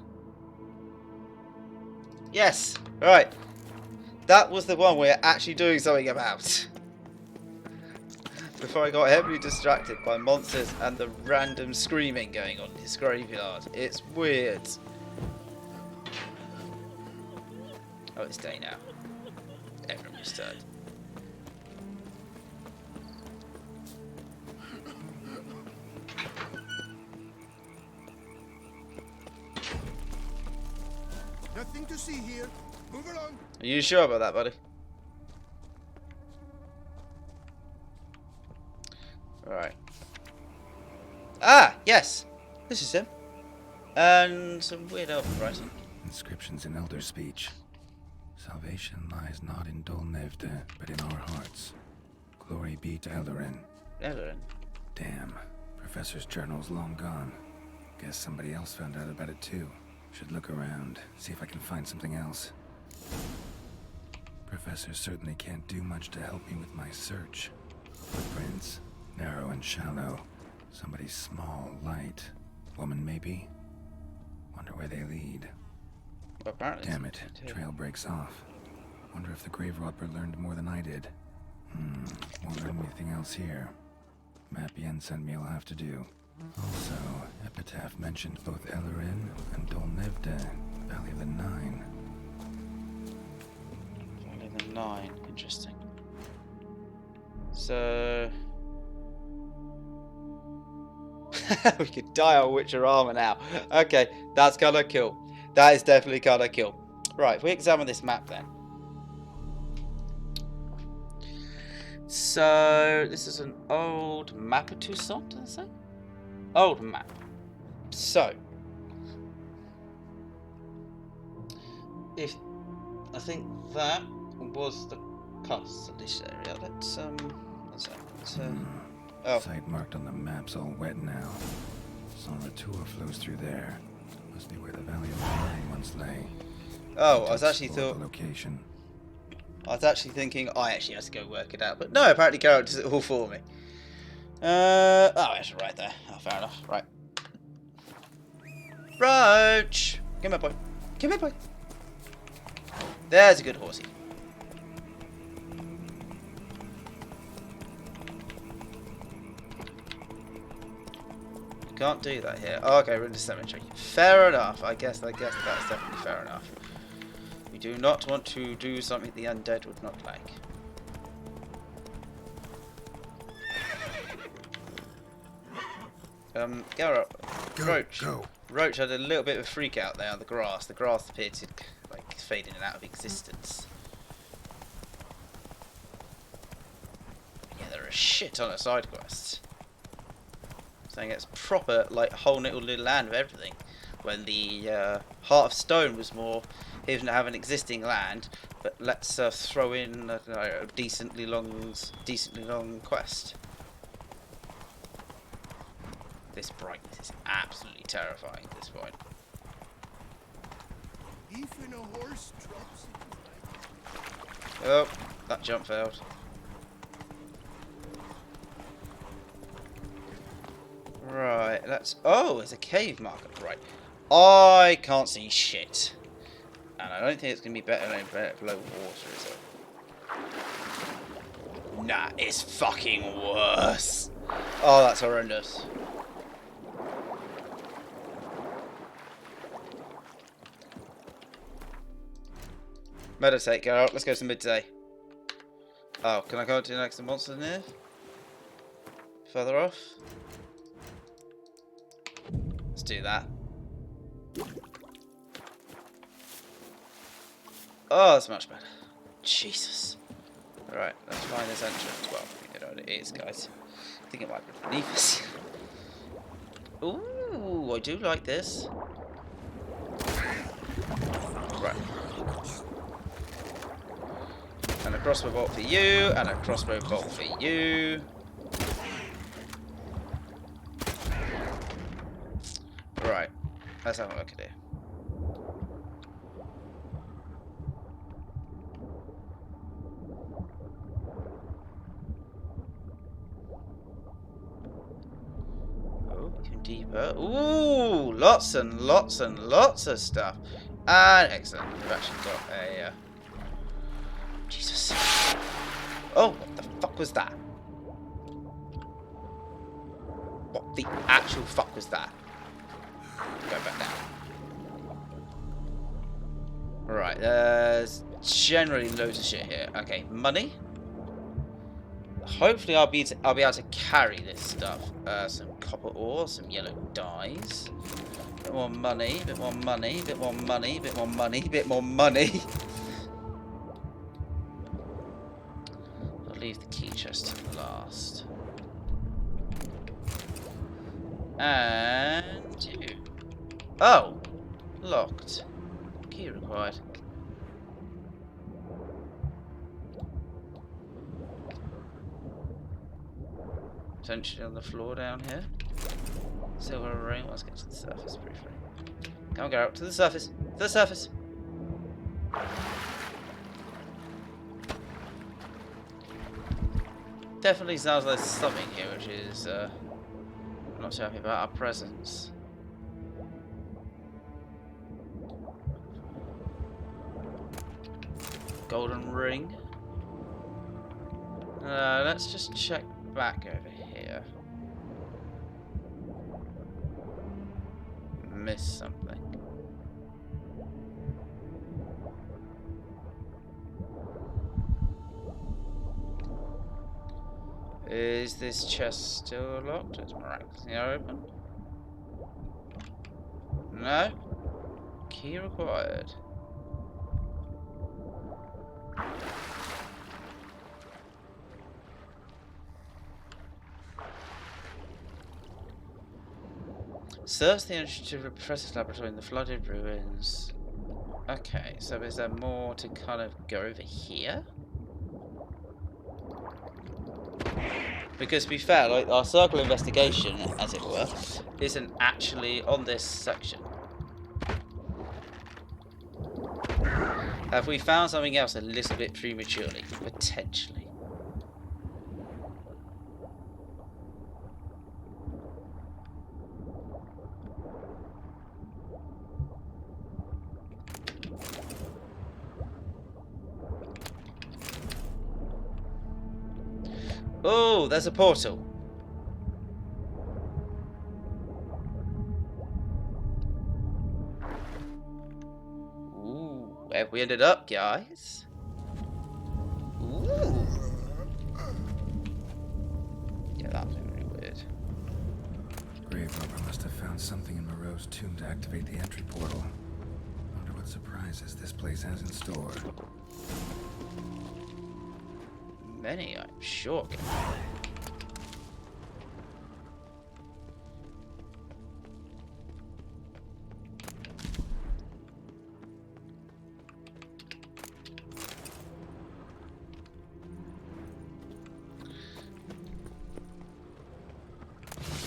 Yes. Right. That was the one we're actually doing something about. Before I got heavily distracted by monsters and the random screaming going on in his graveyard. It's weird. Oh, it's day now. Everyone was dead. Nothing to see here. Move along. Are you sure about that, buddy? Right. Ah, yes. This is him. And some weird elf writing. Inscriptions in Elder speech. Salvation lies not in Dol Nevde, but in our hearts. Glory be to Eldarin. Eldarin? Damn. Professor's journal's long gone. Guess somebody else found out about it too. Should look around, see if I can find something else. Professor certainly can't do much to help me with my search. Footprints. Narrow and shallow. Somebody small, light. Woman, maybe? Wonder where they lead. Well, apparently. Damn it. Trail breaks off. Wonder if the grave robber learned more than I did. Won't learn anything else here. Map Yen sent me will have to do. Also, Epitaph mentioned both Eldarin and Dol Nevde, Valley of the Nine. Valley of the Nine. Interesting. So... we could dye our Witcher armor now. Okay, that's kinda cool. That is definitely kinda cool. Right, if we examine this map then. So, this is an old map of Toussaint, does it say? Old map. So, if I think that was the castle this area. Let's oh. Site marked on the map's all wet now. Sonratua flows through there. Must be where the Valley of the Nine once lay. Oh, I was actually location. I was actually thinking I actually had to go work it out, but no, apparently Geralt does it all for me. Oh, it's right there. Oh, fair enough. Right. Roach! Come here, boy. Come here, boy. There's a good horsey. Can't do that here. Oh, okay, we're in the cemetery. Fair enough. I guess that's definitely fair enough. We do not want to do something the undead would not like. Geralt. Roach had a little bit of a freak out there on the grass. The grass appeared to like fade in and out of existence. Yeah, there are a shit ton of side quests. Saying it's proper, like, whole little land of everything. When the Heart of Stone was more, he doesn't have an existing land, but let's throw in a decently long quest. This brightness is absolutely terrifying at this point. Even a horse drops it. Oh, that jump failed. Right, let's... Oh, it's a cave marker. Right. I can't see shit. And I don't think it's going to be better below water, is it? Nah, it's fucking worse. Oh, that's horrendous. Meditate, Geralt. Let's go to midday. Oh, can I go to the next monster in here? further off. Let's do that. Oh, that's much better. Jesus. Alright, let's find this entrance. Well, you know what it is, guys. I think it might be beneath us. Ooh, I do like this. Right. And a crossbow bolt for you, and a crossbow bolt for you. Right. Let's have a look at it. Oh, even deeper. Ooh, lots and lots and lots of stuff. And excellent. We've actually got a... Jesus. Oh, what the fuck was that? What the actual fuck was that? Go back down. Right, there's generally loads of shit here. Okay, money. Hopefully I'll be able to carry this stuff. Some copper ore, some yellow dyes. Bit more money, bit more money, bit more money, bit more money, bit more money. I'll leave the key chest to last. And you. Oh! Locked. Key required. Potentially on the floor down here. Silver ring. Let's get to the surface briefly. Come on, go up to the surface. To the surface. Definitely sounds like something here, which is I'm not too happy about our presence. Golden ring. Let's just check back over here. Missed something. Is this chest still locked? It's miraculously open. No. Key required. Search the entrance to the Professor's laboratory in the flooded ruins. Okay, so is there more to kind of go over here? Because to be fair, like our circle investigation, as it were, isn't actually on this section. Have we found something else a little bit prematurely? Potentially. Oh, there's a portal. Ooh, where have we ended up, guys? Ooh. Yeah, that was really weird. Grave robber must have found something in Moreau's tomb to activate the entry portal. Wonder what surprises this place has in store. Many, I'm sure.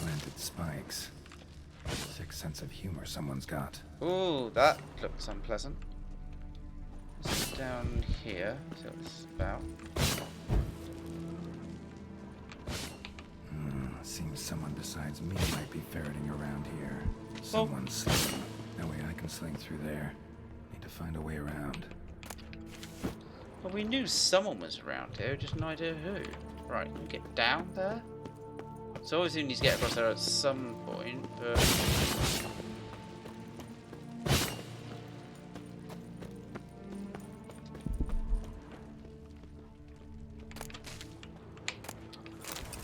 Planted spikes. Sick sense of humor someone's got. Ooh, that looks unpleasant. Let's go down here. See what this is about. Seems someone besides me might be ferreting around here. Someone's slipping. That way I can sling through there. Need to find a way around. Well, we knew someone was around here, just no idea who. Right, can we get down there? So obviously we need to get across there at some point, but...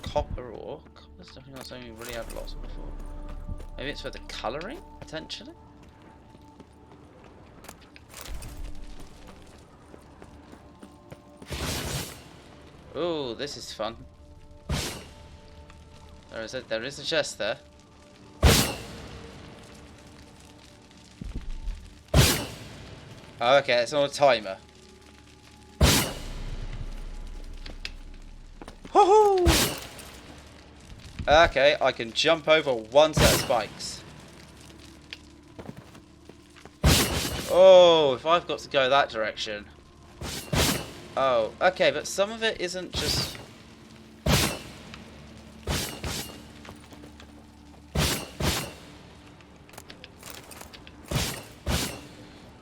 Copper ore. That's definitely not something we really had lots of before. Maybe it's for the colouring, potentially? Oh, this is fun. There is a chest there. Oh, okay, it's not a timer. Woohoo! Okay, I can jump over one set of spikes. Oh, if I've got to go that direction. Oh, okay, but some of it isn't just...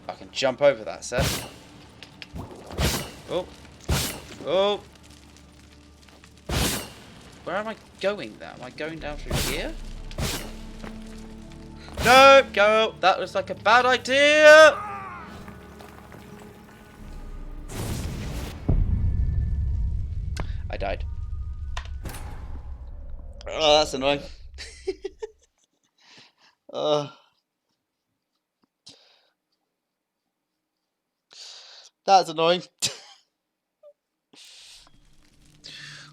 I can jump over that set. Oh. Oh. Where am I going now? Am I going down through here? No, go. That looks like a bad idea. I died. Oh, that's annoying. That's annoying.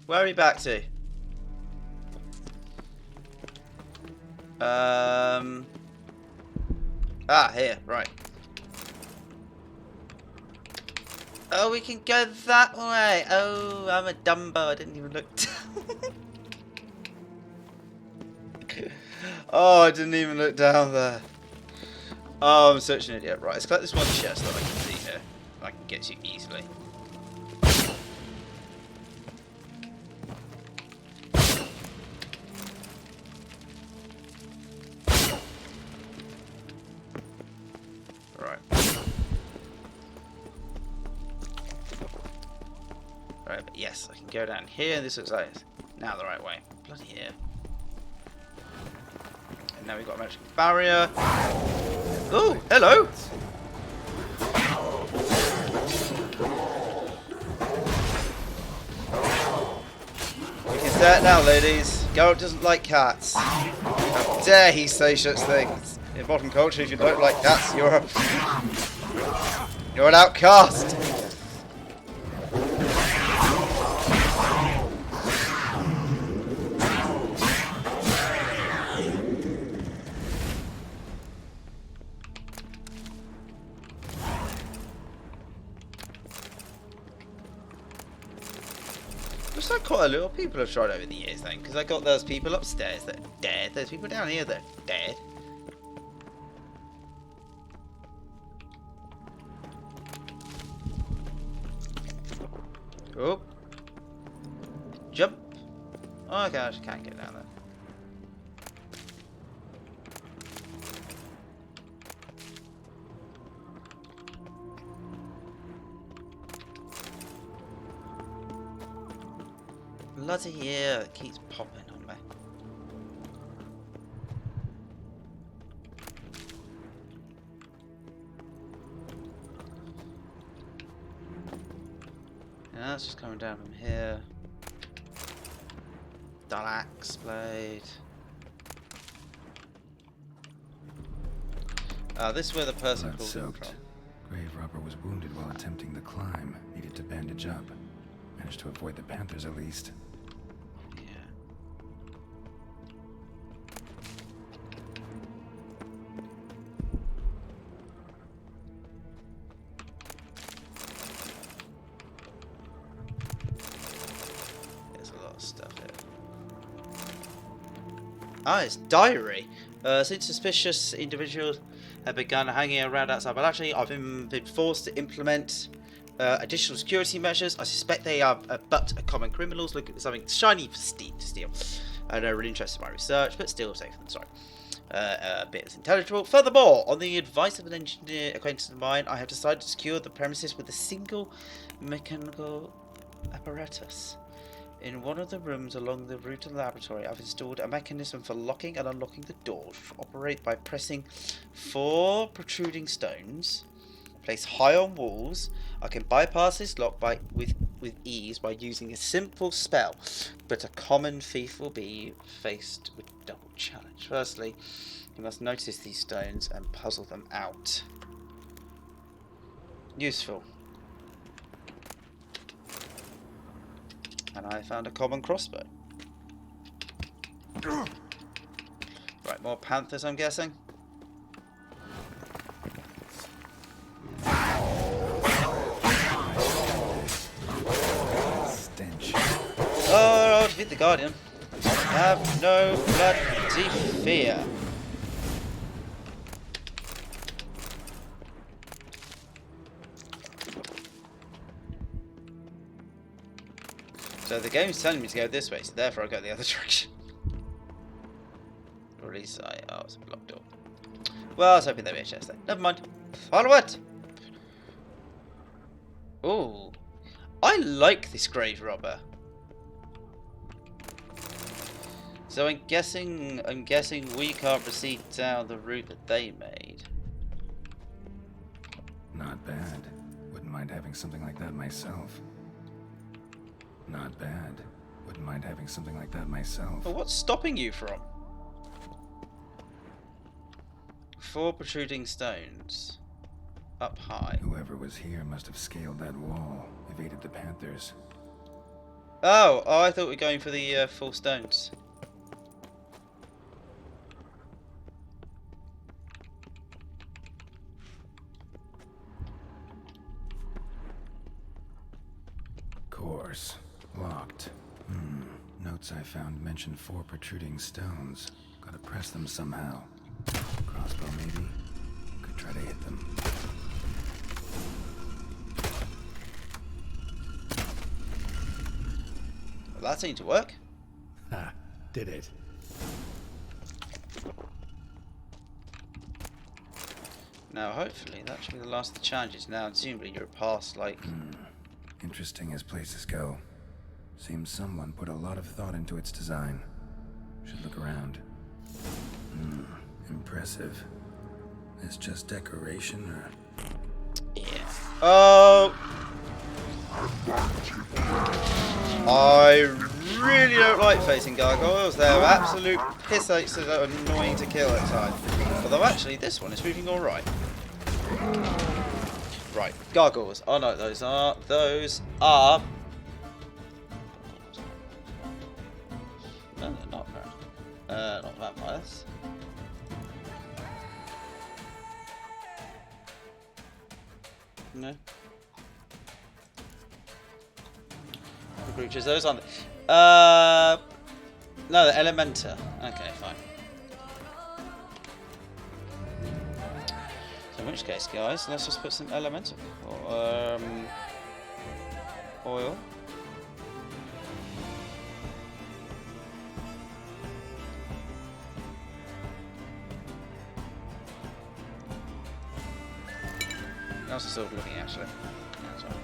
Where are we back to? Here, right. Oh, we can go that way. Oh, I'm a Dumbo. I didn't even look down. Oh, I didn't even look down there. Oh, I'm such an idiot. Right, let's collect this one chest that I can see here. I can get to easily. Right. Right, but yes, I can go down here. This looks like it's now the right way. Bloody here. And now we've got a magic barrier. Oh, hello! We can say it now, ladies. Geralt doesn't like cats. How dare he say such things? In modern culture, if you don't like cats, you're an outcast. Looks like quite a lot of people have tried over the years then, because I got those people upstairs that are dead, there's people down here that are dead. Oh. Jump. Oh, okay, I just can't get down there. Bloody ear, it keeps popping on me. Yeah, that's just coming down from here. Dull axe blade. This is where the person Blood called in soaked. from. Grave robber was wounded while attempting the climb. Needed to bandage up. Managed to avoid the panthers at least. Ah, it's diary. Since suspicious individuals have begun hanging around outside, but actually I've been forced to implement additional security measures. I suspect they are but common criminals looking for something shiny to steal. I know, really interested in my research, but still safer than sorry. A bit is intelligible. Furthermore, on the advice of an engineer acquaintance of mine, I have decided to secure the premises with a single mechanical apparatus. In one of the rooms along the route to the laboratory, I've installed a mechanism for locking and unlocking the doors, which operate by pressing 4 protruding stones placed high on walls. I can bypass this lock with with ease by using a simple spell, but a common thief will be faced with double challenge. Firstly, you must notice these stones and puzzle them out. Useful. And I found a common crossbow. Right, more panthers, I'm guessing. Stench. Oh, I'll defeat the Guardian. Have no bloody fear. So the game's telling me to go this way, so therefore I go the other direction. Or at least oh, it's a blocked door. Well, I was hoping there'd be a chest there. Never mind. Follow it! Ooh. I like this grave robber. So I'm guessing we can't proceed down the route that they made. Not bad. Wouldn't mind having something like that myself. Not bad. Wouldn't mind having something like that myself. But what's stopping you from? 4 protruding stones. Up high. Whoever was here must have scaled that wall, evaded the panthers. Oh, I thought we were going for the 4 stones. Course. Locked. Notes I found mention 4 protruding stones. Gotta press them somehow. Crossbow maybe? Could try to hit them. Well, that seemed to work. Ha! Did it? Now, hopefully, that should be the last of the challenges. Now, presumably, you're past, like... Interesting as places go. Seems someone put a lot of thought into its design. Should look around. Impressive. Is just decoration or... Yeah. Oh! I really don't like facing gargoyles. They're absolute piss aches that are annoying to kill at times. Although actually this one is moving alright. Right, gargoyles. Oh no, those are no, they're not not vampires. No. The creatures, those aren't. No, they're Elementa. Okay, fine. So in which case, guys, let's just put some Elemental oil. How's the sword looking, actually? That's right.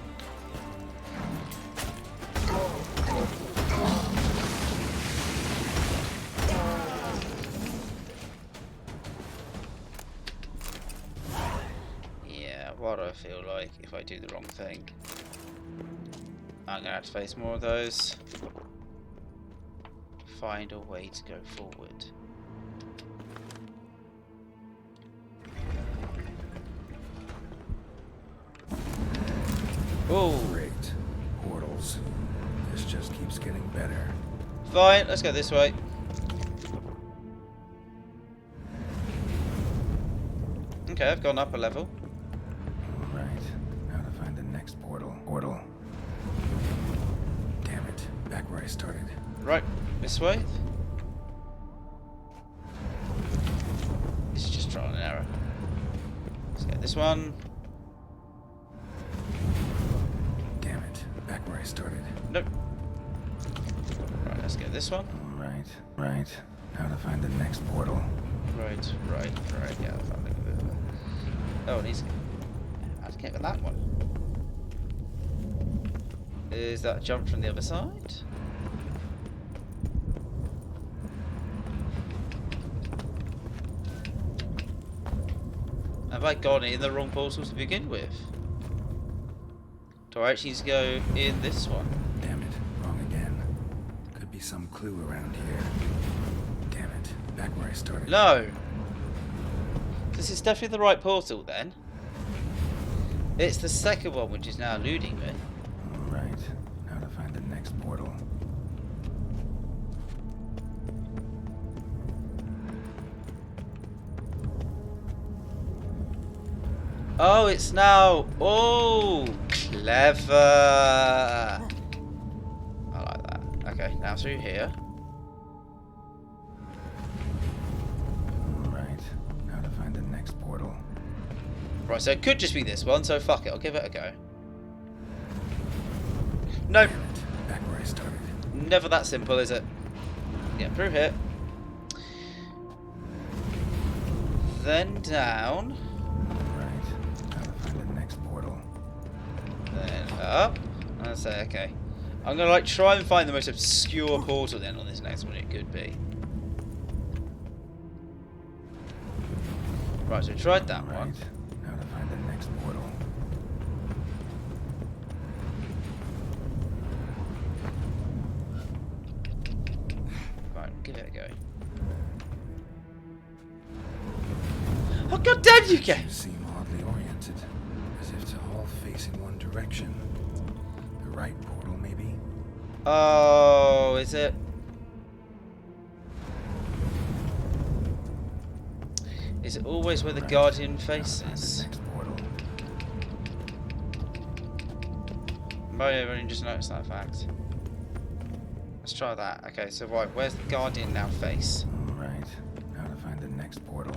Yeah, what do I feel like if I do the wrong thing? I'm gonna have to face more of those. Find a way to go forward. Oh, great. Portals. This just keeps getting better. Fine, let's go this way. Okay, I've gone up a level. Right. Now to find the next portal. Damn it. Back where I started. Right, this way. This is just trial and error. Let's get this one. Damn it. Back where I started. Nope. Right, let's get this one. Right. Now to find the next portal. Right. Yeah, I found it. Oh, and he's... How to get with that one? Is that a jump from the other side? Have I gone in the wrong portal to begin with? Do I actually need to go in this one? Damn it, wrong again. Could be some clue around here. Damn it, back where I started. No! This is definitely the right portal then. It's the second one which is now eluding me. Alright, now to find the next portal. Oh, it's now... Oh, clever. I like that. Okay, now through here. Alright, now to find the next portal. Right, so it could just be this one, so fuck it, I'll give it a go. No. Back where I started. Never that simple, is it? Yeah, through here. Then down. Then up. And I say, okay. I'm gonna like try and find the most obscure portal then on this next one it could be. Right, so we tried that one. Now to find the next portal. Right, give it a go. Oh god damn you, Ken! You seem oddly oriented, as if to all face in one direction. The right portal, maybe? Oh, is it? Is it always where the Guardian faces? I've only just noticed that fact. Let's try that. Okay, so right, where's the Guardian now face? Alright, now to find the next portal.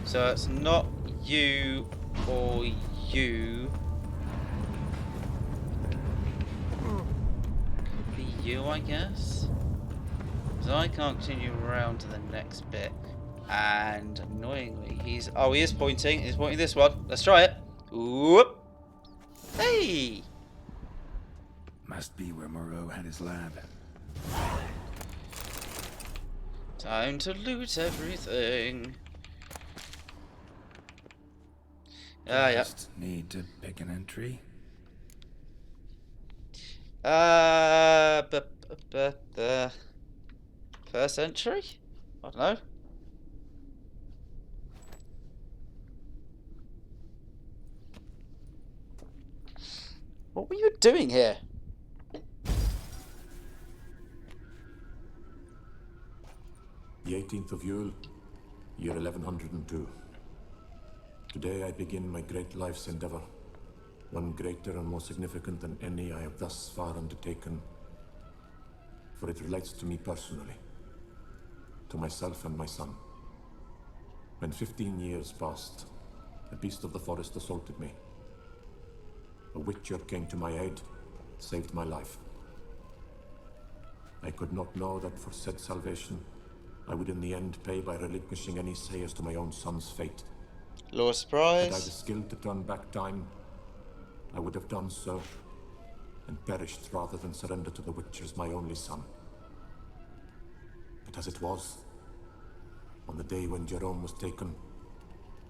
So it's not you or you. Could be you, I guess. Because I can't continue around to the next bit. And annoyingly, he is pointing. He's pointing this one. Let's try it. Whoop. Hey! Must be where Moreau had his lab. Time to loot everything. Yeah. Just need to pick an entry. The first entry? I don't know. What were you doing here? The 18th of Yule, year 1102. Today I begin my great life's endeavor, one greater and more significant than any I have thus far undertaken, for it relates to me personally, to myself and my son. When 15 years passed, a beast of the forest assaulted me. A witcher came to my aid, saved my life. I could not know that for said salvation, I would in the end pay by relinquishing any say as to my own son's fate. Lord Surprise. Had I the skill to turn back time, I would have done so, and perished rather than surrender to the Witchers my only son. But as it was, on the day when Jerome was taken,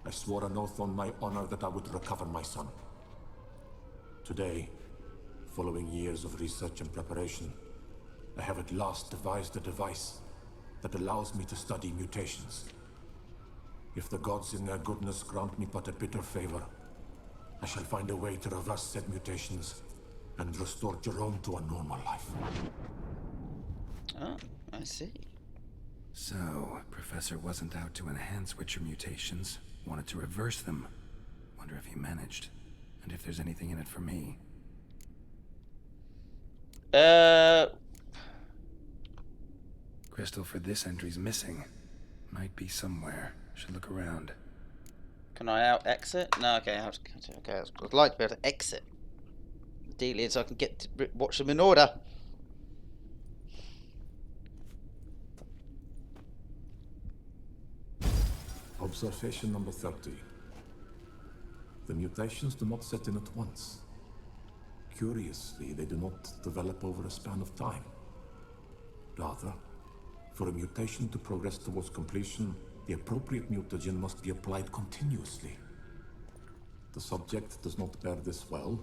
I swore an oath on my honor that I would recover my son. Today, following years of research and preparation, I have at last devised a device that allows me to study mutations. If the gods in their goodness grant me but a bitter favor, I shall find a way to reverse said mutations and restore Jerome to a normal life. Oh, I see. So, Professor wasn't out to enhance Witcher mutations, wanted to reverse them. Wonder if he managed, and if there's anything in it for me. Crystal for this entry's missing. Might be somewhere. Should look around. Can I out exit? No, okay. Okay, I'd like to be able to exit. The deal is I can get to watch them in order. Observation number 30. The mutations do not set in at once. Curiously, they do not develop over a span of time. Rather, for a mutation to progress towards completion, the appropriate mutagen must be applied continuously. The subject does not bear this well,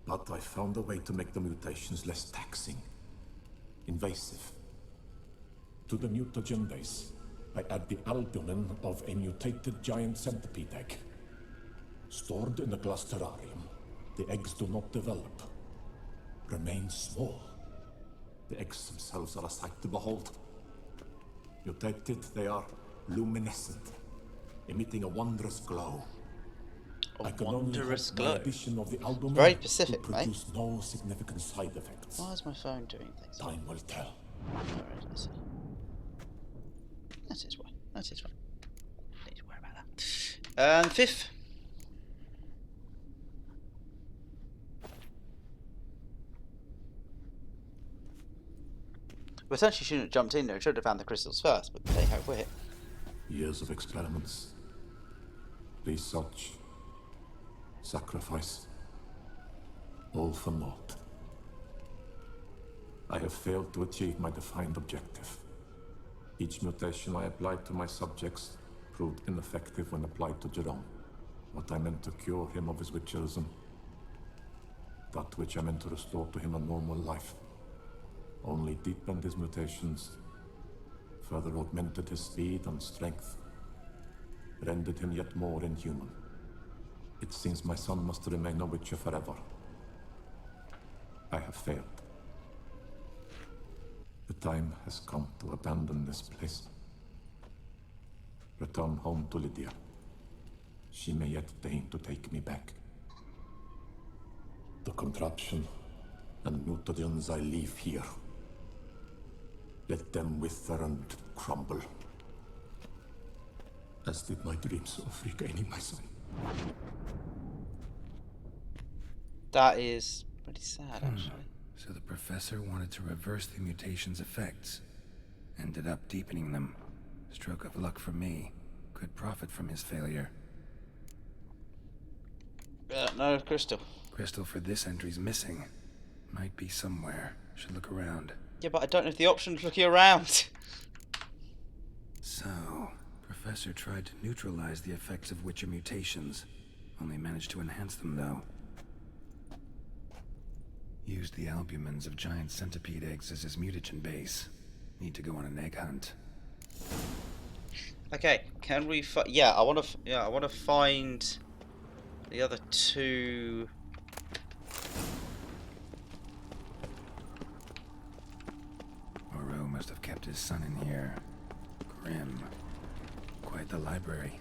but I found a way to make the mutations less taxing, invasive. To the mutagen base, I add the albumin of a mutated giant centipede egg. Stored in a glass terrarium, the eggs do not develop, remain small. The eggs themselves are a sight to behold. Mutated, they are luminescent, emitting a wondrous glow. I can only hope my addition of the albumin Very specific, will produce no significant side effects. Why is my phone doing things? Time will tell. Alright, let's see. That is why. That is fine. Don't need to worry about that. And fifth. We essentially shouldn't have jumped in there. We should have found the crystals first, but they have wit. Years of experiments. Research. Sacrifice. All for naught. I have failed to achieve my defined objective. Each mutation I applied to my subjects proved ineffective when applied to Jerome. What I meant to cure him of his witcherism. That which I meant to restore to him a normal life. Only deepened his mutations, further augmented his speed and strength, rendered him yet more inhuman. It seems my son must remain a witcher forever. I have failed. The time has come to abandon this place. Return home to Lydia. She may yet deign to take me back. The contraption and mutagens I leave here. Let them wither and crumble. As did my dreams of regaining my son. That is pretty sad, actually. So the professor wanted to reverse the mutation's effects. Ended up deepening them. Stroke of luck for me. Could profit from his failure. No crystal. Crystal for this entry's missing. Might be somewhere. Should look around. Yeah, but I don't have the option of looking around. So, Professor tried to neutralize the effects of Witcher mutations. Only managed to enhance them, though. Used the albumins of giant centipede eggs as his mutagen base. Need to go on an egg hunt. Okay, can we? Yeah, I want to. Yeah, I want to find the other two. Moreau must have kept his son in here. Grim. Quite the library.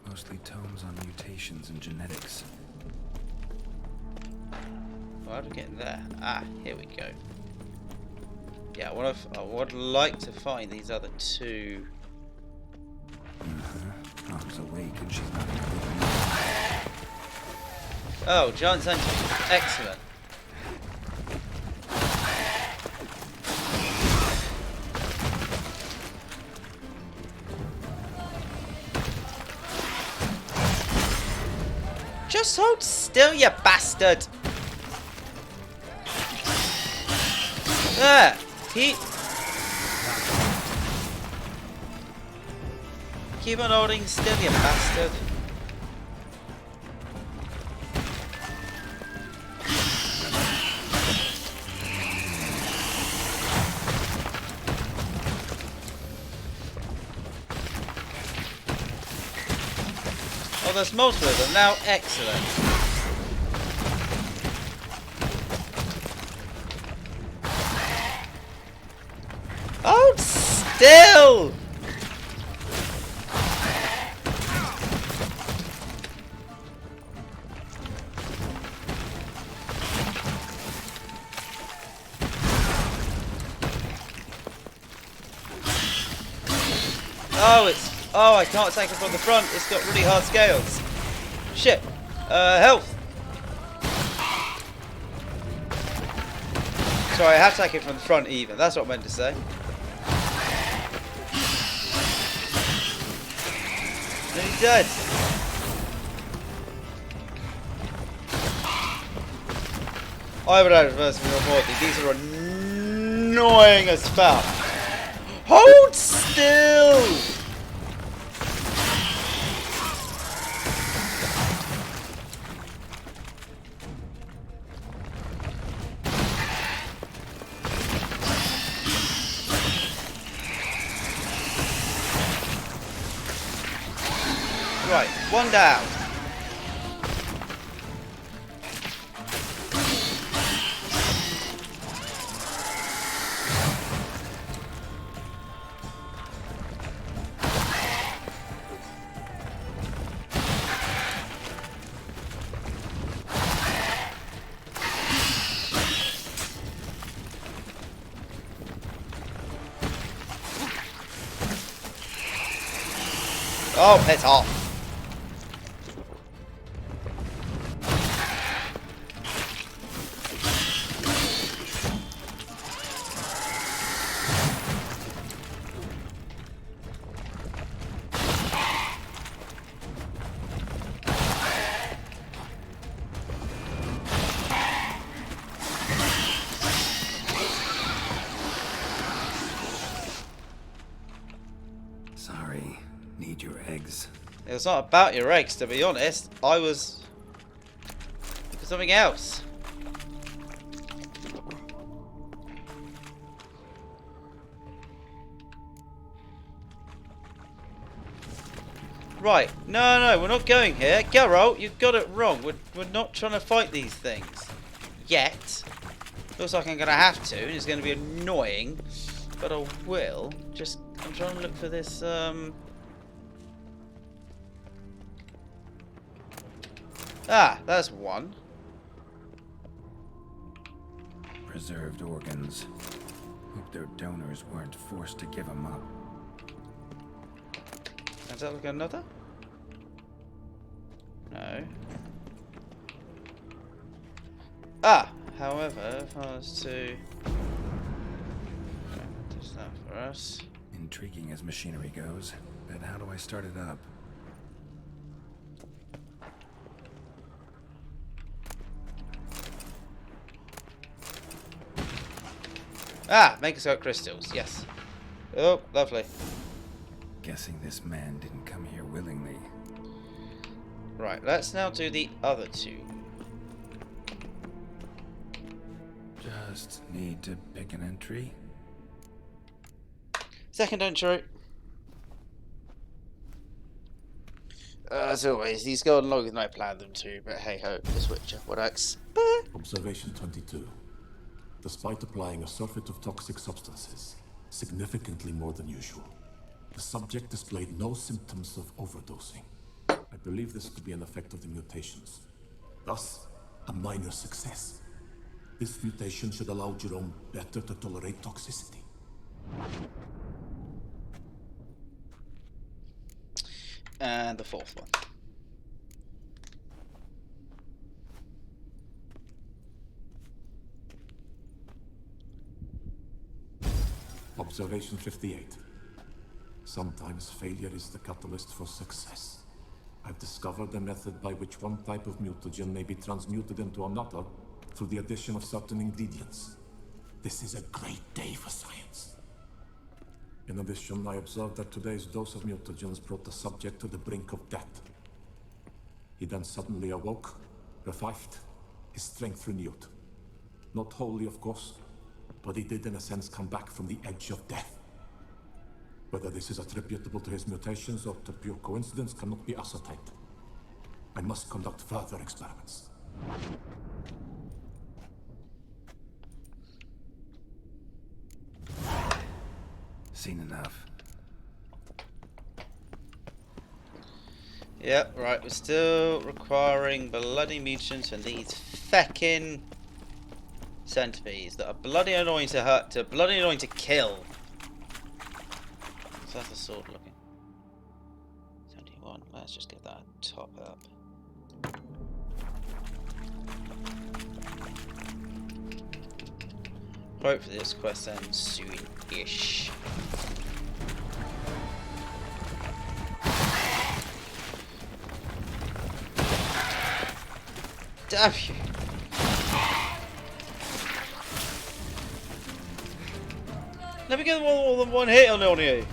Mostly tomes on mutations and genetics. Well, how do we get there? Ah, here we go. Yeah, I would like to find these other two. Mom's awake and she's not even. Oh, giant centipede. Excellent. Just hold still, you bastard! There! Keep on holding still, you bastard! Oh, there's multiple of them now. Excellent. Hold still! Oh, I can't take it from the front. It's got really hard scales. Shit. Health. Sorry, I have to take it from the front even. That's what I meant to say. Nearly dead. I would advise me report these are annoying as fuck. Hold still! Right, one down. Oh, it's off. Sorry, need your eggs. It was not about your eggs, to be honest. I was for something else. Right, no, we're not going here. Geralt, you've got it wrong. We're not trying to fight these things. Yet. Looks like I'm going to have to, and it's going to be annoying. But I will. Just, I'm trying to look for this, Ah, that's one. Preserved organs. Hope their donors weren't forced to give them up. Is that like another? No. Ah, however, if I was to... There's that for us. Intriguing as machinery goes, but how do I start it up? Ah, make us out crystals, yes. Oh, lovely. Guessing this man didn't come here willingly. Right, let's now do the other two. Just need to pick an entry. Second entry. As always, these go on longer than I planned them to, but hey ho, the switcher works. Observation 22. Despite applying a surfeit of toxic substances, significantly more than usual, the subject displayed no symptoms of overdosing. I believe this to be an effect of the mutations. Thus, a minor success. This mutation should allow Jerome better to tolerate toxicity. And the fourth one. Observation 58. Sometimes failure is the catalyst for success. I've discovered a method by which one type of mutagen may be transmuted into another through the addition of certain ingredients. This is a great day for science. In addition, I observed that today's dose of mutagens brought the subject to the brink of death. He then suddenly awoke, revived, his strength renewed. Not wholly, of course, but he did in a sense come back from the edge of death. Whether this is attributable to his mutations or to pure coincidence cannot be ascertained. I must conduct further experiments. Seen enough. Yep, right, we're still requiring bloody mutants and these feckin' centipedes that are bloody annoying to hurt, to bloody annoying to kill. So that's the sword looking. 71, let's just get that top up. Hopefully this quest ends soon-ish. Damn you! Never get more than one hit on you!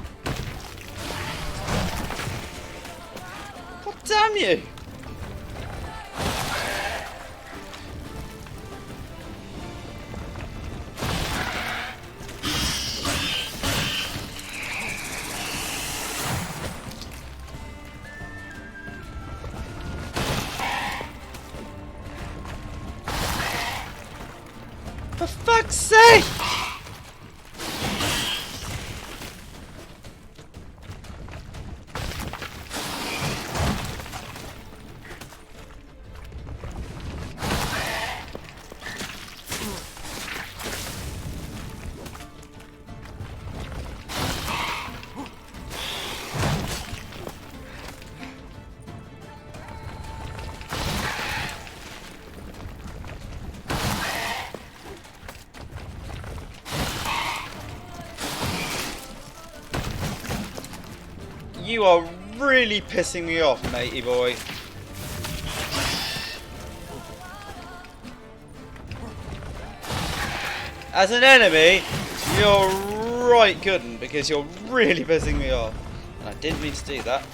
God damn you! For fuck's sake! You are really pissing me off, matey boy. As an enemy, you're right good 'un, because you're really pissing me off. And I didn't mean to do that.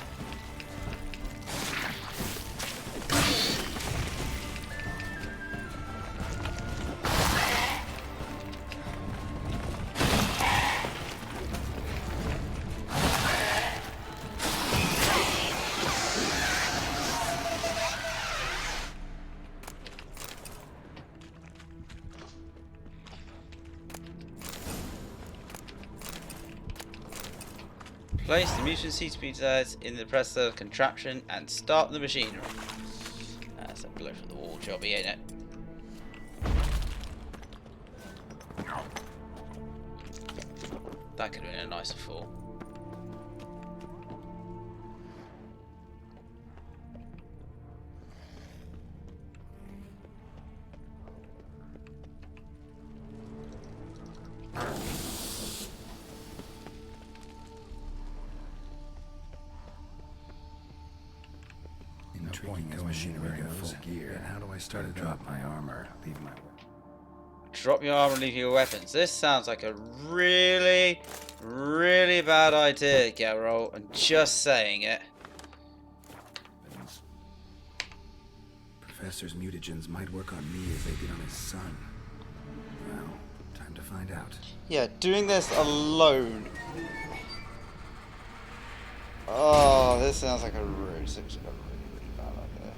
Place the mutation seed speeders in the presser contraption and start the machinery. That's a blow from the wall jobby, ain't it? That could have been a nicer fall. Machinery in full gear. And how do I start to drop my armor? Leave my Drop your armor and leave your weapons. This sounds like a really, really bad idea, Geralt. I'm just saying it. Professor's mutagens might work on me as they did on his son. Well, time to find out. Yeah, doing this alone. Oh, this sounds like a really bad idea.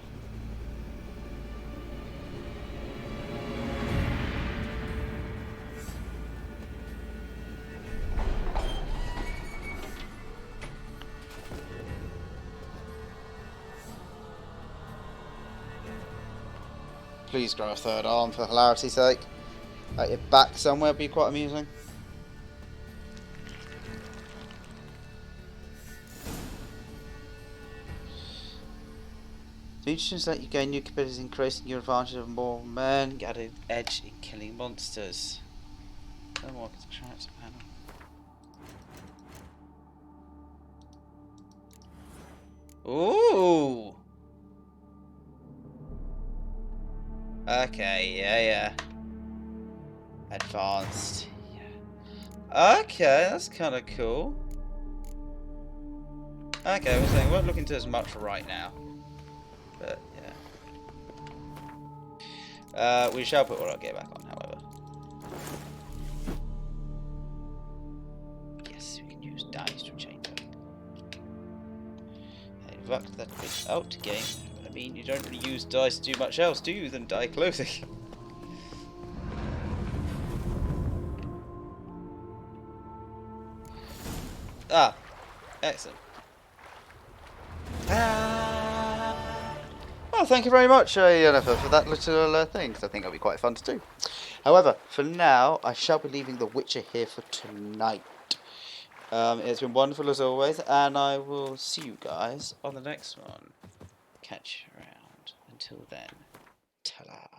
Please grow a third arm for hilarity's sake. At your back somewhere would be quite amusing. Features that you gain new capabilities, increasing your advantage of more men, get an edge in killing monsters. No more contracts panel. Ooh! Okay, yeah. Advanced. Yeah. Okay, that's kind of cool. Okay, we're saying we won't look into as much right now. But, yeah. We shall put all our gear back on, however. Yes, we can use dice to change them. Hey, fuck that bitch out game. I mean, you don't really use dice to do much else, do you, than dye clothing? Ah, excellent. Well, thank you very much, Jennifer, for that little thing, because I think it'll be quite fun to do. However, for now, I shall be leaving The Witcher here for tonight. It's been wonderful as always, and I will see you guys on the next one. Catch you around. Until then, ta-la.